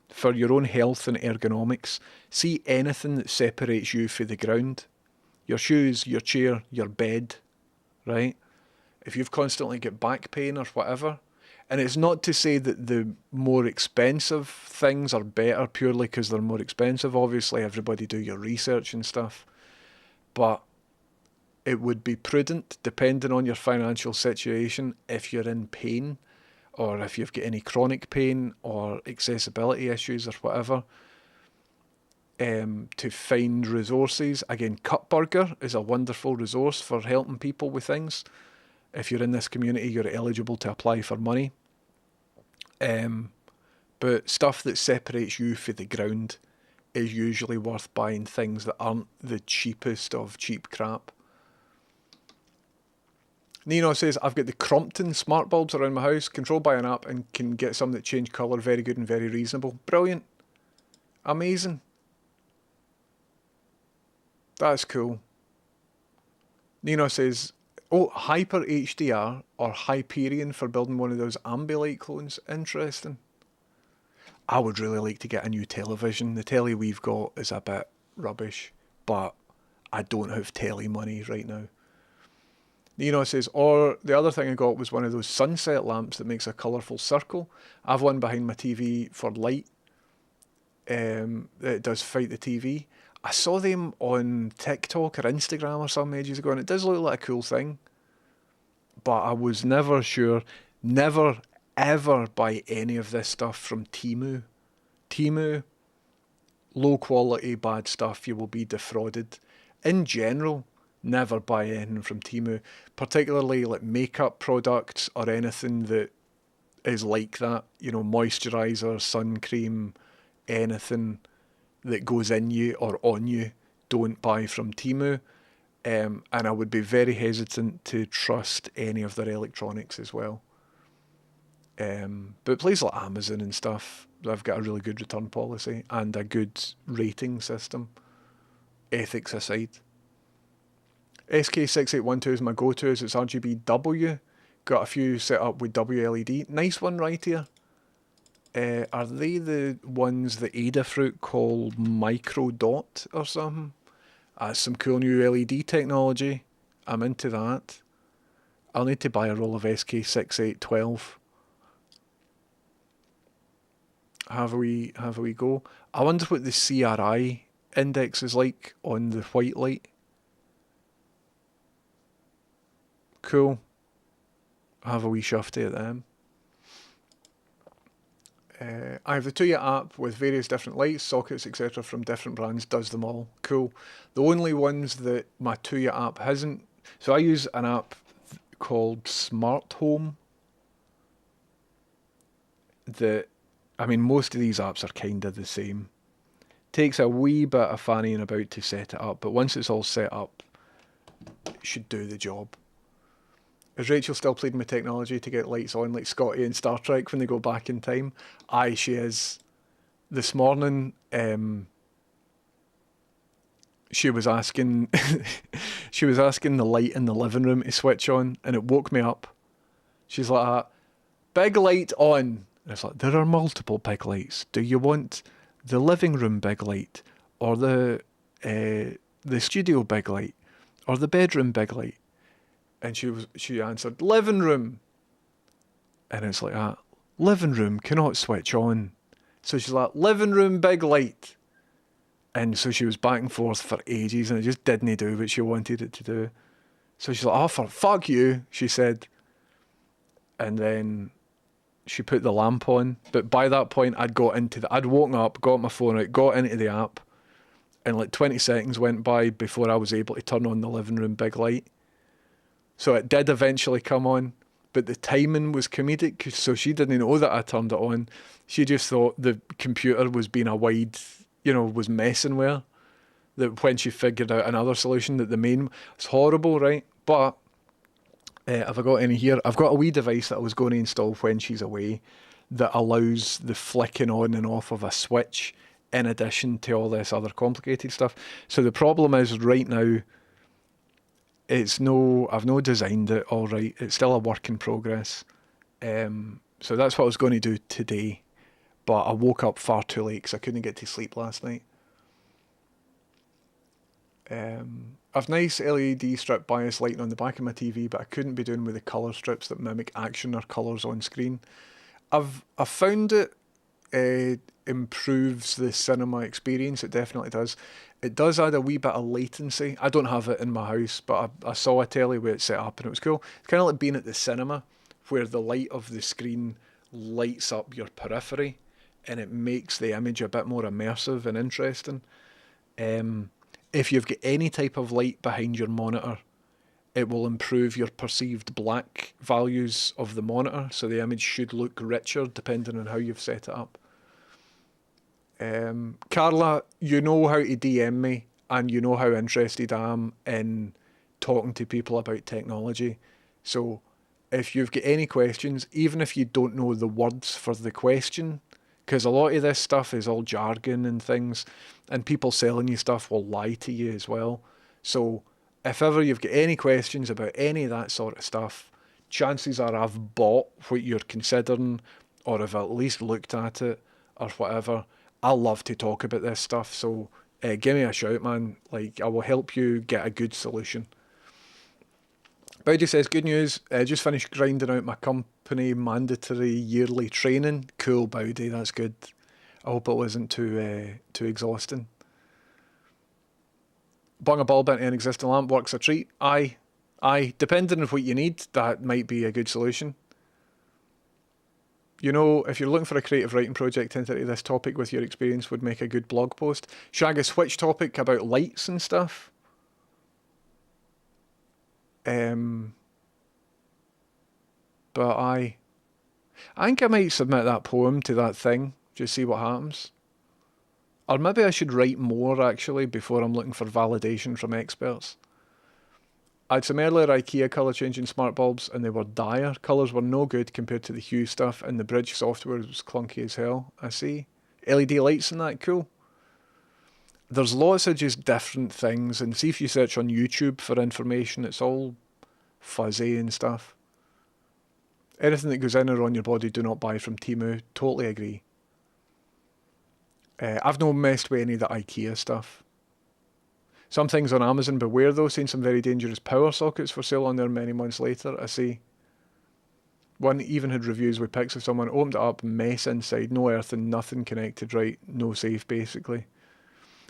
for your own health and ergonomics. See anything that separates you from the ground. Your shoes, your chair, your bed, right? If you've constantly got back pain or whatever, and it's not to say that the more expensive things are better purely because they're more expensive. Obviously, everybody do your research and stuff. But it would be prudent, depending on your financial situation, if you're in pain or if you've got any chronic pain or accessibility issues or whatever, to find resources. Again, Cutburger is a wonderful resource for helping people with things. If you're in this community, you're eligible to apply for money. But stuff that separates you from the ground is usually worth buying things that aren't the cheapest of cheap crap. Nino says, I've got the Crompton smart bulbs around my house, controlled by an app, and can get some that change colour. Very good and very reasonable. Brilliant. Amazing. That's cool. Nino says, oh, Hyper HDR or Hyperion for building one of those Ambilight clones. Interesting. I would really like to get a new television. The telly we've got is a bit rubbish, but I don't have telly money right now. Nino says, or the other thing I got was one of those sunset lamps that makes a colourful circle. I've one behind my TV for light. It does fight the TV. I saw them on TikTok or Instagram or some ages ago, and it does look like a cool thing. But I was never sure. Never, ever buy any of this stuff from Temu. Temu, low quality, bad stuff. You will be defrauded. In general, never buy anything from Temu, particularly like makeup products or anything that is like that. You know, moisturiser, sun cream, anything that goes in you or on you, don't buy from Temu. And I would be very hesitant to trust any of their electronics as well. But places like Amazon and stuff, they've got a really good return policy and a good rating system, ethics aside. SK6812 is my go-to as it's RGBW. Got a few set up with WLED. Nice one right here. Are they the ones that Adafruit call Micro Dot or something? That's some cool new LED technology. I'm into that. I'll need to buy a roll of SK6812. Have we go. I wonder what the CRI index is like on the white light. Cool. Have a wee shufty at them. I have the Tuya app with various different lights, sockets, etc. from different brands, does them all. Cool. The only ones that my Tuya app hasn't... So I use an app called Smart Home. I mean, most of these apps are kind of the same. Takes a wee bit of fannying about to set it up, but once it's all set up, it should do the job. Is Rachel still pleading with technology to get lights on like Scotty in Star Trek when they go back in time? Aye, she is. This morning, she was asking the light in the living room to switch on, and it woke me up. She's like, big light on. And it's like, there are multiple big lights. Do you want the living room big light, or the studio big light, or the bedroom big light? And she answered, living room. And it's like, living room cannot switch on. So she's like, living room big light. And so she was back and forth for ages, and it just didn't do what she wanted it to do. So she's like, oh, for fuck you, she said. And then she put the lamp on. But by that point, I'd woken up, got my phone out, got into the app, and like 20 seconds went by before I was able to turn on the living room big light. So it did eventually come on, but the timing was comedic, so she didn't know that I turned it on. She just thought the computer was being was messing with her. That when she figured out another solution, that the main... It's horrible, right? But have I got any here? I've got a wee device that I was going to install when she's away that allows the flicking on and off of a switch in addition to all this other complicated stuff. So the problem is right now, I've no designed it all right. It's still a work in progress. So that's what I was going to do today. But I woke up far too late because I couldn't get to sleep last night. I've nice LED strip bias lighting on the back of my TV, but I couldn't be doing with the colour strips that mimic action or colours on screen. I've found it improves the cinema experience. It definitely does. It does add a wee bit of latency. I don't have it in my house, but I saw a telly where it's set up and it was cool. It's kind of like being at the cinema where the light of the screen lights up your periphery and it makes the image a bit more immersive and interesting. If you've got any type of light behind your monitor, it will improve your perceived black values of the monitor, so the image should look richer depending on how you've set it up. Carla, you know how to DM me, and you know how interested I am in talking to people about technology. So if you've got any questions, even if you don't know the words for the question, because a lot of this stuff is all jargon and things, and people selling you stuff will lie to you as well. So if ever you've got any questions about any of that sort of stuff, chances are I've bought what you're considering, or have at least looked at it, or whatever. I love to talk about this stuff, so give me a shout, man. Like, I will help you get a good solution. Bowdy says, good news, just finished grinding out my company mandatory yearly training. Cool, Bowdy, that's good. I hope it wasn't too exhausting. Bung a bulb into an existing lamp works a treat. Aye. Depending on what you need, that might be a good solution. You know, if you're looking for a creative writing project into this topic with your experience would make a good blog post. Shag a switch topic about lights and stuff. But I think I might submit that poem to that thing, just see what happens. Or maybe I should write more, actually, before I'm looking for validation from experts. I had some earlier IKEA colour changing smart bulbs, and they were dire. Colours were no good compared to the Hue stuff, and the bridge software was clunky as hell. I see. LED lights and that, cool. There's lots of just different things, and see if you search on YouTube for information, it's all fuzzy and stuff. Anything that goes in or on your body, do not buy from Temu. Totally agree. I've not messed with any of the IKEA stuff. Some things on Amazon, beware though, seeing some very dangerous power sockets for sale on there many months later, I see. One even had reviews with pics of someone opened it up, mess inside, no earthing, nothing connected right, no safe basically.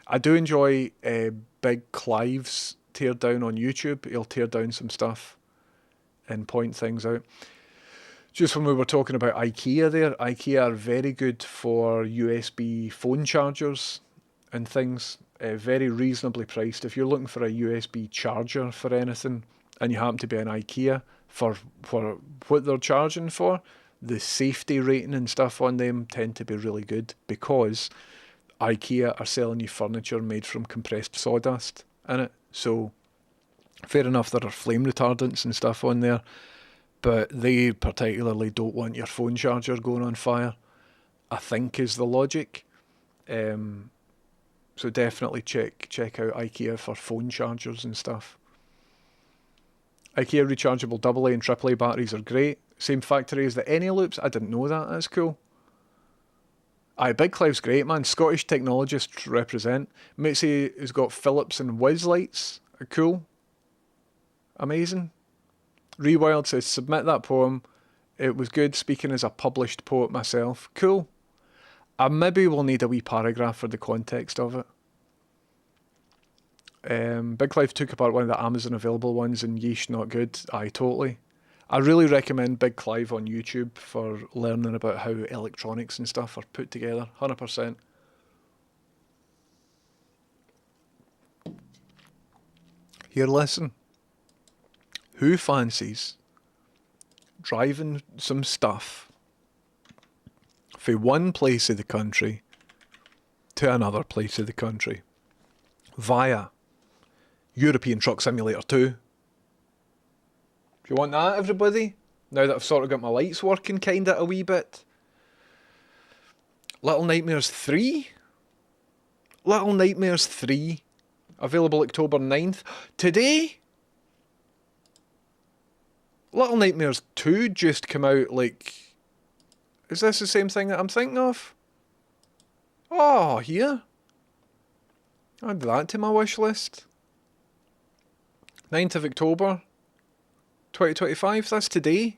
I do enjoy Big Clive's teardown on YouTube. He'll tear down some stuff and point things out. Just when we were talking about IKEA there, IKEA are very good for USB phone chargers and things. Very reasonably priced. If you're looking for a USB charger for anything and you happen to be in IKEA for what they're charging for, the safety rating and stuff on them tend to be really good because IKEA are selling you furniture made from compressed sawdust in it. So fair enough, there are flame retardants and stuff on there, but they particularly don't want your phone charger going on fire, I think is the logic. So definitely check out IKEA for phone chargers and stuff. IKEA rechargeable AA and AAA batteries are great. Same factory as the Eneloops. I didn't know that. That's cool. Aye, Big Clive's great, man. Scottish technologists represent. Mitzi has got Philips and Whiz lights. Cool. Amazing. Rewild says, submit that poem. It was good speaking as a published poet myself. Cool. I maybe will need a wee paragraph for the context of it. Big Clive took apart one of the Amazon available ones and yeesh, not good. Aye, totally. I really recommend Big Clive on YouTube for learning about how electronics and stuff are put together. 100%. Here, listen. Who fancies driving some stuff from one place of the country to another place of the country via European Truck Simulator 2? Do you want that, everybody? Now that I've sort of got my lights working kind of a wee bit. Little Nightmares 3? Little Nightmares 3. Available October 9th. Today? Little Nightmares 2 just came out, like... Is this the same thing that I'm thinking of? Oh, here. Add that to my wish list. 9th of October 2025, that's today.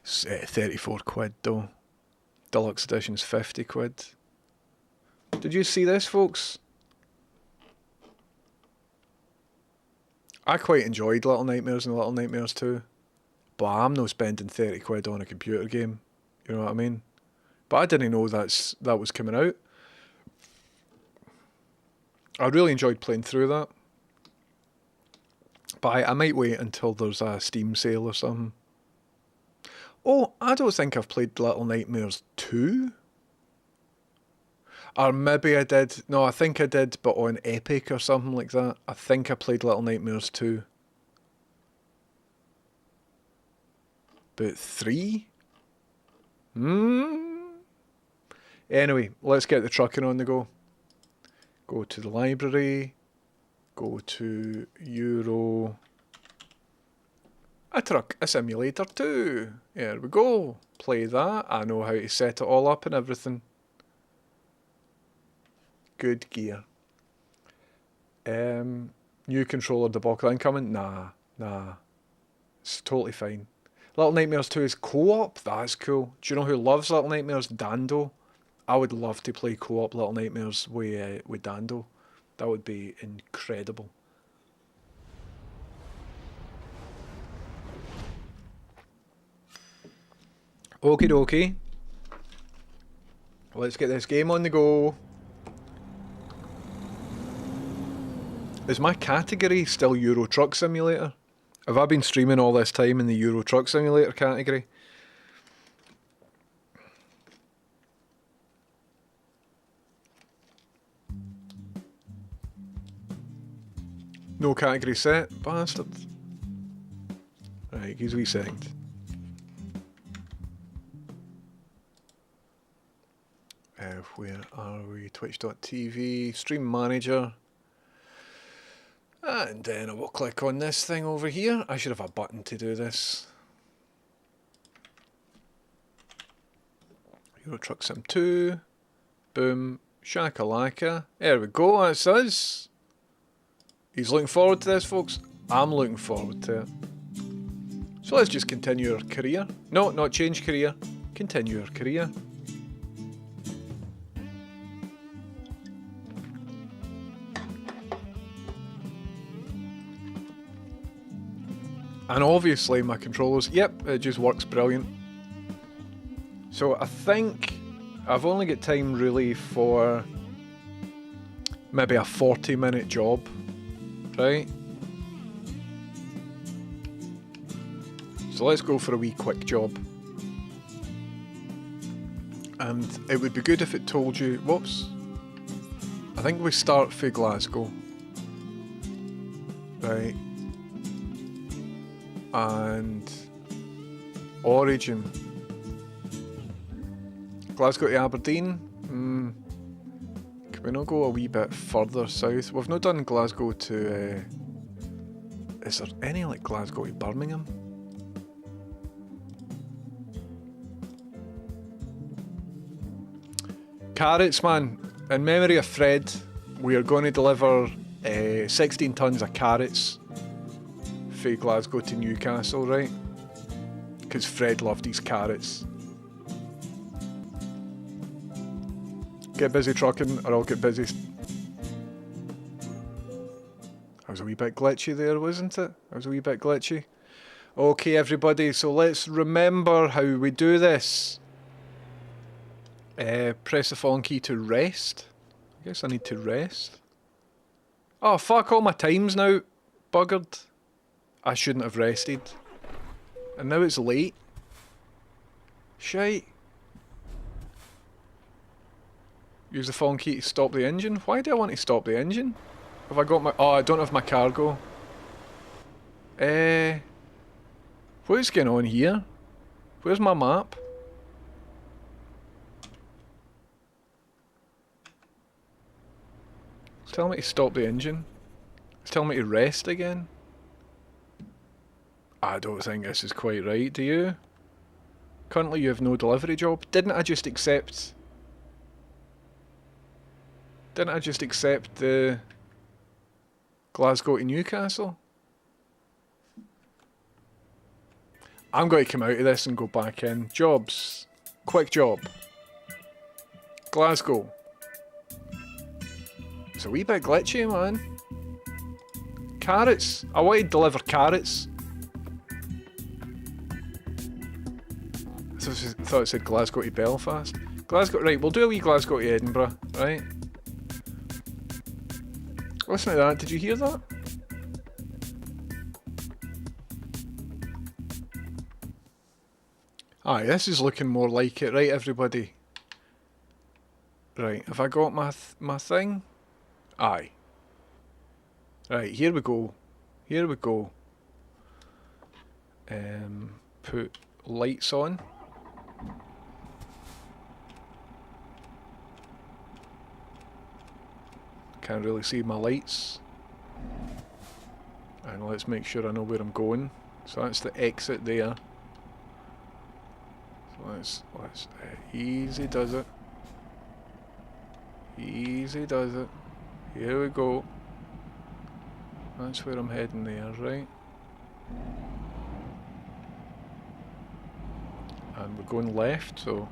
It's 34 quid though. Deluxe edition's 50 quid. Did you see this, folks? I quite enjoyed Little Nightmares and Little Nightmares 2. But I'm not spending 30 quid on a computer game. You know what I mean? But I didn't know that was coming out. I really enjoyed playing through that. But I might wait until there's a Steam sale or something. Oh, I don't think I've played Little Nightmares 2. Or maybe I did. No, I think I did, but on Epic or something like that. I think I played Little Nightmares 2. But 3? Anyway, let's get the trucking on the go. Go to the library. Go to Euro... A Truck Simulator 2. There we go. Play that. I know how to set it all up and everything. Good gear. New controller debacle incoming? Nah. It's totally fine. Little Nightmares 2 is co-op? That's cool. Do you know who loves Little Nightmares? Dando. I would love to play co-op Little Nightmares with Dando. That would be incredible. Okie dokie. Let's get this game on the go. Is my category still Euro Truck Simulator? Have I been streaming all this time in the Euro Truck Simulator category? No category set, bastard. Right, give us a wee second. Where are we? Twitch.tv, Stream Manager. And then I will click on this thing over here. I should have a button to do this. Euro Truck Sim 2. Boom. Shakalaka. There we go, that's us. He's looking forward to this, folks. I'm looking forward to it. So let's just continue our career. No, not change career. Continue our career. And obviously my controllers, yep, it just works brilliant. So I think I've only got time really for maybe a 40-minute job, right? So let's go for a wee quick job. And it would be good if it told you, whoops. I think we start for Glasgow. Right. And origin. Glasgow to Aberdeen. Can we not go a wee bit further south? We've not done Glasgow to... is there any like Glasgow to Birmingham? Carrots, man. In memory of Fred, we are going to deliver 16 tonnes of carrots from Glasgow to Newcastle, right? Because Fred loved his carrots. Get busy trucking or I'll get busy... I was a wee bit glitchy there, wasn't it? I was a wee bit glitchy. Okay, everybody, so let's remember how we do this. Press the phone key to rest. I guess I need to rest. Oh, fuck, all my time's now buggered. I shouldn't have rested. And now it's late. Shite. Use the phone key to stop the engine. Why do I want to stop the engine? Have I got my... Oh, I don't have my cargo. What's going on here? Where's my map? It's telling me to stop the engine. It's telling me to rest again. I don't think this is quite right, do you? Currently you have no delivery job. Didn't I just accept... Didn't I just accept the... Glasgow to Newcastle? I'm going to come out of this and go back in. Jobs. Quick job. Glasgow. It's a wee bit glitchy, man. Carrots. I want to deliver carrots. I thought it said Glasgow to Belfast. Glasgow, right, we'll do a wee Glasgow to Edinburgh, right? Listen to that. Did you hear that? Aye, this is looking more like it, right, everybody? Right, have I got my thing? Aye. Right, here we go. Here we go. Put lights on. Can't really see my lights. And let's make sure I know where I'm going. So that's the exit there. So let's easy does it. Easy does it. Here we go. That's where I'm heading there, right? And we're going left, so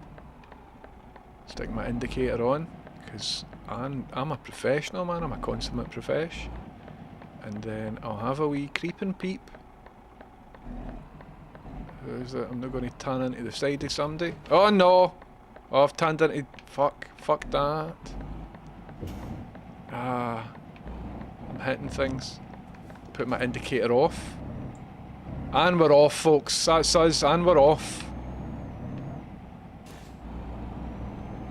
stick my indicator on, because I'm a professional, man. I'm a consummate profesh. And then I'll have a wee creeping peep. Who's that? I'm not going to turn into the side of somebody. Oh no! Oh, I've turned into... Fuck that. Ah. I'm hitting things. Put my indicator off. And we're off, folks. That's us, and we're off.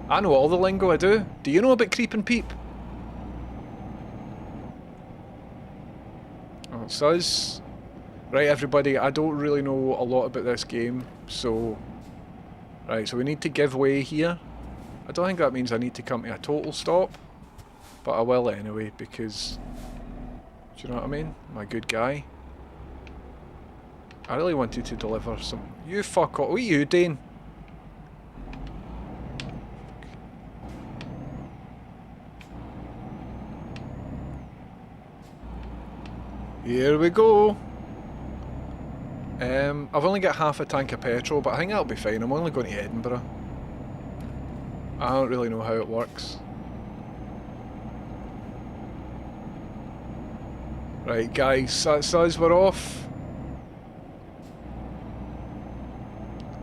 I know all the lingo, I do. Do you know about creep and peep? Oh, it's us. Right, everybody, I don't really know a lot about this game, so... Right, so we need to give way here. I don't think that means I need to come to a total stop, but I will anyway, because... Do you know what I mean? I'm a good guy. I really wanted to deliver some... You fuck off. What are you doing? Here we go. I've only got half a tank of petrol, but I think that'll be fine. I'm only going to Edinburgh. I don't really know how it works. Right, guys, that's us, we're off.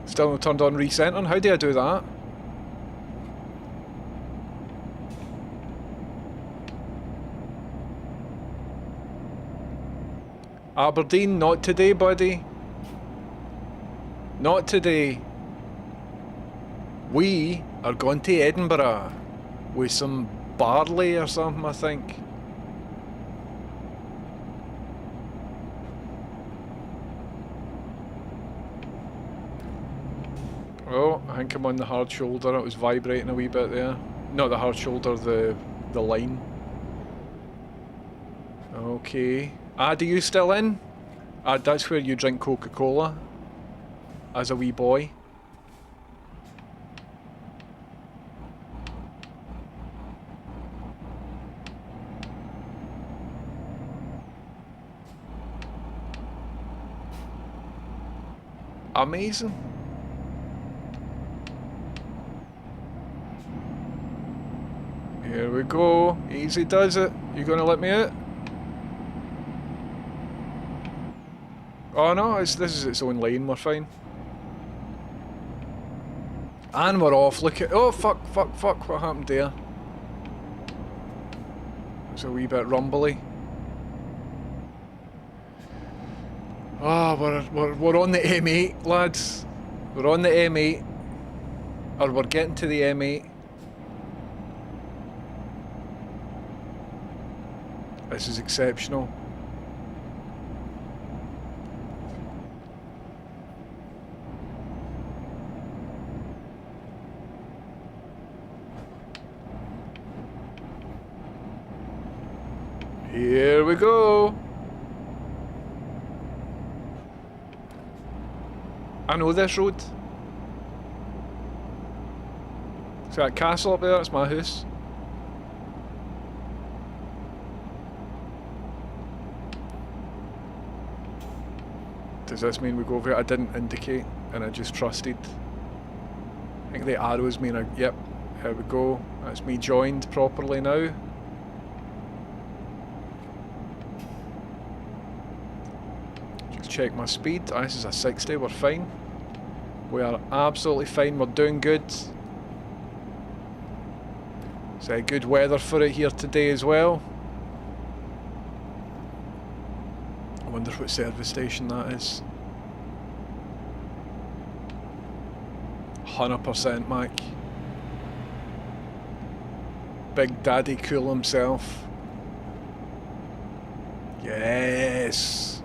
Still not turned on recentering. How do I do that? Aberdeen, not today, buddy. Not today. We are going to Edinburgh with some barley or something, I think. Oh, I think I'm on the hard shoulder. It was vibrating a wee bit there. Not the hard shoulder, the line. Okay. Are you still in? That's where you drink Coca-Cola as a wee boy. Amazing. Here we go. Easy does it. You gonna let me out? Oh no, this is its own lane, we're fine. And we're off, look at... Oh, fuck, what happened there? It's a wee bit rumbly. Oh, we're on the M8, lads. We're on the M8. Or we're getting to the M8. This is exceptional. Here we go. I know this road. See that castle up there? That's my house. Does this mean we go over here? I didn't indicate and I just trusted. I think the arrows mean yep, here we go. That's me joined properly now. Just check my speed. This is a 60, we're fine. We are absolutely fine, we're doing good. It's good weather for it here today as well. wonder what service station that is. 100% Mac. Big Daddy Cool himself. Yes.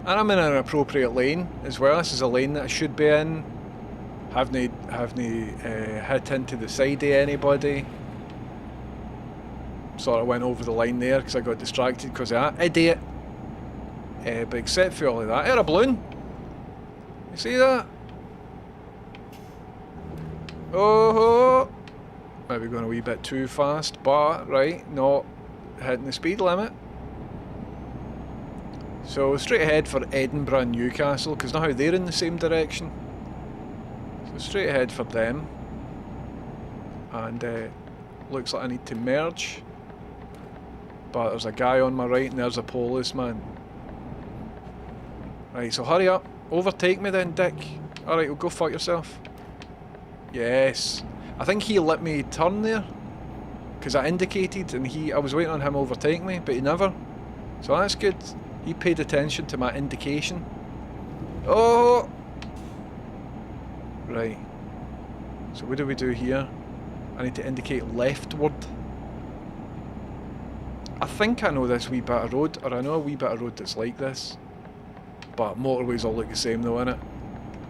And I'm in an appropriate lane as well. This is a lane that I should be in. Haven't hit into the side of anybody. Sort of went over the line there because I got distracted because of that idiot. But except for all of that, a balloon. You see that? Oh, maybe going a wee bit too fast, but right, not hitting the speed limit. So straight ahead for Edinburgh and Newcastle, because now they're in the same direction. So straight ahead for them. And looks like I need to merge. But there's a guy on my right and there's a policeman. Right, so hurry up. Overtake me then, dick. Alright, well, go fuck yourself. Yes. I think he let me turn there. Because I indicated and I was waiting on him overtaking me, but he never. So that's good. He paid attention to my indication. Oh! Right. So what do we do here? I need to indicate leftward. I think I know this wee bit of road, or I know a wee bit of road that's like this. But motorways all look the same though, innit?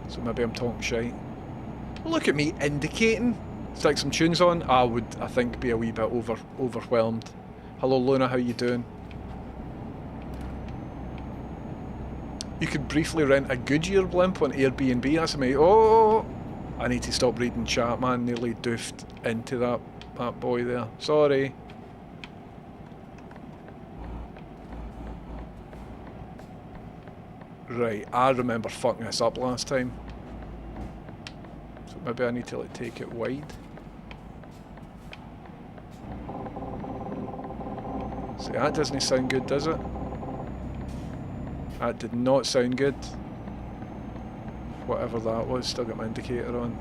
So maybe I'm talking shite. Look at me indicating. Stick some tunes on. I would, I think, be a wee bit overwhelmed. Hello Luna, how you doing? You could briefly rent a Goodyear blimp on Airbnb. That's amazing. Oh! I need to stop reading chat, man. Nearly doofed into that boy there. Sorry. Right, I remember fucking this up last time. So maybe I need to like take it wide. See, that doesn't sound good, does it? That did not sound good. Whatever that was, still got my indicator on.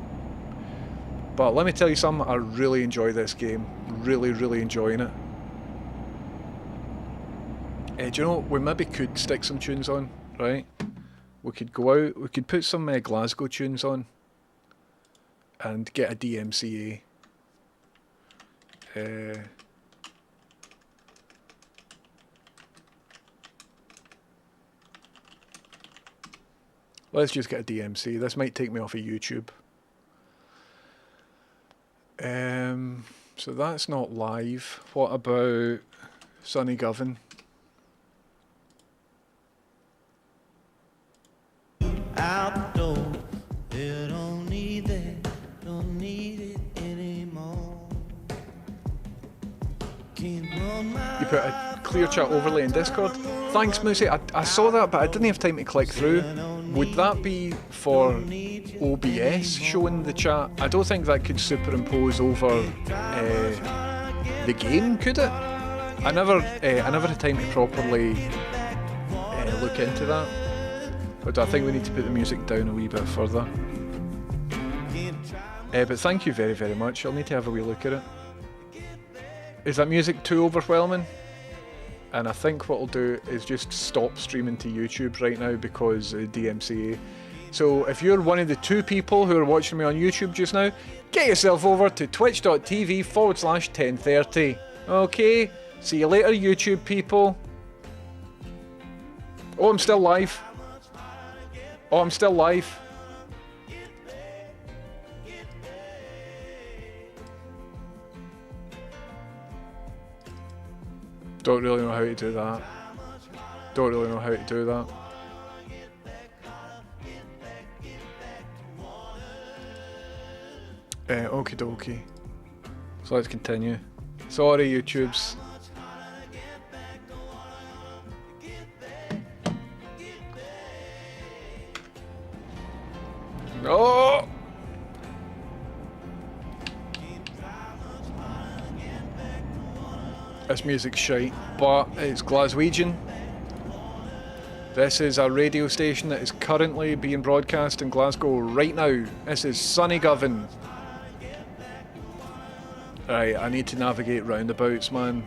But let me tell you something, I really enjoy this game. Really, really enjoying it. Do you know, we maybe could stick some tunes on, right? We could go out, we could put some Glasgow tunes on and get a DMCA. Let's just get a DMC. This might take me off of YouTube. So that's not live. What about Sonny Govan? Outdoors, you don't need that, don't need it anymore. You put a clear chat overlay in Discord. Thanks, Moosey. I saw that, but I didn't have time to click through. Would that be for OBS showing the chat? I don't think that could superimpose over the game, could it? I never had time to properly look into that. But I think we need to put the music down a wee bit further. But thank you very, very much. I'll need to have a wee look at it. Is that music too overwhelming? And I think what I'll do is just stop streaming to YouTube right now because DMCA. So if you're one of the 2 people who are watching me on YouTube just now, get yourself over to twitch.tv/1030. Okay? See you later, YouTube people. Oh, I'm still live. Oh, I'm still live. Don't really know how to do that. Don't really know how to do that. Okie dokie. So let's continue. Sorry, YouTubes. Oh! This music's shite, but it's Glaswegian. This is a radio station that is currently being broadcast in Glasgow right now. This is Sonny Govan. Right, I need to navigate roundabouts, man.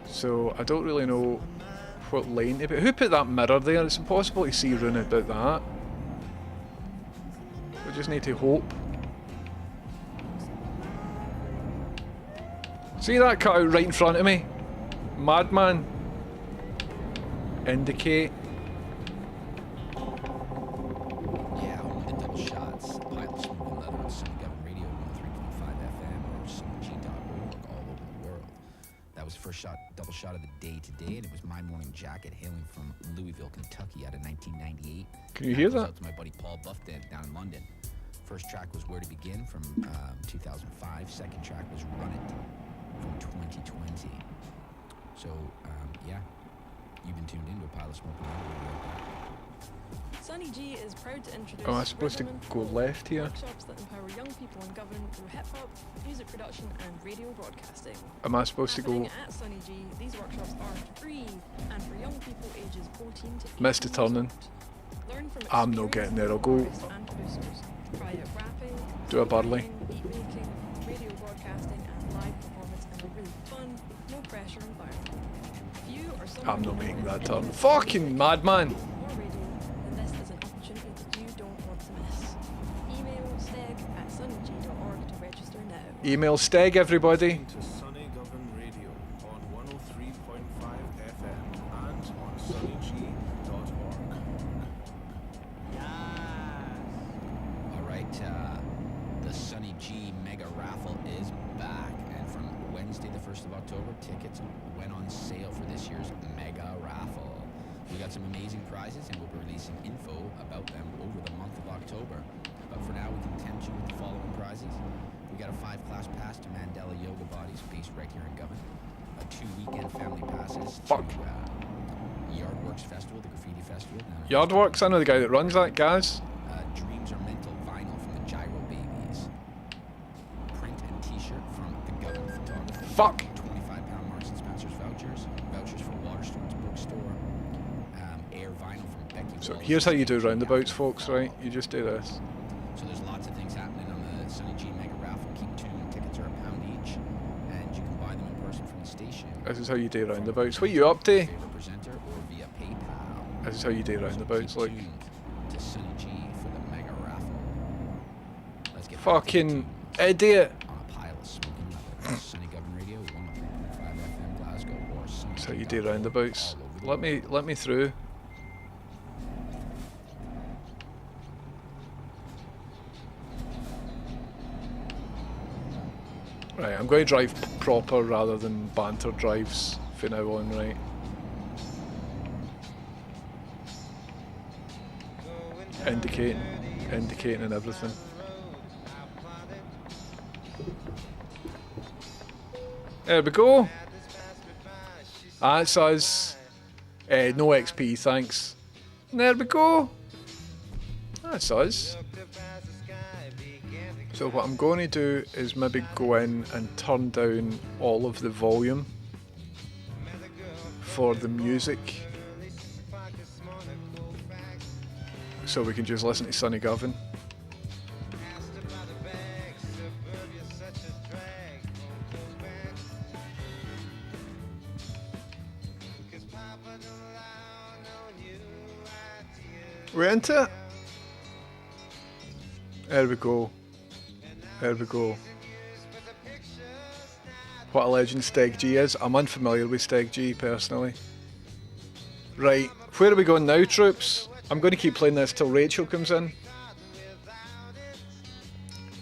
So I don't really know what lane to be. Who put that mirror there? It's impossible to see round about that. We just need to hope. See that cutout right in front of me? Madman. Indicate. Yeah, home of the double shots. Pilot Smoke and Leather on Sunny Government Radio 103.5 FM or SunnyG.org all over the world. That was the first double shot of the day today, and it was My Morning Jacket hailing from Louisville, Kentucky out of 1998. Can you hear Goes that? out to my buddy Paul Buffdent down in London. First track was Where to Begin from 2005. Second track was Run It from 2020. So, yeah, you've been tuned into a Pilot Smoke and Leather Radio right there. Sunny G is proud to introduce Am I supposed to Rhythm and go Flow, left here? workshops that empower young people in government through hip-hop, music production and radio broadcasting. Am I supposed to Happening go at Sunny G, these workshops are free and for young people ages 14 to 18 Missed a years turning. old. Learn from I'm not getting there, I'll go- artists and producers. Try out rapping, Do a Burley. songwriting, beat making, radio broadcasting and live performance in a really fun, no pressure environment. If you or someone I'm not you know making is that interested turn. in Fucking madman! more radio, then this is an opportunity that you don't want to miss. Email steg@sunnygg.org to register now. Email Steg, everybody. To Sunny Govern Radio on 103.5 FM and on sunnyg.org. All right, the Sunny G Mega Raffle is back, and from Wednesday, the 1st of October, tickets went on sale for this year's Mega Raffle. We got some amazing prizes, and we'll be releasing info about them over the month of October. But for now, we can tempt you with the following prizes. We got a 5-class pass to Mandela Yoga Bodies, based right here in Govan. 2 weekend family passes Fuck. to Yardworks Festival, the graffiti festival. down in Yardworks, I know the guy that runs that, Gaz. Dreams Are Mental vinyl from the Gyro Babies. Print and t-shirt from the Government Photography. Fuck. £25 Marks and Spencer's vouchers. Vouchers for Waterstone's bookstore. Air vinyl from Becky So Wallace. here's how you do roundabouts, folks, right? You just do this. So there's lots of things happening on the Sunny G Mega Raffle. Keep tuned. Tickets are £1 each, and you can buy them in person from the station. This is how you do roundabouts. What are you up to? Favorite presenter or via PayPal. This is how you do roundabouts, Keep like. tuned to Sunny G for the Mega Raffle. Let's get back to the Fucking tunes. idiot. On a pile of smoking leather. Sunny Govern Radio, 103.5 FM Glasgow, or Sunny That's how you G do Glasgow, roundabouts. all over the world. Let me through. Right, I'm going to drive proper rather than banter drives from now on, right? Indicating and everything. There we go. That's us. No XP, thanks. There we go. That's us. So what I'm going to do is maybe go in and turn down all of the volume for the music, so we can just listen to Sunny Govern. We're into it. There we go. There we go. What a legend Steg G is. I'm unfamiliar with Steg G personally. Right, where are we going now, troops? I'm going to keep playing this till Rachel comes in.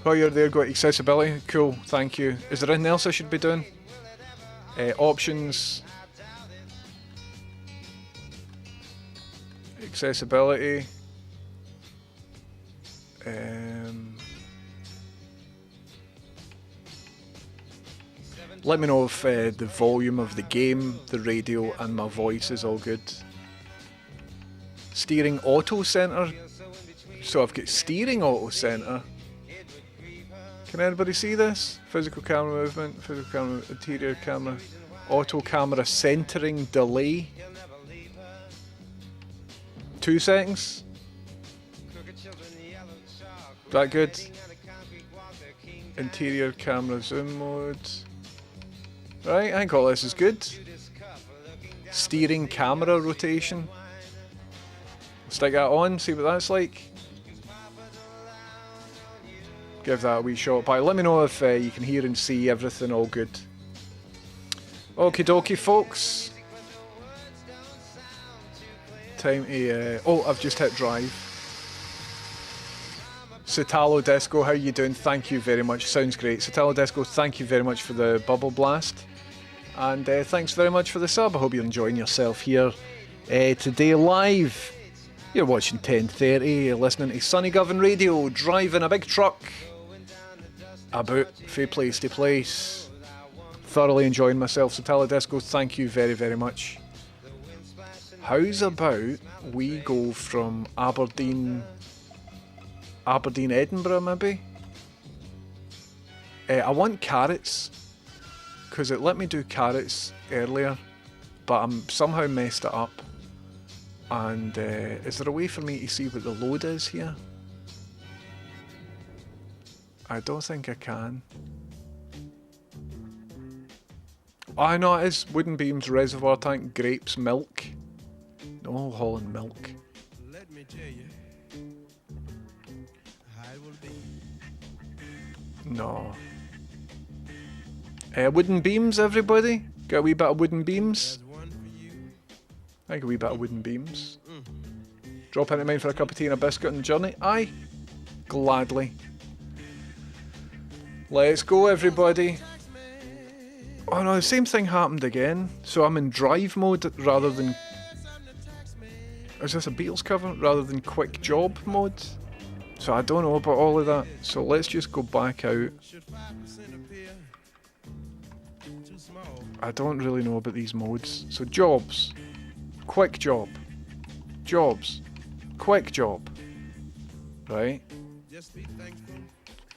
While you're there, got accessibility. Cool, thank you. Is there anything else I should be doing? Options. Accessibility. Let me know if the volume of the game, the radio and my voice is all good. Steering auto center. So I've got steering auto center. Can anybody see this? Physical camera movement, physical camera, interior camera, auto camera centering delay. 2 seconds. Is that good? Interior camera zoom mode. Right, I think all this is good. steering camera rotation. Stick that on, see what that's like. Give that a wee shot by. Let me know if you can hear and see everything all good. Okie dokie, folks. Time to... oh, I've just hit drive. Satalo Disco, how you doing? Thank you very much. Sounds great. Satalo Disco, thank you very much for the bubble blast. And thanks very much for the sub. I hope you're enjoying yourself here today live. You're watching 10:30, you're listening to Sunny Govan Radio, driving a big truck about from place to place. Thoroughly enjoying myself. Satala Disco, thank you very, very much. How's about we go from Aberdeen, Edinburgh maybe? I want carrots, because it let me do carrots earlier, but I'm somehow messed it up. And is there a way for me to see what the load is here? I don't think I can. I know it is. Wooden beams, reservoir tank, grapes, milk. No, Holland milk. Let me tell you how it will be. No. Wooden beams, everybody? Got a wee bit of wooden beams? There's one for you. I think a wee bit of wooden beams. Drop into mine for a cup of tea and a biscuit on the journey? Aye. Gladly. Let's go, everybody. Oh no, the same thing happened again. So I'm in drive mode rather than... Is this a Beatles cover? Rather than quick job mode? So I don't know about all of that. So let's just go back out. Should 5% appear too small? I don't really know about these modes. So jobs. Quick job. Jobs. Quick job. Right. Just be thankful.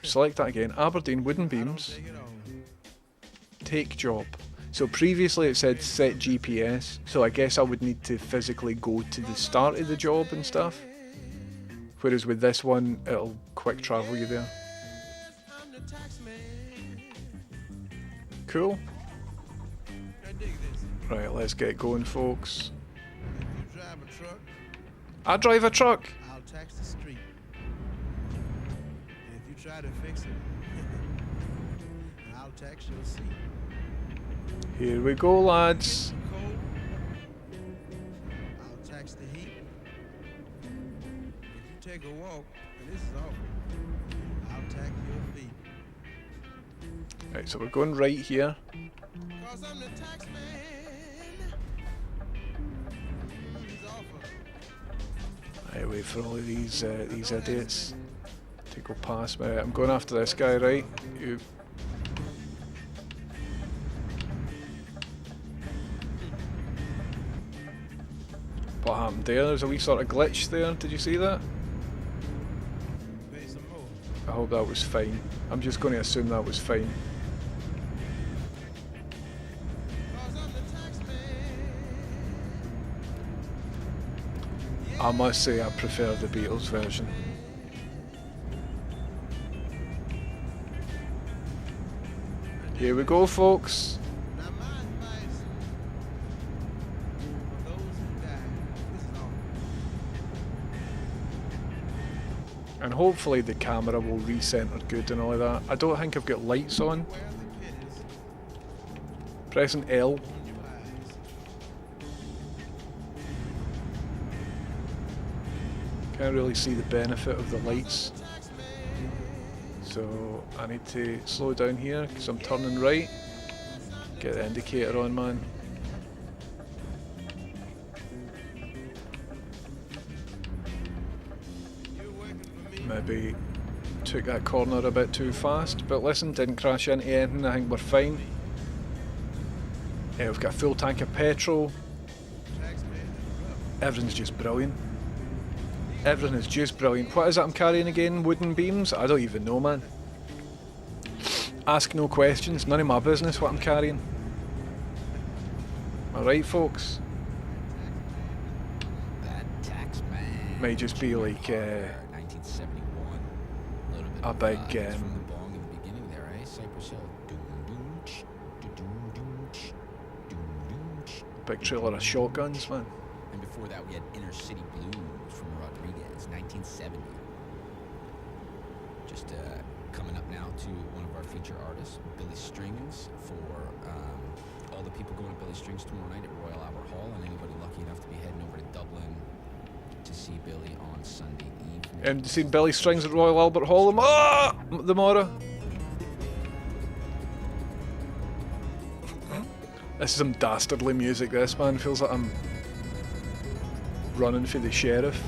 Select that again. Aberdeen wooden beams. Take it all. Take job. So previously it said set GPS. So I guess I would need to physically go to the start of the job and stuff. Whereas with this one, it'll quick travel you there. I'm the tax man. Cool. I dig this. Right, let's get going, folks. If you drive a truck, I drive a truck. I'll tax the street. And if you try to fix it, I'll tax your seat. Here we go, lads. Cold, I'll tax the heat. If you take a walk, and this is awful, I'll tax your feet. Right, so we're going right here. 'Cause I'm the tax man. He's awful. Right, wait for all of these idiots to go past me. Right, I'm going after this guy, right? You. What happened there? There's a wee sort of glitch there. Did you see that? Pay some more. I hope that was fine. I'm just going to assume that was fine. 'Cause I'm the tax man. I must say I prefer the Beatles version. Here we go, folks. Now my advice for those who die, this is awful. And hopefully the camera will recenter good and all of that. I don't think I've got lights on. Where the pit is, Pressing L. on your eyes. Can't really see the benefit of the lights. So I need to slow down here because I'm turning right. Get the indicator on, man. Maybe took that corner a bit too fast, but listen, didn't crash into anything. I think we're fine. We've got a full tank of petrol. Everything's just brilliant. Everything is just brilliant. What is it I'm carrying again? Wooden beams? I don't even know, man. Ask no questions. None of my business what I'm carrying. Alright, folks. That tax man. Might just be like 1971. A little bit a of big, vibes from the bong in the beginning there, eh? Cypress Hill. Doom, doom, ch, doom, doom, ch, doom, doom, ch. Big trailer of shotguns, man. And before that, we had Inner City Blues from Rodriguez, 1970. Just coming up now to one of our feature artists, Billy Strings, for all the people going to Billy Strings tomorrow night at Royal Albert Hall, and anybody lucky enough to be heading over to Dublin to see Billy on Sunday evening. You seen Billy Strings at Royal Albert Hall tomorrow? This is some dastardly music, this, man. Feels like I'm running for the sheriff.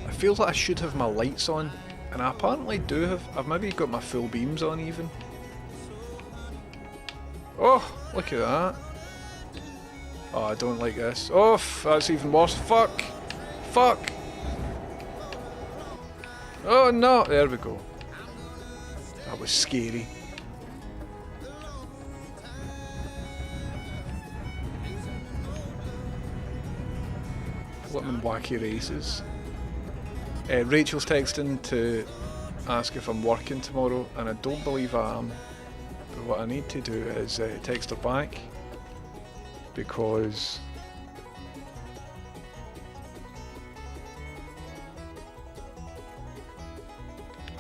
It feels like I should have my lights on, and I apparently do have. I've maybe got my full beams on even. Oh, look at that. Oh, I don't like this. Oh, that's even worse. Fuck. Fuck. Oh no, there we go. That was scary. Flippin' wacky races. Rachel's texting to ask if I'm working tomorrow, and I don't believe I am. But what I need to do is text her back, because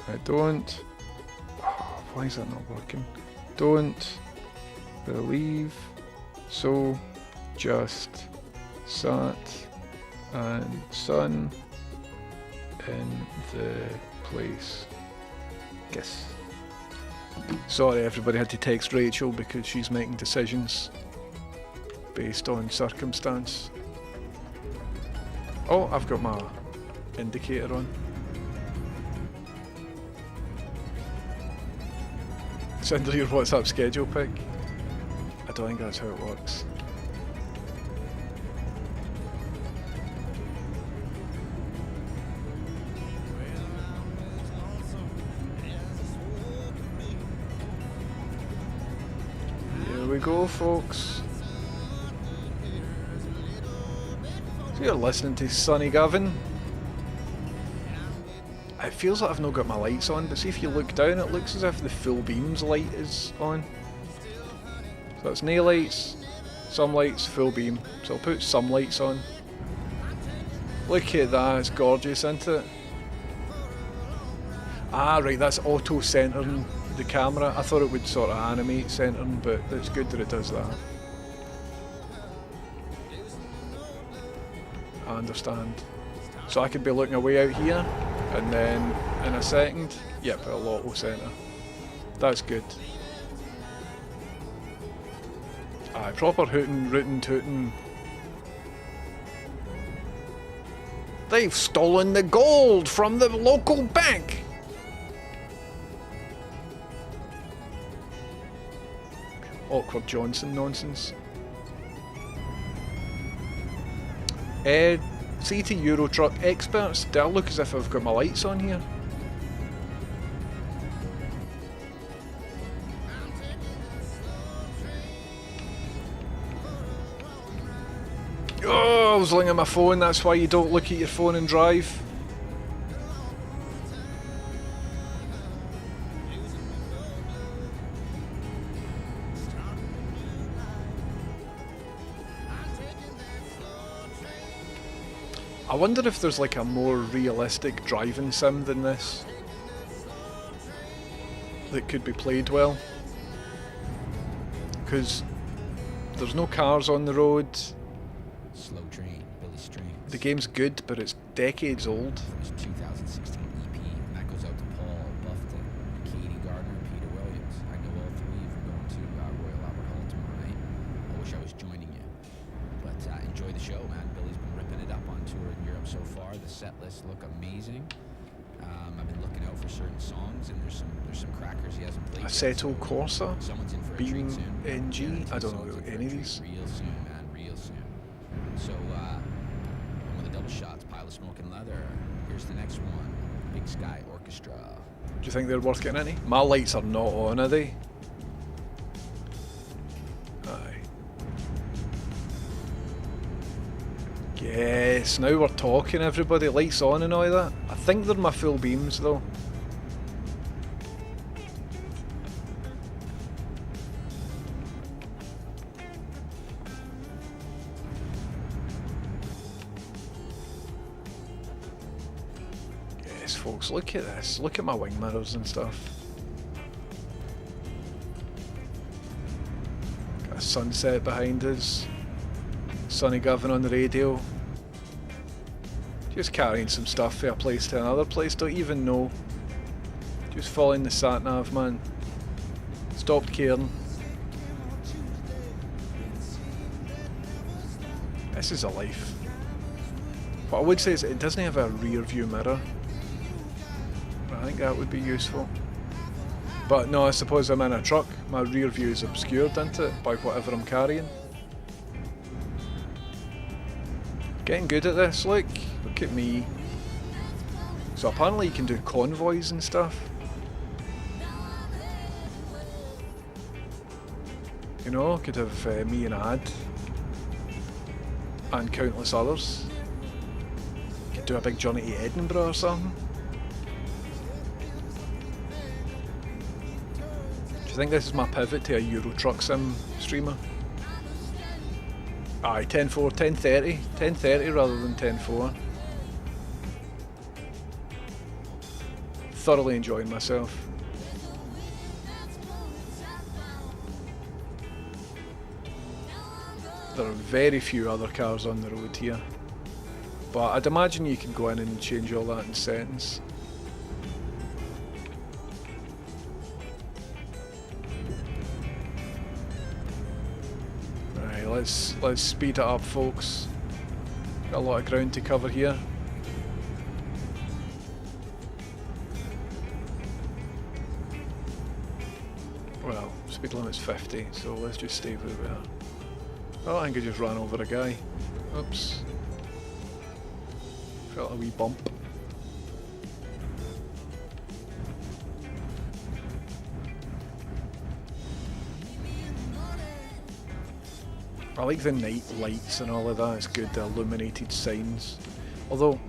I don't. Oh, why is that not working? Don't believe so. Just sat and sun in the place. Guess. Sorry, everybody had to text Rachel because she's making decisions based on circumstance. Oh, I've got my indicator on. Send her your WhatsApp schedule pic. I don't think that's how it works. Here we go, folks. So you're listening to Sonny Gavin. It feels like I've not got my lights on, but see if you look down, it looks as if the full beams light is on. So that's no lights, some lights, full beam. So I'll put some lights on. Look at that, it's gorgeous, isn't it? Ah, right, that's auto-centering the camera. I thought it would sort of animate centering, but it's good that it does that. I understand. So I could be looking away out here, and then in a second, yep, it'll auto center. That's good. Aye, proper hootin', rootin', tootin'. They've stolen the gold from the local bank! Awkward Johnson nonsense. See to Euro Truck experts, do I look as if I've got my lights on here? Oh, I was looking at my phone, that's why you don't look at your phone and drive. I wonder if there's like a more realistic driving sim than this that could be played well, because there's no cars on the road. Slow Train, Billy Strings. The game's good, but it's decades old. From his 2016 EP, and that goes out to Paul Buffton, Katie Gardner, Peter Williams. I know all three of you are going to Royal Albert Hall tomorrow night. I wish I was joining you, but enjoy the show, man. Billy's been ripping it up on tour in Europe so far. The set lists look amazing. I've been looking out for certain songs, and there's some crackers he hasn't played. Assetto yet, so Corsa, someone's in for a Beam treat soon. NG. I don't know Someone's in for any a of treat these. real soon, man, real soon. So, one of the double shots, Pile of Smoke and Leather. Here's the next one, Big Sky Orchestra. Do you think they're worth getting any? My lights are not on, are they? Yes, now we're talking, everybody. Lights on and all that. I think they're my full beams though. Yes, folks, look at this. Look at my wing mirrors and stuff. Got a sunset behind us. Sonny Govern on the radio. Just carrying some stuff from a place to another place, don't even know. Just following the sat nav, man. Stopped caring. This is a life. What I would say is it doesn't have a rear view mirror. I think that would be useful. But no, I suppose I'm in a truck. My rear view is obscured, isn't it, by whatever I'm carrying. Getting good at this, look at me. So apparently you can do convoys and stuff. You know, could have me and Ad. And countless others. Could do a big journey to Edinburgh or something. Do you think this is my pivot to a Euro Truck Sim streamer? Aye, 10.4, 10.30. 10.30 rather than 10.4. Thoroughly enjoying myself. There are very few other cars on the road here. But I'd imagine you can go in and change all that in settings. Let's speed it up, folks. Got a lot of ground to cover here. Well, speed limit's 50, so let's just stay where we are. Oh, I think I just ran over a guy. Oops. Felt a wee bump. I like the night lights and all of that, it's good, the illuminated signs. Although,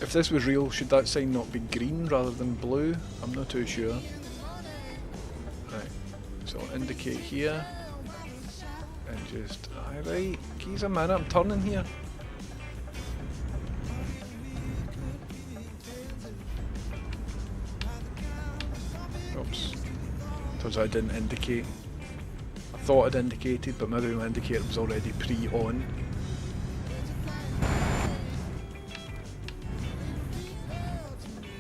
if this was real, should that sign not be green rather than blue? I'm not too sure. Right, so I'll indicate here. And just, alright, geez a minute, I'm turning here. Oops. Turns out I didn't indicate. I thought I'd indicated, but maybe my indicator was already pre-on.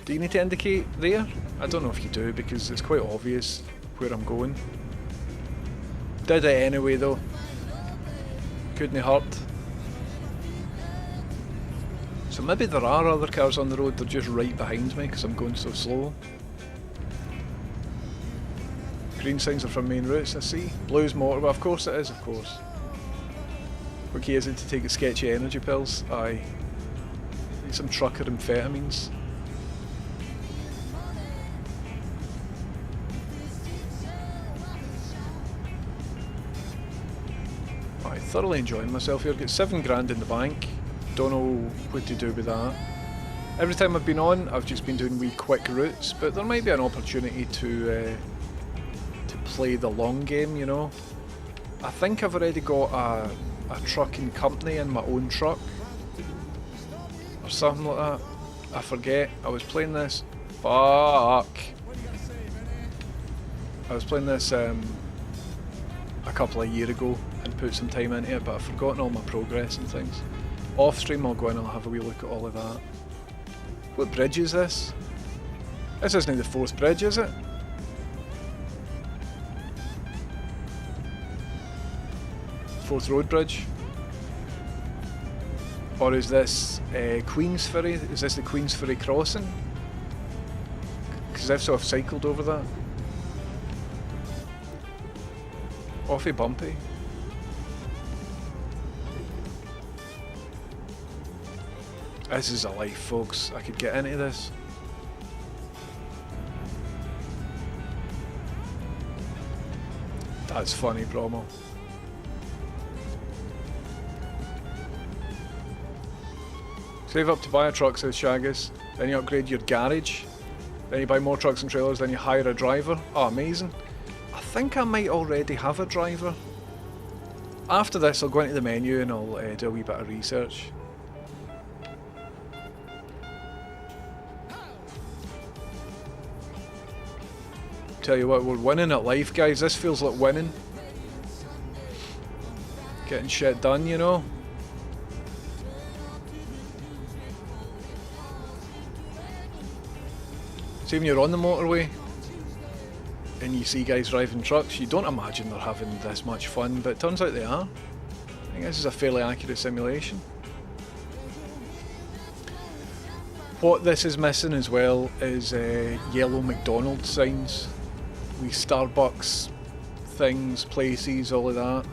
Do you need to indicate there? I don't know if you do, because it's quite obvious where I'm going. Did it anyway though. Couldn't hurt. So maybe there are other cars on the road, they're just right behind me because I'm going so slow. Green signs are from main routes, I see. Blue's motorway, of course it is, of course. Okay, is it to take the sketchy energy pills? Aye. Need some trucker amphetamines. Aye, thoroughly enjoying myself here. Got 7 grand in the bank. Don't know what to do with that. Every time I've been on, I've just been doing wee quick routes, but there might be an opportunity to play the long game, you know. I think I've already got a trucking company in my own truck or something like that. I forget. I was playing this. Fuck. I was playing this a couple of years ago and put some time into it, but I've forgotten all my progress and things. Off stream I'll go in and I'll have a wee look at all of that. What bridge is this? This isn't the 4th bridge, is it? Forth Road Bridge? Or is this Queensferry? Is this the Queensferry crossing? Because I've sort of cycled over that. Awfully bumpy. This is a life, folks. I could get into this. That's funny, Bromo. Save up to buy a truck, says Shaggus. Then you upgrade your garage. Then you buy more trucks and trailers, then you hire a driver. Oh, amazing. I think I might already have a driver. After this, I'll go into the menu and I'll do a wee bit of research. Tell you what, we're winning at life, guys. This feels like winning. Getting shit done, you know. See, when you're on the motorway and you see guys driving trucks, you don't imagine they're having this much fun, but it turns out they are. I think this is a fairly accurate simulation. What this is missing as well is yellow McDonald's signs. With Starbucks things, places, all of that.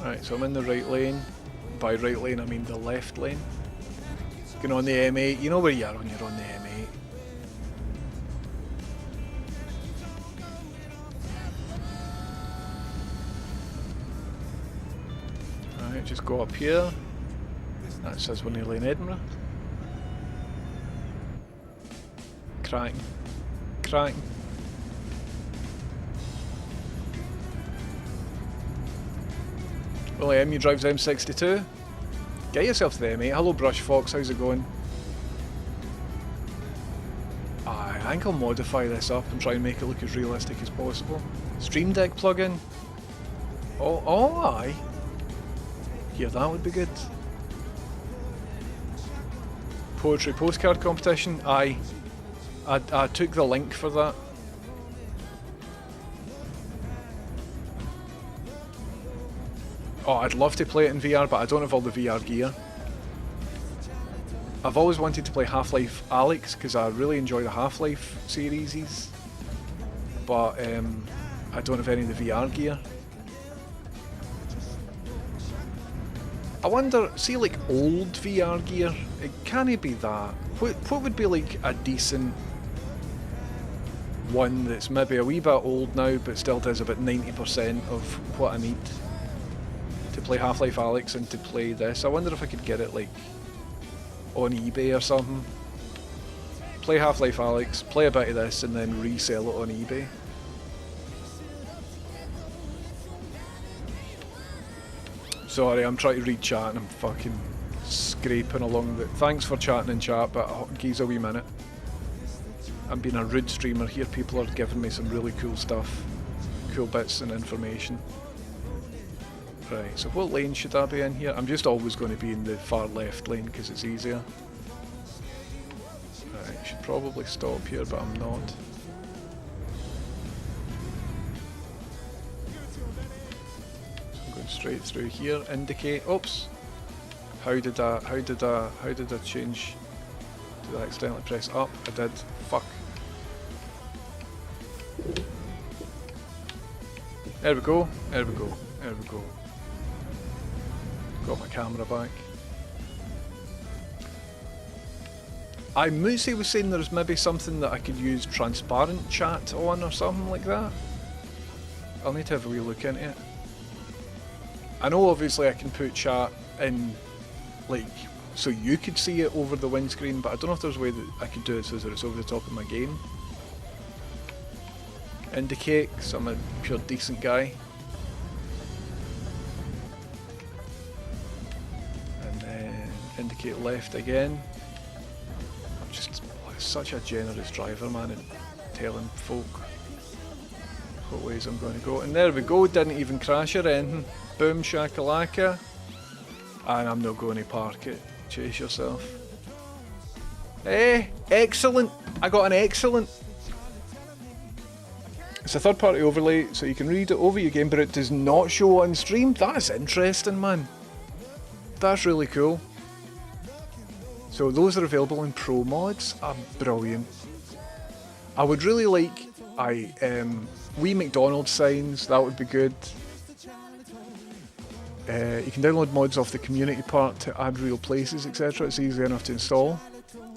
Right, so I'm in the right lane. By right lane I mean the left lane. Going on the M8, you know where you are when you're on the M8. Right, just go up here. That says we're nearly in Edinburgh. Cracking. Cracking. Well, MU drives M62. Get yourself to the M8. Hello Brush Fox, how's it going? I think I'll modify this up and try and make it look as realistic as possible. Stream Deck plugin. Oh, aye. Yeah, that would be good. Poetry postcard competition. Aye. I took the link for that. Oh, I'd love to play it in VR, but I don't have all the VR gear. I've always wanted to play Half-Life Alyx because I really enjoy the Half-Life series, but I don't have any of the VR gear. I wonder, see like old VR gear, can it be that? What would be like a decent one that's maybe a wee bit old now but still does about 90% of what I need to play Half-Life Alyx and to play this? I wonder if I could get it like on eBay or something. Play Half-Life Alyx, play a bit of this and then resell it on eBay. Sorry, I'm trying to read chat and I'm fucking scraping along the... Thanks for chatting in chat, but geez a wee minute. I'm being a rude streamer here, people are giving me some really cool stuff. Cool bits and information. Right, so what lane should I be in here? I'm just always going to be in the far left lane because it's easier. Right, I should probably stop here, but I'm not. Straight through here, indicate. Oops. How did I change? Did I accidentally press up? I did. Fuck. There we go. There we go. There we go. Got my camera back. Moosey was saying there's maybe something that I could use transparent chat on or something like that. I'll need to have a wee look into it. I know obviously I can put chat in, like, so you could see it over the windscreen, but I don't know if there's a way that I could do it so that it's over the top of my game. Indicate, because I'm a pure decent guy. And then indicate left again. I'm just such a generous driver, man, and telling folk what ways I'm going to go. And there we go, didn't even crash or anything. Boom shakalaka. And I'm not going to park it. Chase yourself. Hey, excellent! I got an excellent! It's a third party overlay, so you can read it over your game, but it does not show on stream. That's interesting, man. That's really cool. So those are available in Pro mods. Brilliant. I would really like wee McDonald's signs, that would be good. You can download mods off the community part to add real places, etc. It's easy enough to install.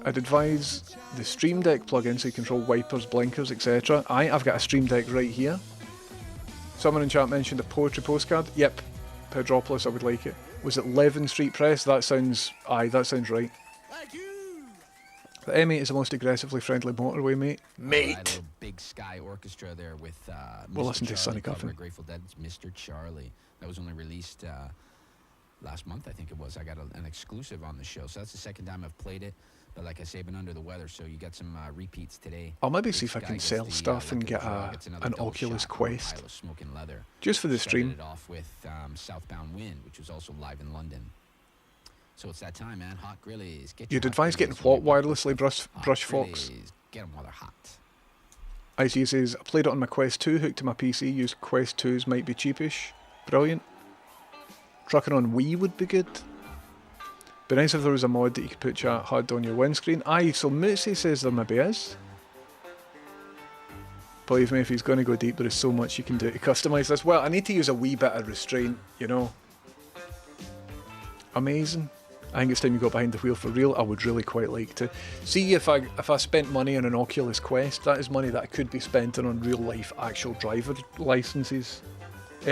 I'd advise the Stream Deck plug-in so you control wipers, blinkers, etc. I've got a Stream Deck right here. Someone in chat mentioned a poetry postcard. Yep, Pedropolis, I would like it. Was it Levin Street Press? That sounds right. The M8 is the most aggressively friendly motorway, mate. Mate! Big Sky Orchestra there with We'll Mr. listen to Charlie Sonny cover Coffin. of Grateful Dead's Mr. Charlie. That was only released last month, I think it was. I got an exclusive on the show, so that's the second time I've played it. But like I say, I've been under the weather, so you got some repeats today. I'll maybe Big see if I Sky can gets sell the, stuff and lucky get draw, gets another an double Oculus shot on Quest. Pile of Smoking Leather. Just for the Started stream. it off with Southbound Wind, which was also live in London. So it's that time, man. Hot Grillies. Get your You'd hot advise getting grillies what when you wirelessly Hot brush Fox? Grillies. Get them while they're hot. IC says, I played it on my Quest 2, hooked to my PC, used Quest 2s, might be cheapish. Brilliant. Trucking on Wii would be good. Be nice if there was a mod that you could put chat HUD on your windscreen. Aye, so Moosey says there maybe is. Believe me, if he's going to go deep, there is so much you can do to customise this. Well, I need to use a wee bit of restraint, you know. Amazing. I think it's time you got behind the wheel for real. I would really quite like to. See, if I spent money on an Oculus Quest, that is money that I could be spent on real life actual driver licenses.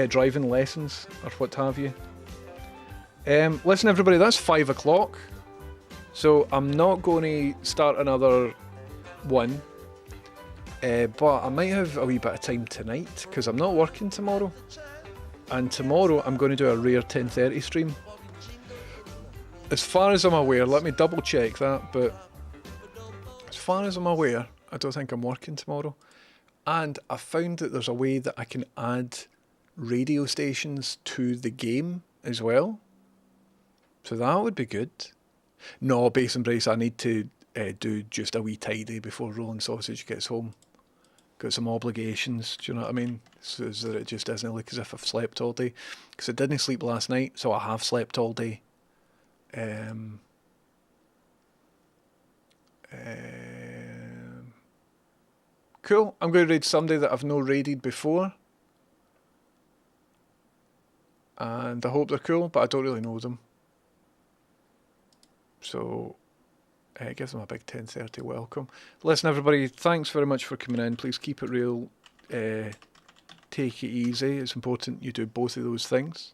Driving lessons, or what have you. Listen everybody, that's 5 o'clock. So I'm not going to start another one. But I might have a wee bit of time tonight, because I'm not working tomorrow. And tomorrow I'm going to do a rare 10:30 stream. As far as I'm aware, let me double check that, but as far as I'm aware, I don't think I'm working tomorrow. And I found that there's a way that I can add radio stations to the game as well. So that would be good. No, Base and Brace, I need to do just a wee tidy before Rolling Sausage gets home. Got some obligations, do you know what I mean? So that it just doesn't look as if I've slept all day. Because I didn't sleep last night, so I have slept all day. Cool. I'm going to raid somebody that I've no raided before. And I hope they're cool, but I don't really know them. So, give them a big 10:30 welcome. Listen, everybody, thanks very much for coming in. Please keep it real. Take it easy. It's important you do both of those things.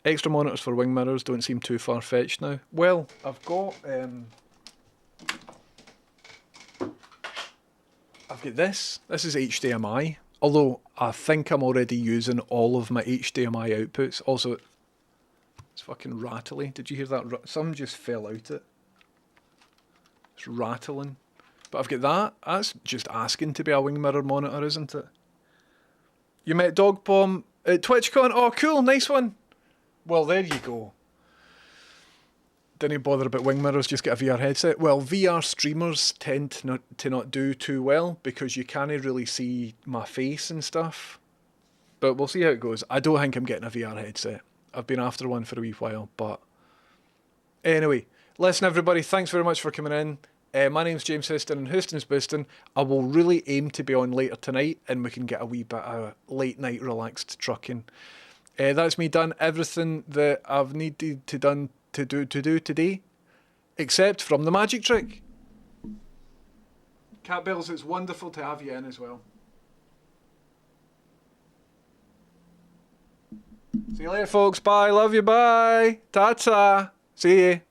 Extra monitors for wing mirrors don't seem too far-fetched now. Well, I've got this. This is HDMI. Although, I think I'm already using all of my HDMI outputs. Also, it's fucking rattly. Did you hear that? Something just fell out it. It's rattling. But I've got that. That's just asking to be a wing mirror monitor, isn't it? You met Dog Bomb at TwitchCon? Oh, cool. Nice one. Well, there you go. Didn't bother about wing mirrors, just get a VR headset. Well, VR streamers tend to not do too well because you can't really see my face and stuff. But we'll see how it goes. I don't think I'm getting a VR headset. I've been after one for a wee while, but... Anyway, listen everybody, thanks very much for coming in. My name's James Houston and Houston's Booston. I will really aim to be on later tonight and we can get a wee bit of late night relaxed trucking. That's me done everything that I've needed to do today, except from the magic trick. Cat Bells, it's wonderful to have you in as well. See you later, folks. Bye. Love you. Bye. Ta-ta. See you.